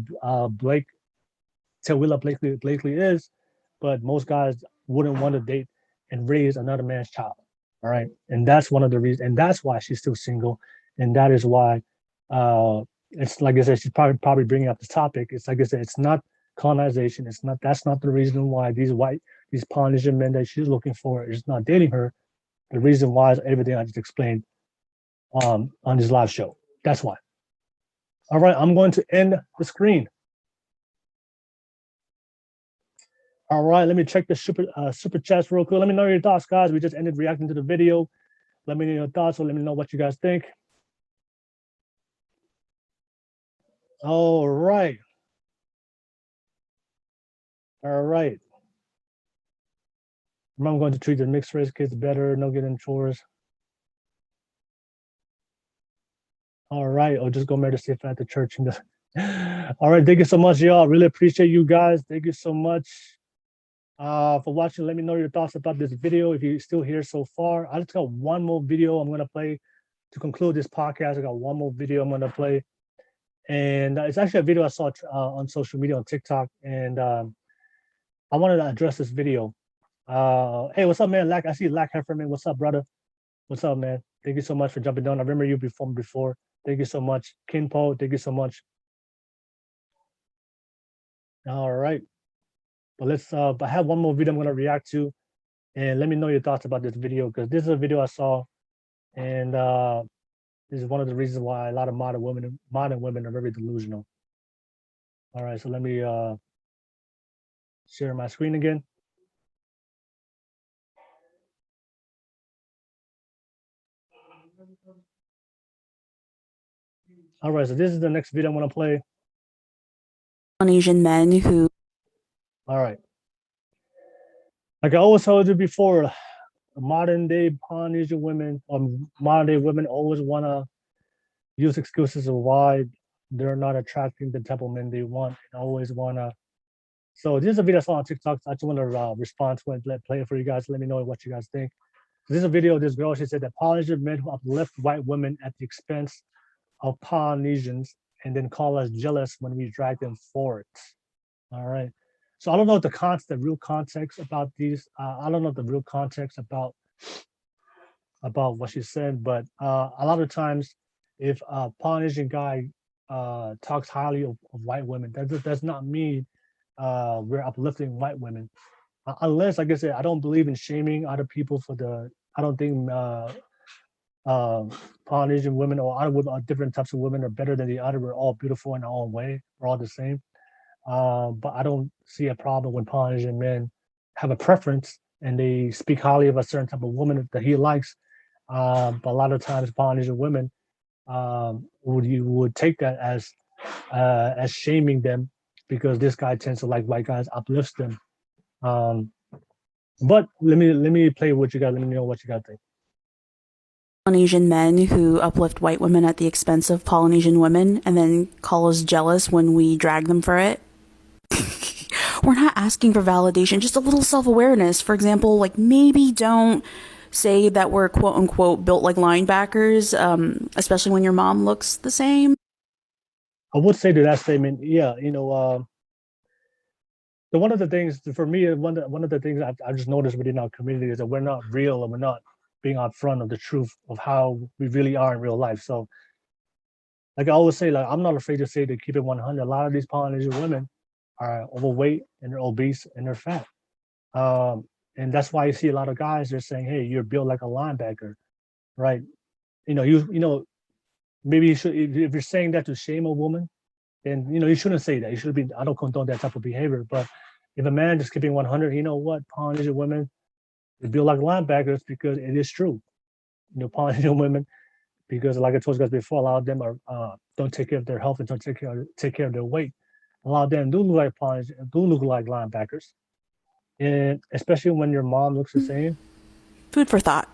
Tawila Blakely is, but most guys wouldn't want to date and raise another man's child. All right. And that's one of the reasons, and that's why she's still single. And that is why it's like I said, she's probably bringing up this topic. It's like I said, it's not colonization. That's not the reason why these Polynesian men that she's looking for is not dating her. The reason why is everything I just explained on this live show. That's why. All right, I'm going to end the screen. All right, let me check the super chats real quick. Let me know your thoughts, guys. We just ended reacting to the video. Let me know your thoughts, or let me know what you guys think. All right. All right. I'm going to treat the mixed race kids better, no getting chores. All right, or just go marry the safe at the church. All right, thank you so much, y'all. Really appreciate you guys. Thank you so much for watching. Let me know your thoughts about this video if you're still here so far. I just got one more video I'm gonna play to conclude this podcast. I got one more video I'm gonna play, and it's actually a video I saw on social media on TikTok, and I wanted to address this video. Hey, what's up, man? I see Lack Hefferman. What's up, brother? What's up, man? Thank you so much for jumping on. I remember you before. Thank you so much. Kinpo, thank you so much. All right. But let's I have one more video I'm gonna react to, and let me know your thoughts about this video, because this is a video I saw, and this is one of the reasons why a lot of modern women are very delusional. All right, so let me share my screen again. All right, so this is the next video I'm gonna play. Polynesian men who All right. Like I always told you before, modern day Polynesian women or modern day women always want to use excuses of why they're not attracting the type of men they want and always want to. So this is a video I saw on TikTok. So I just want to respond to it, play it for you guys. Let me know what you guys think. This is a video of this girl. She said that Polynesian men who uplift white women at the expense of Polynesians and then call us jealous when we drag them forward. All right. So I don't know the real context about these. I don't know the real context about what she said, but a lot of times, if a Polynesian guy talks highly of white women, that does not mean we're uplifting white women. Unless, like I said, I don't believe in shaming other people for the. I don't think Polynesian women or other different types of women are better than the other. We're all beautiful in our own way. We're all the same. But I don't see a problem when Polynesian men have a preference and they speak highly of a certain type of woman that he likes. But a lot of times Polynesian women would take that as shaming them because this guy tends to like white guys, uplifts them. But let me play what you got. Let me know what you got think. Polynesian men who uplift white women at the expense of Polynesian women and then call us jealous when we drag them for it. We're not asking for validation, just a little self-awareness. For example, like maybe don't say that we're quote unquote built like linebackers, especially when your mom looks the same. I would say to that statement, yeah, one of the things for me, one of the things I just noticed within our community is that we're not real and we're not being upfront of the truth of how we really are in real life. So, like I always say, like I'm not afraid to say to keep it 100. A lot of these Polynesian women are overweight and they're obese and they're fat, and that's why you see a lot of guys they're saying, "Hey, you're built like a linebacker," right? Maybe you should if you're saying that to shame a woman, then you shouldn't say that. You should be. I don't condone that type of behavior, but if a man just keeping 100, you know what, Polynesian women. They build like linebackers because it is true. Polynesian women, because like I told you guys before, a lot of them are don't take care of their health and don't take care of their weight. A lot of them do look like linebackers, and especially when your mom looks the same. Food for thought.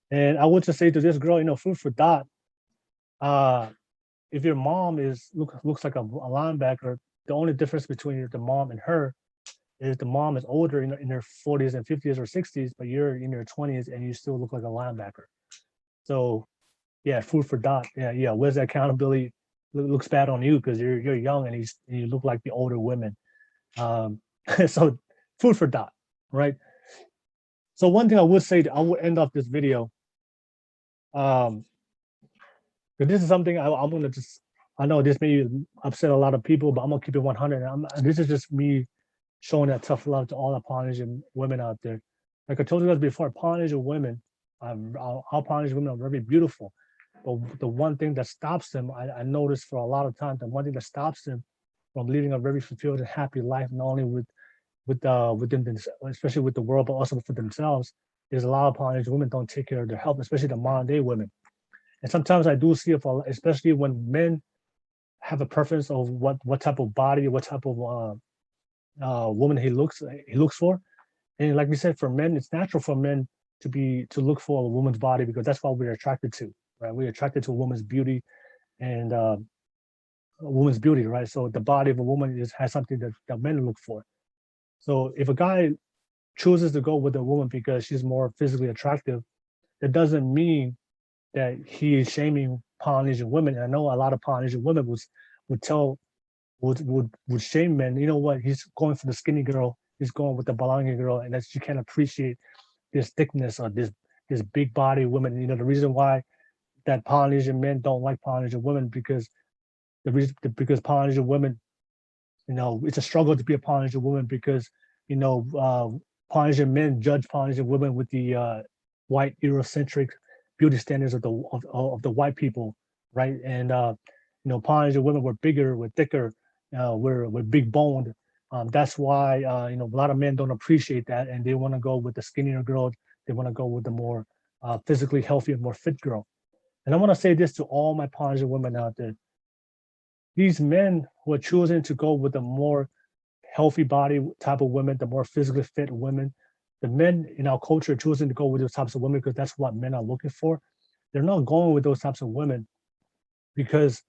And I would just say to this girl, food for thought. If your mom looks like a linebacker, the only difference between the mom and her is the mom is older in her 40s and 50s or 60s, but you're in your 20s and you still look like a linebacker. So, yeah, food for thought. Yeah. Where's the accountability? Looks bad on you because you're young and you look like the older women. So, food for thought, right? So one thing I would say, I would end off this video. But this is something I'm gonna just. I know this may upset a lot of people, but I'm gonna keep it 100. This is just me showing that tough love to all the Polynesian women out there. Like I told you guys before, Polynesian women, all Polynesian women are very beautiful. But the one thing that stops them, I noticed for a lot of times, the one thing that stops them from leading a very fulfilled and happy life, not only within themselves, especially with the world, but also for themselves, is a lot of Polynesian women don't take care of their health, especially the modern day women. And sometimes I do see it, especially when men have a preference of what type of body, what type of woman he looks for. And like we said, for men, it's natural for men to look for a woman's body because that's what we're attracted to, right? We're attracted to a woman's beauty and a woman's beauty, right? So the body of a woman has something that men look for. So if a guy chooses to go with a woman because she's more physically attractive, that doesn't mean that he is shaming Polynesian women. And I know a lot of Polynesian women would shame men. You know what? He's going for the skinny girl. He's going with the balongi girl, and that she can't appreciate this thickness or this big body woman. The reason why that Polynesian men don't like Polynesian women because Polynesian women, it's a struggle to be a Polynesian woman because Polynesian men judge Polynesian women with the white Eurocentric beauty standards of the white people, right? And Polynesian women were bigger, were thicker, we're big boned. That's why a lot of men don't appreciate that, and they want to go with the skinnier girl. They want to go with the more physically healthy and more fit girl. And I want to say this to all my Polynesian women out there: these men who are choosing to go with the more healthy body type of women, the more physically fit women. The men in our culture are choosing to go with those types of women because that's what men are looking for. They're not going with those types of women because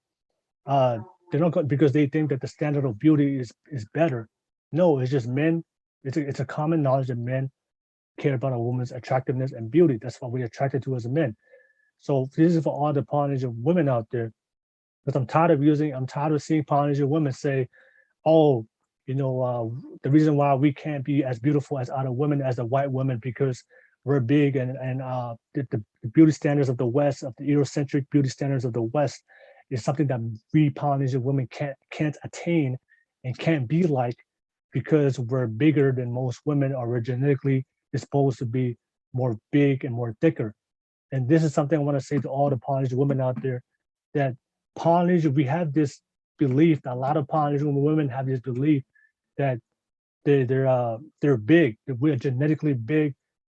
they're not because they think that the standard of beauty is better. No, it's just men. It's a common knowledge that men care about a woman's attractiveness and beauty. That's what we're attracted to as men. So this is for all the Polynesian women out there. Because I'm tired of seeing Polynesian women say, oh, the reason why we can't be as beautiful as other women as the white women because we're big and the beauty standards of the West, of the Eurocentric beauty standards of the West, is something that we Polynesian women can't attain and can't be like because we're bigger than most women or we're genetically disposed to be more big and more thicker. And this is something I want to say to all the Polynesian women out there, that Polynesian, we have this belief that a lot of Polynesian women have this belief that they're big, that we're genetically big,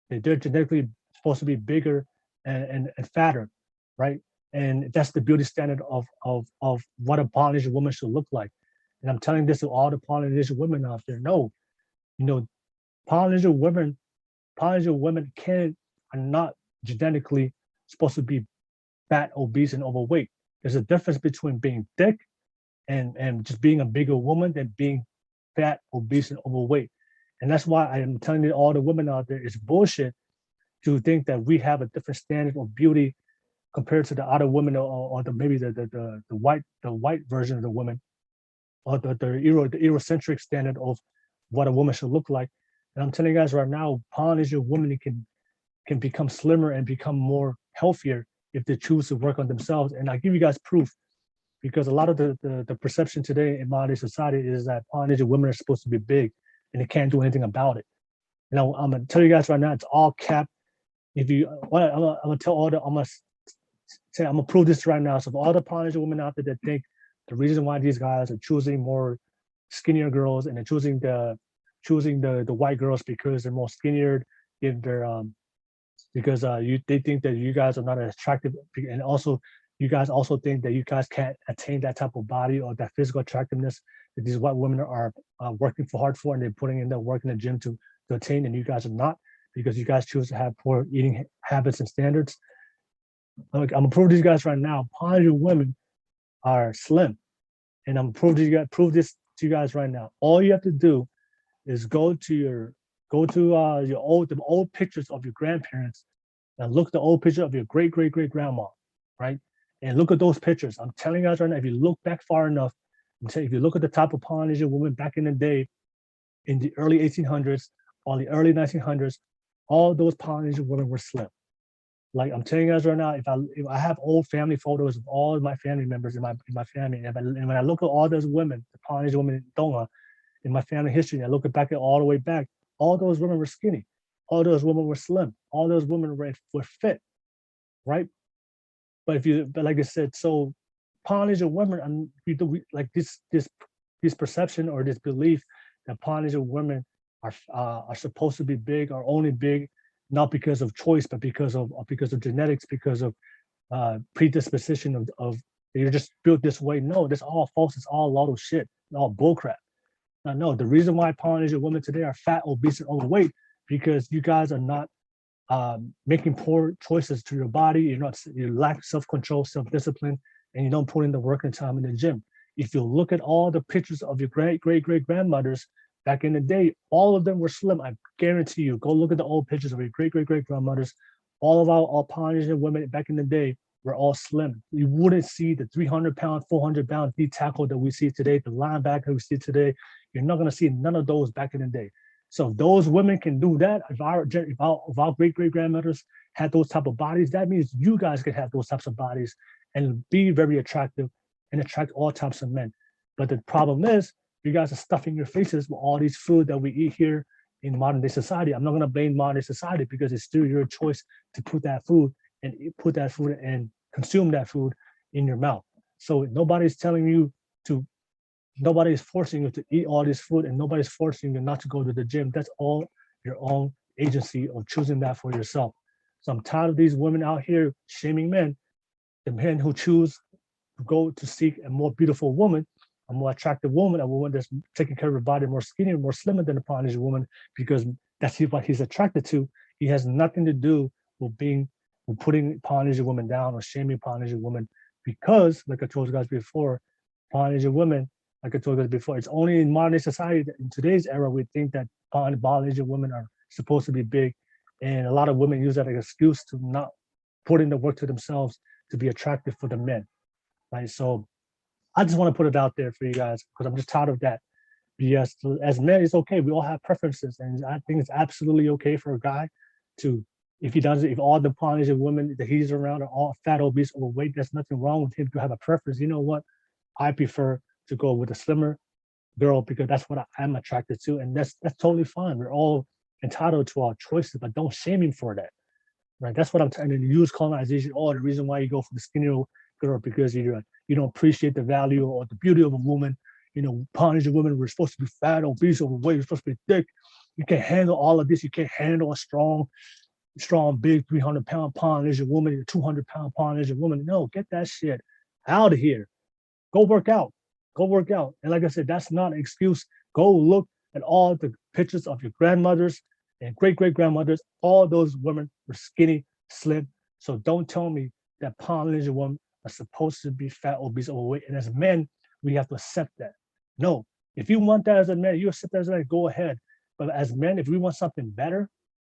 that they're genetically supposed to be bigger and fatter, right? And that's the beauty standard of what a Polynesian woman should look like. And I'm telling this to all the Polynesian women out there. No, Polynesian women are not genetically supposed to be fat, obese, and overweight. There's a difference between being thick and just being a bigger woman than being fat, obese, and overweight. And that's why I am telling you, all the women out there, it's bullshit to think that we have a different standard of beauty compared to the other women or maybe the white version of the woman, or the Eurocentric standard of what a woman should look like. And I'm telling you guys right now, Polynesian women can become slimmer and become more healthier if they choose to work on themselves. And I give you guys proof, because a lot of the perception today in modern society is that Polynesian women are supposed to be big and they can't do anything about it. And I'm gonna tell you guys right now, it's all cap. I'm gonna prove this right now. So for all the Polynesian women out there that think the reason why these guys are choosing more skinnier girls and they're choosing the white girls because they're more skinnier, if they're because they think that you guys are not as attractive, and also you guys also think that you guys can't attain that type of body or that physical attractiveness that these white women are working hard for, and they're putting in their work in the gym to attain, and you guys are not, because you guys choose to have poor eating habits and standards. I'm gonna prove these guys right now. Polynesian women are slim, and I'm gonna prove this to you guys right now. All you have to do is go to the old pictures of your grandparents and look at the old picture of your great grandma, right? And look at those pictures. I'm telling you guys right now, if you look back far enough, if you look at the type of Polynesian women back in the day, in the early 1800s or the early 1900s, all those Polynesian women were slim. Like I'm telling you guys right now, if I have old family photos of all my family members in my family, and when I look at all those women, the Polynesian women in Tonga, in my family history, and I look back at all the way back, all those women were skinny, all those women were slim, all those women were fit, right? But like I said, so Polynesian women, like this perception or this belief that Polynesian women are supposed to be big, or only big, not because of choice, but because of genetics, because of predisposition of you're just built this way. No, that's all false. It's all a lot of shit. It's all bullcrap. No, the reason why Polynesian women today are fat, obese, and overweight, because you guys are not making poor choices to your body. You lack self-control, self-discipline, and you don't put in the work and time in the gym. If you look at all the pictures of your great grandmothers back in the day, all of them were slim. I guarantee you. Go look at the old pictures of your great grandmothers. All of our Polynesian women back in the day were all slim. You wouldn't see the 300-pound, 400-pound D tackle that we see today, the linebacker we see today. You're not gonna see none of those back in the day. So if those women can do that, if our great grandmothers had those type of bodies, that means you guys can have those types of bodies and be very attractive and attract all types of men. But the problem is, you guys are stuffing your faces with all these food that we eat here in modern day society. I'm not gonna blame modern day society, because it's still your choice to put that food and consume that food in your mouth. So nobody's telling you to, nobody is forcing you to eat all this food, and nobody's forcing you not to go to the gym. That's all your own agency of choosing that for yourself. So I'm tired of these women out here shaming men, the men who choose to go to seek a more beautiful woman. a more attractive woman, a woman that's taking care of her body, more skinny, more slimmer than a Polynesian woman, because that's what he's attracted to. He has nothing to do with putting Polynesian women down or shaming Polynesian women, because, like I told you guys before, Polynesian women, like I told you guys before, it's only in modern society, in today's era, we think that Polynesian women are supposed to be big, and a lot of women use that as an excuse to not put in the work to themselves to be attractive for the men, right? So I just want to put it out there for you guys, because I'm just tired of that. Yes, as men, it's okay. We all have preferences, and I think it's absolutely okay for a guy to, if all the Polynesian women that he's around are all fat, obese, overweight, there's nothing wrong with him to have a preference. You know what? I prefer to go with a slimmer girl because that's what I'm attracted to, and that's totally fine. We're all entitled to our choices, but don't shame him for that, right? That's what I'm trying to use colonization. Oh, the reason why you go for the skinny girl because you don't appreciate the value or the beauty of a woman. You know, Polynesian women were supposed to be fat, obese, overweight. You're supposed to be thick. You can't handle all of this. You can't handle a strong, big 300-pound Polynesian woman, a 200-pound Polynesian woman. No, get that shit out of here. Go work out. Go work out. And like I said, that's not an excuse. Go look at all the pictures of your grandmothers and great-great-grandmothers. All those women were skinny, slim. So don't tell me that Polynesian women are supposed to be fat, obese, overweight. And as men, we have to accept that. No, if you want that as a man, you accept that as a man, go ahead. But as men, if we want something better,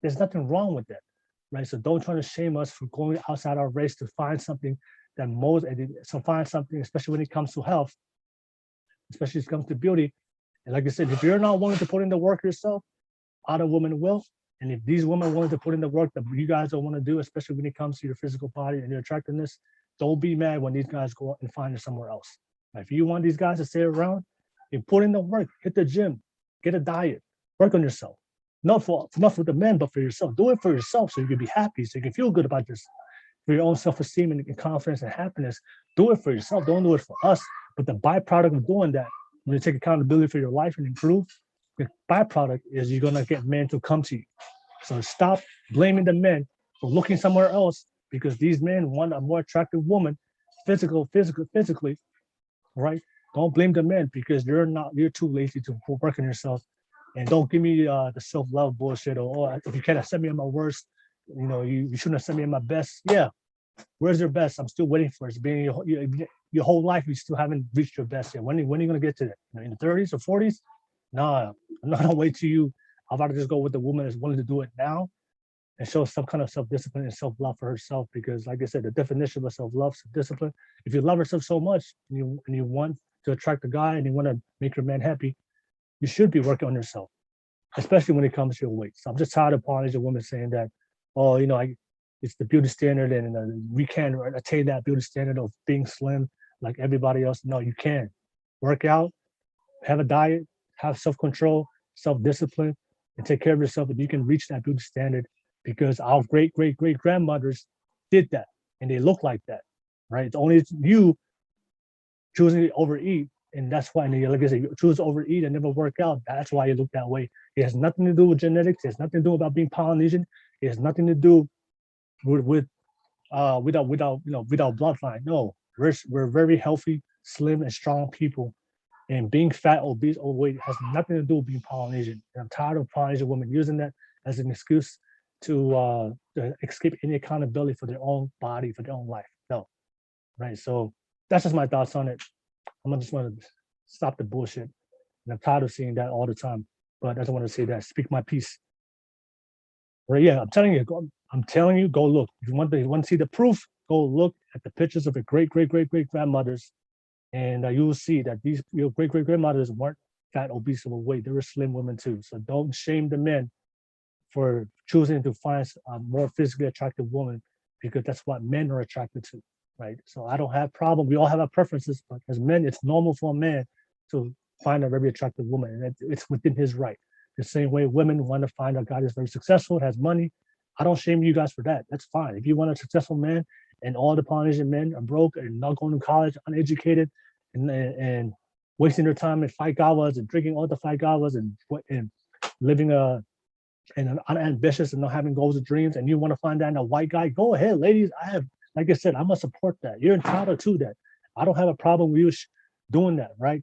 there's nothing wrong with that, right? So don't try to shame us for going outside our race to find something find something, especially when it comes to health, especially when it comes to beauty. And like I said, if you're not willing to put in the work yourself, other women will. And if these women are willing to put in the work that you guys don't want to do, especially when it comes to your physical body and your attractiveness, don't be mad when these guys go out and find it somewhere else. If you want these guys to stay around, you put in the work, hit the gym, get a diet, work on yourself. Not for the men, but for yourself. Do it for yourself so you can be happy, so you can feel good about this, for your own self-esteem and confidence and happiness. Do it for yourself. Don't do it for us. But the byproduct of doing that, when you take accountability for your life and improve, the byproduct is you're gonna get men to come to you. So stop blaming the men for looking somewhere else, because these men want a more attractive woman, physically, right? Don't blame the men because you're too lazy to work on yourself. And don't give me the self-love bullshit or if you can't accept me at my worst, you shouldn't accept me at my best. Yeah, where's your best? I'm still waiting for it. It's been your whole life, you still haven't reached your best yet. When are you gonna get to that? In the 30s or 40s? Nah, I'm not gonna wait till you. I'd rather just go with the woman that's willing to do it now and show some kind of self-discipline and self-love for herself. Because like I said, the definition of self-love, self-discipline, if you love yourself so much and you want to attract a guy and you want to make your man happy, you should be working on yourself, especially when it comes to your weight. So I'm just tired of Polynesian women saying that, oh, it's the beauty standard and we can't attain that beauty standard of being slim like everybody else. No, you can. Work out, have a diet, have self-control, self-discipline, and take care of yourself, and you can reach that beauty standard because our great-great-great-grandmothers did that and they look like that, right? It's only you choosing to overeat. And that's why, like I said, you choose to overeat and never work out. That's why you look that way. It has nothing to do with genetics. It has nothing to do about being Polynesian. It has nothing to do with our bloodline. No, we're very healthy, slim, and strong people. And being fat, obese, overweight has nothing to do with being Polynesian. And I'm tired of Polynesian women using that as an excuse to escape any accountability for their own body, for their own life. No, right? So that's just my thoughts on it. I just want to stop the bullshit. And I'm tired of seeing that all the time. But I just want to say that, speak my piece. Right? Yeah, I'm telling you, go look. If you want to see the proof, go look at the pictures of your great-great-great-great-grandmothers, and you will see that your great-great-grandmothers weren't fat, obese, overweight. They were slim women too. So don't shame the men for choosing to find a more physically attractive woman, because that's what men are attracted to. Right. So I don't have problem. We all have our preferences, but as men, it's normal for a man to find a very attractive woman, and it's within his right. The same way women want to find a guy that's very successful, has money. I don't shame you guys for that. That's fine. If you want a successful man, and all the Polynesian men are broke and not going to college, uneducated, and wasting their time in fight Kavas and drinking all the fight Kavas and living and unambitious and not having goals and dreams, and you want to find that in a white guy, go ahead, ladies. Like I said, I'm gonna support that. You're entitled to that. I don't have a problem with you doing that, right?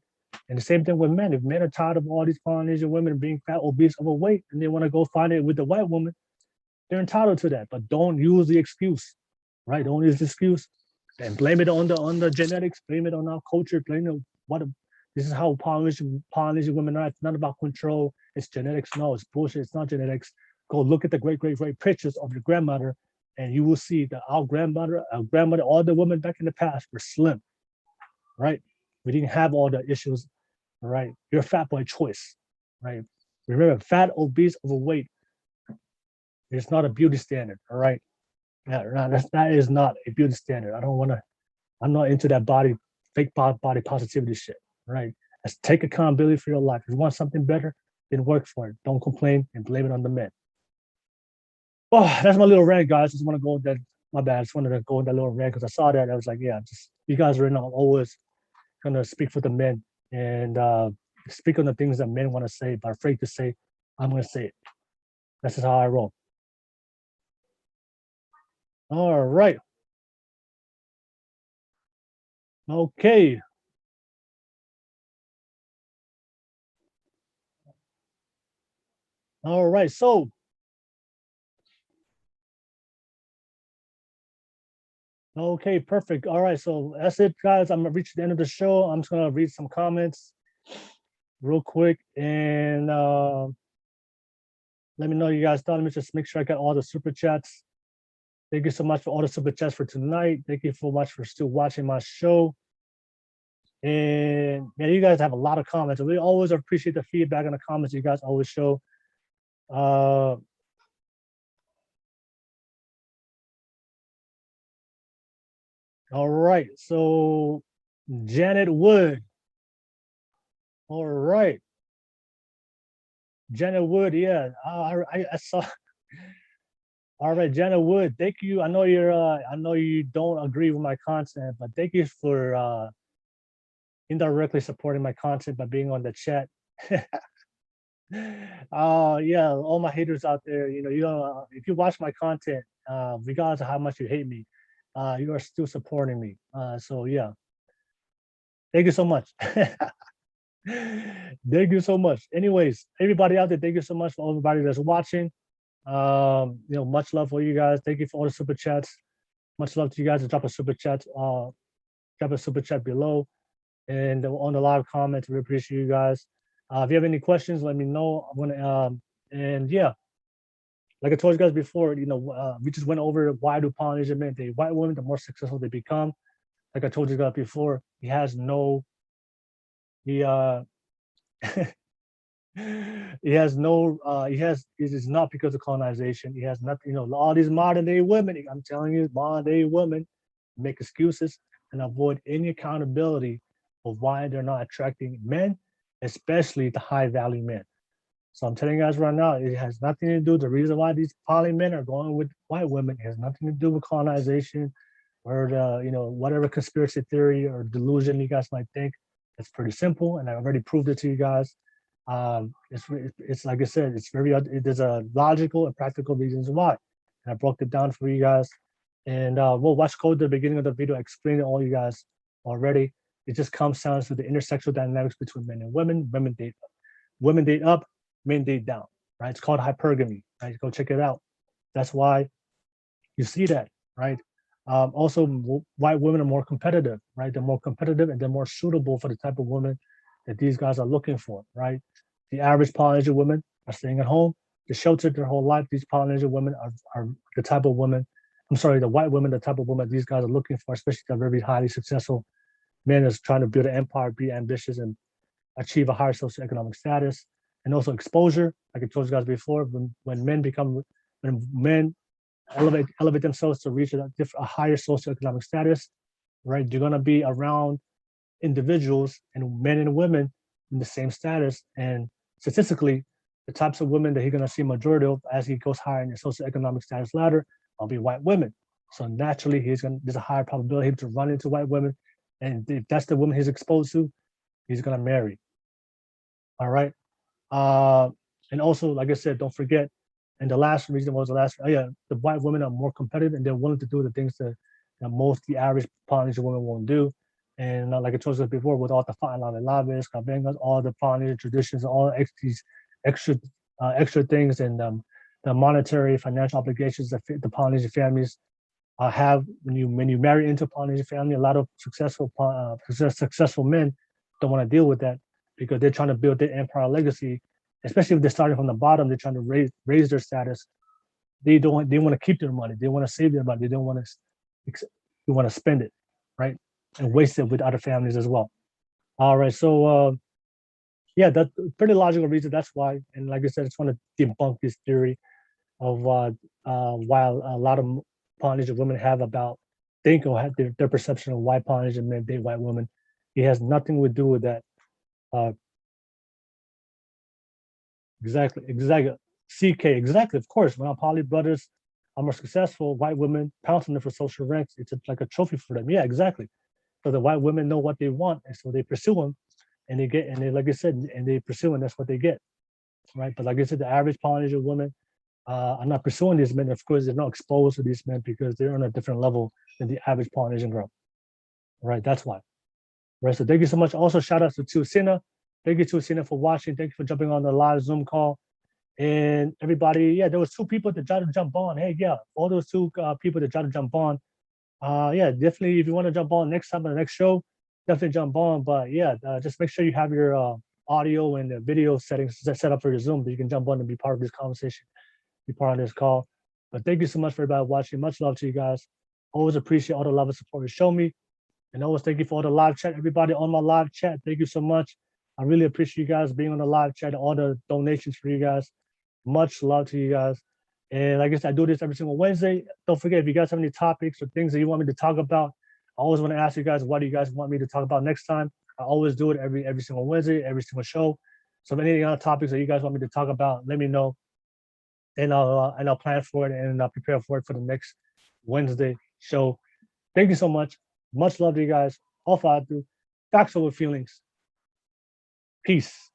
And the same thing with men. If men are tired of all these Polynesian women being fat, obese, overweight, and they want to go find it with the white woman, they're entitled to that. But don't use the excuse, right? Don't use the excuse and blame it on the genetics, blame it on our culture, blame it this is how Polynesian women are. It's not about control. It's genetics. No, it's bullshit. It's not genetics. Go look at the great pictures of your grandmother, and you will see that our grandmother, all the women back in the past were slim, right? We didn't have all the issues, right? You're a fat boy choice, right? Remember, fat, obese, overweight, it's not a beauty standard, all right? Yeah, that is not a beauty standard. I'm not into that fake body positivity shit, right? Let's take accountability for your life. If you want something better, then work for it. Don't complain and blame it on the men. Oh, that's my little rant, guys. Just want to go with that. My bad. I just wanted to go in that little rant because I saw that. I was like, yeah, just you guys are not always gonna speak for the men and speak on the things that men want to say, but afraid to say. I'm gonna say it. That's just how I roll. All right. Okay. All right. So. Okay, perfect. All right, so that's it, guys. I'm gonna reach the end of the show. I'm just gonna read some comments real quick and let me know you guys thought. Let me just make sure I got all the super chats. Thank you so much for all the super chats for tonight. Thank you so much for still watching my show. And yeah, you guys have a lot of comments. We always appreciate the feedback and the comments you guys always show. All right, so Janet Wood. All right, Janet Wood, yeah, I saw. All right, Janet Wood, thank you. I know you don't agree with my content, but thank you for indirectly supporting my content by being on the chat. Yeah, all my haters out there, if you watch my content, regardless of how much you hate me, you are still supporting me. So yeah, thank you so much. Thank you so much. Anyways, everybody out there, thank you so much for everybody that's watching. Much love for you guys. Thank you for all the super chats. Much love to you guys. Drop a super chat. Drop a super chat below, and on the live comments. We appreciate you guys. If you have any questions, let me know. I'm gonna and yeah. Like I told you guys before, we just went over why do Polynesian men date white women, the more successful they become. Like I told you guys before, it is not because of colonization. He has nothing, all these modern day women, I'm telling you, modern day women make excuses and avoid any accountability of why they're not attracting men, especially the high value men. So I'm telling you guys right now, it has nothing to do, the reason why these poly men are going with white women, it has nothing to do with colonization or whatever conspiracy theory or delusion you guys might think. It's pretty simple, and I already proved it to you guys. It's like I said, there's a logical and practical reasons why. And I broke it down for you guys. And we'll watch code at the beginning of the video, I explained it all you guys already. It just comes down to the intersexual dynamics between men and women. Women date up, men date down, right? It's called hypergamy, right? Go check it out. That's why you see that, right? Also, white women are more competitive, right? They're more competitive and they're more suitable for the type of women that these guys are looking for, right? The average Polynesian women are staying at home, they're sheltered their whole life. These Polynesian women are the type of women, the white women, the type of women these guys are looking for, especially the very highly successful men that's trying to build an empire, be ambitious, and achieve a higher socioeconomic status. And also exposure, like I told you guys before, when men elevate themselves to reach a higher socioeconomic status, right? You're gonna be around individuals and men and women in the same status. And statistically, the types of women that he's gonna see majority of as he goes higher in the socioeconomic status ladder will be white women. So naturally, there's a higher probability to run into white women. And if that's the woman he's exposed to, he's gonna marry. All right. And also, like I said, don't forget, and the last reason was the white women are more competitive and they're willing to do the things that most the average Polynesian woman won't do. And like I told you before, with all the fa'alawe, kavengas, all the Polynesian traditions, all these extra things, and the monetary financial obligations that the Polynesian families have when you marry into a Polynesian family. A lot of successful men don't want to deal with that because they're trying to build their empire legacy. Especially if they're starting from the bottom, they're trying to raise their status. They want to keep their money. They want to save their money. They don't want to spend it, right, and waste it with other families as well. All right, so yeah, that's a pretty logical reason. That's why, and like I said, I just want to debunk this theory of why a lot of Polynesian women have about their perception of why Polynesian men date white women. It has nothing to do with that. Exactly. CK, exactly. Of course, when our poly brothers are more successful, white women pounce on them for social ranks. It's like a trophy for them. Yeah, exactly. So the white women know what they want, and so they pursue them, and they like I said, and they pursue, and that's what they get, right? But like I said, the average Polynesian women are not pursuing these men. Of course, they're not exposed to these men because they're on a different level than the average Polynesian girl, right? That's why. Right. So thank you so much. Also, shout out to Sina. Thank you to Sina for watching. Thank you for jumping on the live Zoom call. And everybody, yeah, there was 2 people that tried to jump on. Hey, yeah, all those 2 people that tried to jump on. Yeah, definitely. If you want to jump on next time on the next show, definitely jump on. But yeah, just make sure you have your audio and the video settings set up for your Zoom, that you can jump on and be part of this conversation, be part of this call. But thank you so much for everybody watching. Much love to you guys. Always appreciate all the love and support you show me. And always thank you for all the live chat. Everybody on my live chat, thank you so much. I really appreciate you guys being on the live chat, all the donations for you guys. Much love to you guys. And like I said, I do this every single Wednesday. Don't forget, if you guys have any topics or things that you want me to talk about, I always want to ask you guys, what do you guys want me to talk about next time? I always do it every single Wednesday, every single show. So if any other topics that you guys want me to talk about, let me know. And I'll plan for it, and I'll prepare for it for the next Wednesday show. Thank you so much. Much love to you guys. All fa'atu. Facts over feelings. Peace.